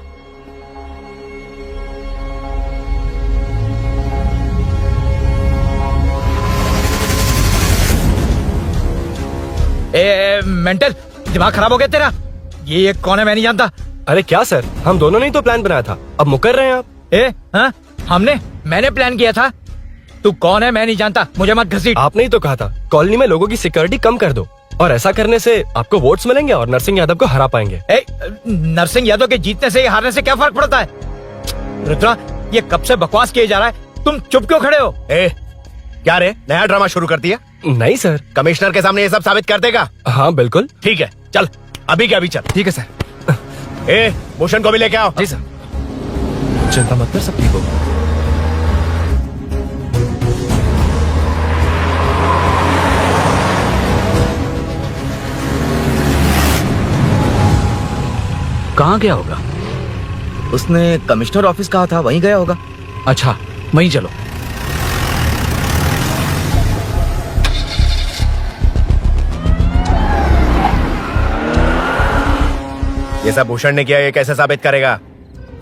मेंटल, दिमाग खराब हो गया तेरा? ये कौन है, मैं नहीं जानता। अरे क्या सर, हम दोनों ने ही तो प्लान बनाया था, अब मुकर रहे हैं आप? हाँ, मैंने प्लान किया था। तू कौन है मैं नहीं जानता, मुझे मत घसीट। आपने ही तो कहा था कॉलोनी में लोगों की सिक्योरिटी कम कर दो, और ऐसा करने से आपको वोट्स मिलेंगे और नरसिंह यादव को हरा पाएंगे। नरसिंह यादव के जीतने से या हारने से क्या फर्क पड़ता है? रुद्रा, ये कब से बकवास किए जा रहा है, तुम चुप क्यों खड़े हो? क्या रे, नया ड्रामा शुरू कर दिया? नहीं सर। कमिश्नर के सामने ये सब साबित कर देगा? हाँ बिल्कुल। ठीक है, चल अभी के अभी चल। ठीक है सर। भूषण को भी लेके आओ। जी सर। चिंता मत कर, सब ठीक होगा। कहाँ गया होगा? उसने कमिश्नर ऑफिस कहा था, वहीं गया होगा। अच्छा, वहीं चलो। ये सब भूषण ने किया, ये कैसे साबित करेगा?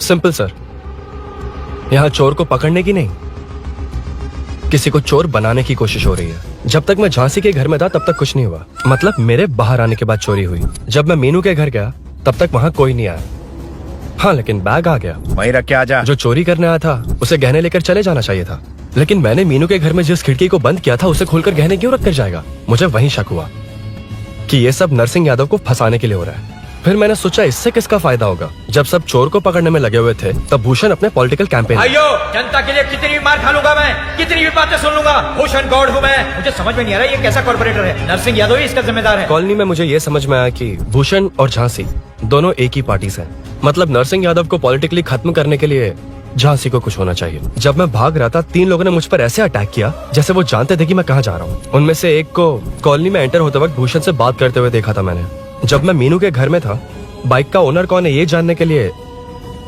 सिंपल सर, यहाँ चोर को पकड़ने की नहीं, किसी को चोर बनाने की कोशिश हो रही है। जब तक मैं झांसी के घर में था तब तक कुछ नहीं हुआ, मतलब मेरे बाहर आने के बाद चोरी हुई। जब मैं मीनू के घर गया तब तक वहाँ कोई नहीं आया। हाँ लेकिन बैग आ गया। वहीं रख के आ जा। जो चोरी करने आया था उसे गहने लेकर चले जाना चाहिए था, लेकिन मैंने मीनू के घर में जिस खिड़की को बंद किया था उसे खोलकर गहने क्यों रख कर जाएगा? मुझे वहीं शक हुआ कि ये सब नरसिंह यादव को फंसाने के लिए हो रहा है। फिर मैंने सोचा इससे किसका फायदा होगा। जब सब चोर को पकड़ने में लगे हुए थे तब भूषण अपने पॉलिटिकल कैंपेन। भाइयों, जनता के लिए कितनी भी मार खा लूंगा मैं, कितनी भी बातें सुन लूंगा। भूषण गौड़ हूँ मैं। मुझे समझ में नहीं आ रहा ये कैसा कॉर्पोरेटर है। नरसिंह यादव ही इसका जिम्मेदार है। कॉलोनी में मुझे ये समझ में आया कि भूषण और झांसी दोनों एक ही पार्टी से हैं। मतलब नरसिंह यादव को पॉलिटिकली खत्म करने के लिए झांसी को कुछ होना चाहिए। जब मैं भाग रहा था 3 लोगों ने मुझ पर ऐसे अटैक किया जैसे वो जानते थे कि मैं कहाँ जा रहा हूँ। उनमें से एक को कॉलोनी में एंटर होते वक्त भूषण से बात करते हुए देखा था मैंने। जब मैं मीनू के घर में था, बाइक का ओनर कौन है ये जानने के लिए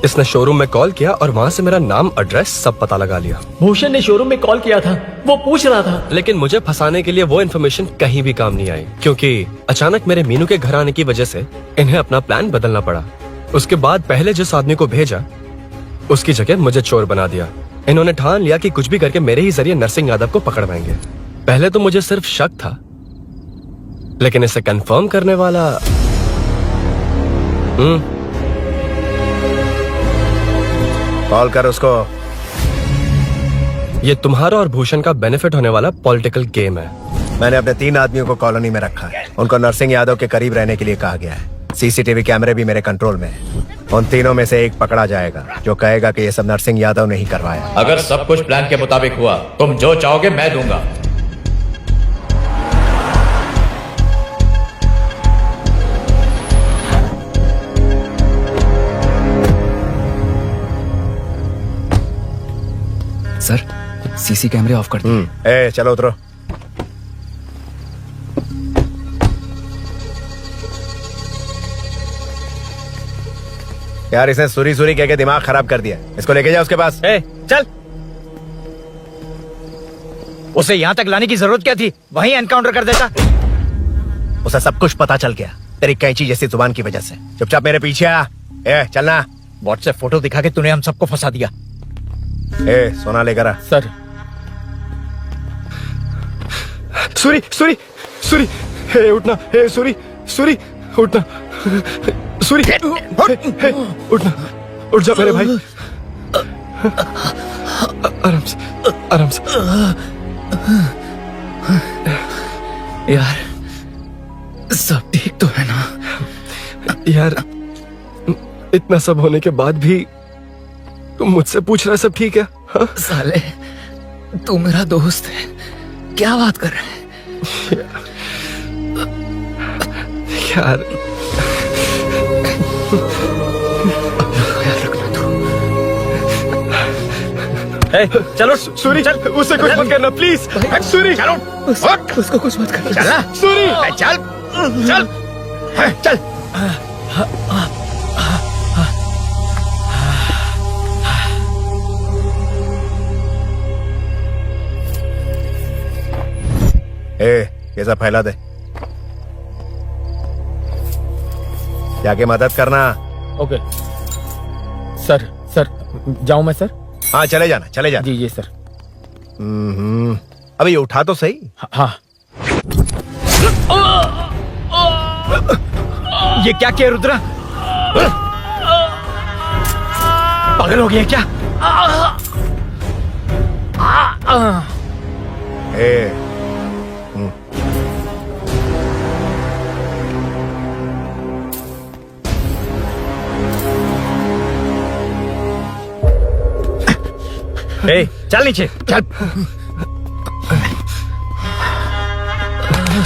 इसने शोरूम में कॉल किया और वहाँ से मेरा नाम, एड्रेस सब पता लगा लिया। भूषण ने शोरूम में कॉल किया था, वो पूछ रहा था। लेकिन मुझे फंसाने के लिए वो इन्फॉर्मेशन कहीं भी काम नहीं आई, क्योंकि अचानक मेरे मीनू के घर आने की वजह से इन्हें अपना प्लान बदलना पड़ा। उसके बाद पहले जिस आदमी को भेजा उसकी जगह मुझे चोर बना दिया। इन्होंने ठान लिया कि कुछ भी करके मेरे ही जरिए नरसिंह यादव को पकड़वाएंगे। पहले तो मुझे सिर्फ शक था, लेकिन इसे कंफर्म करने वाला कॉल कर उसको। ये तुम्हारा और भूषण का बेनिफिट होने वाला पॉलिटिकल गेम है। मैंने अपने 3 आदमियों को कॉलोनी में रखा है। उनको नरसिंह यादव के करीब रहने के लिए कहा गया है। सीसीटीवी कैमरे भी मेरे कंट्रोल में है। उन तीनों में से एक पकड़ा जाएगा जो कहेगा कि ये सब नरसिंह यादव ने ही करवाया। अगर सब कुछ प्लान के मुताबिक हुआ, तुम जो चाहोगे मैं दूंगा। सर, सीसी कैमरे ऑफ कर दो। चलो उतरो। यार इसने सुरी सुरी कह के दिमाग खराब कर दिया। इसको लेके जाओ उसके पास। चल, उसे यहाँ तक लाने की जरूरत क्या थी? वहीं एनकाउंटर कर देता। उसे सब कुछ पता चल गया तेरी कैंची जैसी जुबान की वजह से। चुपचाप मेरे पीछे आ। चलना। व्हाट्सएप फोटो दिखा के तूने हम सबको फंसा दिया। सोना लेकर आ। सर, सूरी सूरी सूरी, हे उठना। हे सूरी सूरी, उठना। सूरी, उठना। उठ जा मेरे भाई। आराम से, आराम से। यार, सब ठीक तो है ना? यार, इतना सब होने के बाद भी तुम मुझसे पूछ रहा है सब ठीक है? हाँ? साले, तू मेरा दोस्त है, क्या बात कर रहा है? यार, चलो सूरी, चल, उसे कुछ मत करना प्लीज। सूरी, चलो, उसको कुछ मत कर। सूरी, चल चल चल। ये सब फैला दे। जाके मदद करना। Okay sir. सर, जाऊं मैं? सर, हाँ चले जाना, चले जाना। जी सर। अभी उठा तो सही। हाँ। ये क्या किया रुद्रा? पागल हो गया क्या? चल नीचे, चल।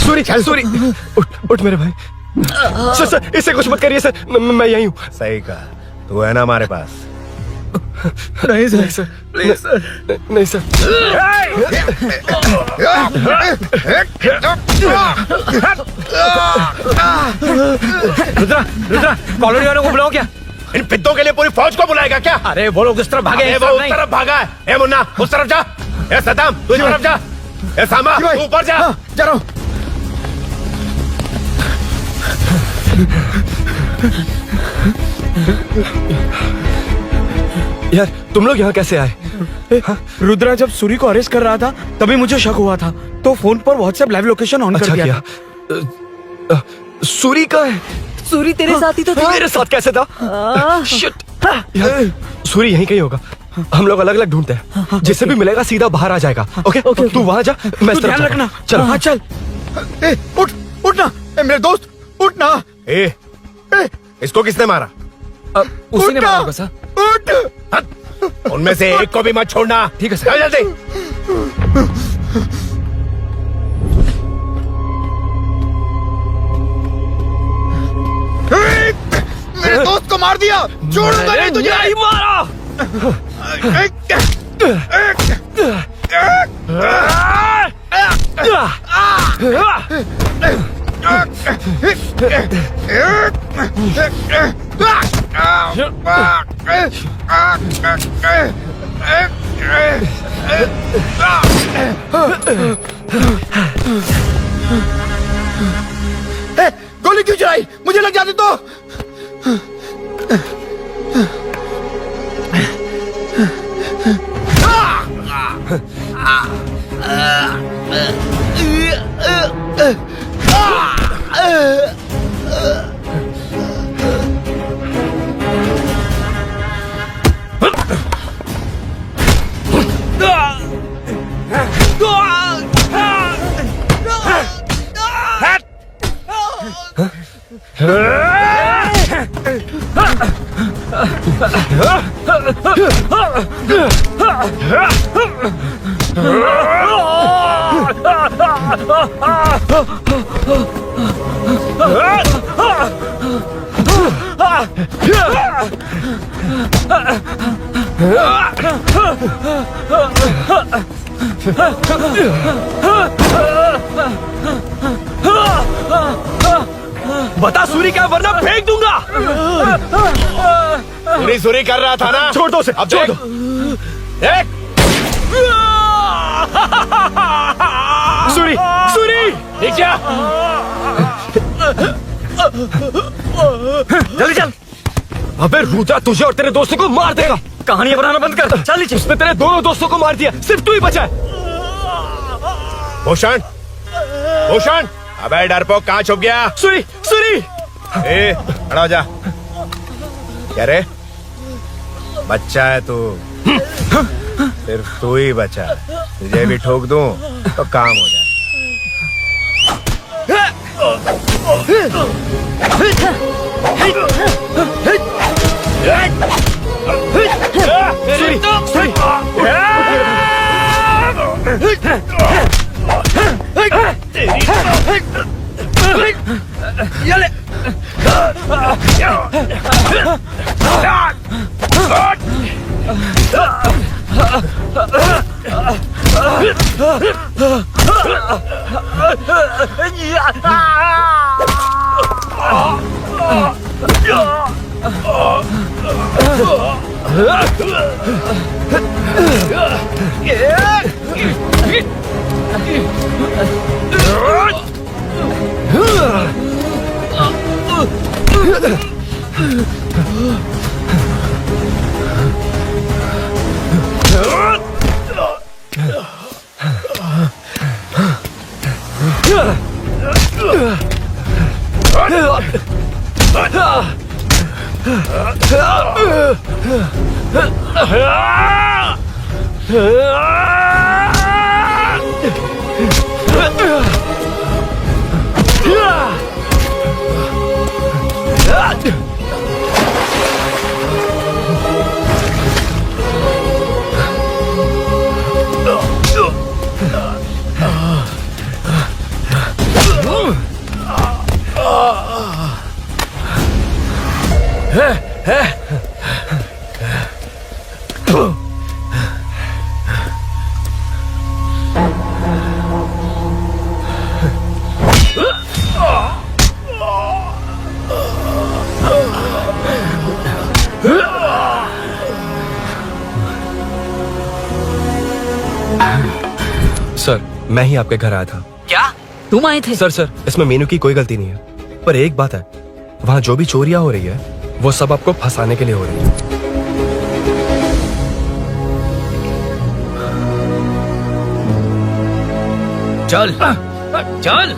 सूरी, चल सूरी, उठ मेरे भाई। सर सर, इसे कुछ मत करिए सर, मैं यहीं हूँ। सही कहा, तू है ना हमारे पास। नहीं सर, सर प्लीज सर, नहीं सर। रुद्रा, रुद्रा, कॉलोनी वालों को बुलाओ क्या? इन पिद्दों के लिए पूरी फौज को बुलाएगा क्या? अरे वो लोग उस तरफ भागे। वो उस तरफ भागा है। ए मुन्ना, उस तरफ जा। ए सदाम, तू इस तरफ जा। ए सामा, तू ऊपर जा। जा रहा हूं। यार, तुम लोग यहाँ कैसे आए? रुद्रा जब सूरी को अरेस्ट कर रहा था तभी मुझे शक हुआ था, तो फोन पर व्हाट्सएप लाइव लोकेशन ऑन कर दिया था। सूरी का है? सूरी तेरे साथ ही तो था। मेरे साथ कैसे था? शिट। यार, सूरी यहीं कहीं होगा। हम लोग अलग अलग ढूंढते हैं, जिसे भी मिलेगा सीधा बाहर आ जाएगा। ओके, तू वहां जा, मैं ध्यान रखना। चलो। हाँ चल। उठ, उठना मेरे दोस्त, उठना। इसको किसने मारा? उसी ने मारा होगा सर। उठ। उनमें से एक को भी मत छोड़ना। ठीक है सर। जल्दी। मेरे दोस्त को मार दिया, छोड़ूंगा नहीं तुझे। नहीं मारा। गोली क्यों चलाई? मुझे लग जाती तो। बता सूरी क्या, वरना फेंक दूंगा। सूरी कर रहा था ना? छोड़ दो उसे, अब छोड़ दो। एक सूरी, सूरी, ठीक जा। जल्दी चल। अबे रुद्रा तुझे और तेरे दोस्तों को मार देगा। कहानियां बनाना बंद कर। चल नीचे। उसने तेरे दोनों दोस्तों को मार दिया, सिर्फ तू ही बचा है। भूषण, भूषण, अबे डरपोक कहाँ छुप गया? सूरी, सूरी। खड़ा हो जा। क्या रे, बच्चा है तू? सिर्फ तू ही बचा है। तुझे भी ठोक दूं तो काम हो जाए। सर, मैं ही आपके घर आया था। क्या तुम आए थे? सर, इसमें मीनू की कोई गलती नहीं है, पर एक बात है, वहाँ जो भी चोरियां हो रही है वो सब आपको फंसाने के लिए हो रही है। चल चल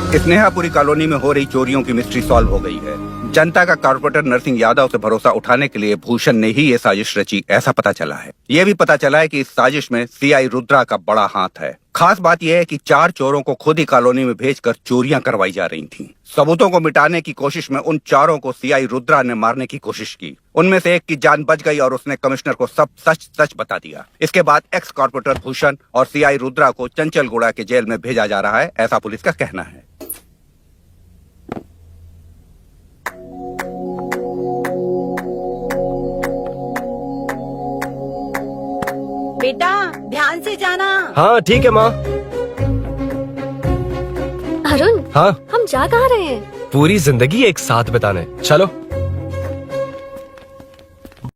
स्नेहापुरी कॉलोनी में हो रही चोरियों की मिस्ट्री सॉल्व हो गई है। जनता का कॉर्पोरेटर नरसिंह यादव से भरोसा उठाने के लिए भूषण ने ही ये साजिश रची, ऐसा पता चला है। ये भी पता चला है कि इस साजिश में सीआई रुद्रा का बड़ा हाथ है। खास बात यह है कि 4 चोरों को खुद ही कॉलोनी में भेजकर चोरियां करवाई जा रही थीं। सबूतों को मिटाने की कोशिश में उन 4 को सीआई रुद्रा ने मारने की कोशिश की। उनमें से एक की जान बच गई और उसने कमिश्नर को सब सच सच बता दिया। इसके बाद एक्स कॉर्पोरेटर भूषण और सीआई रुद्रा को चंचलगुड़ा के जेल में भेजा जा रहा है, ऐसा पुलिस का कहना है। बेटा ध्यान से जाना। हाँ ठीक है माँ। अरुण, हाँ हम जा कहाँ रहे हैं? पूरी जिंदगी एक साथ बिताने, चलो।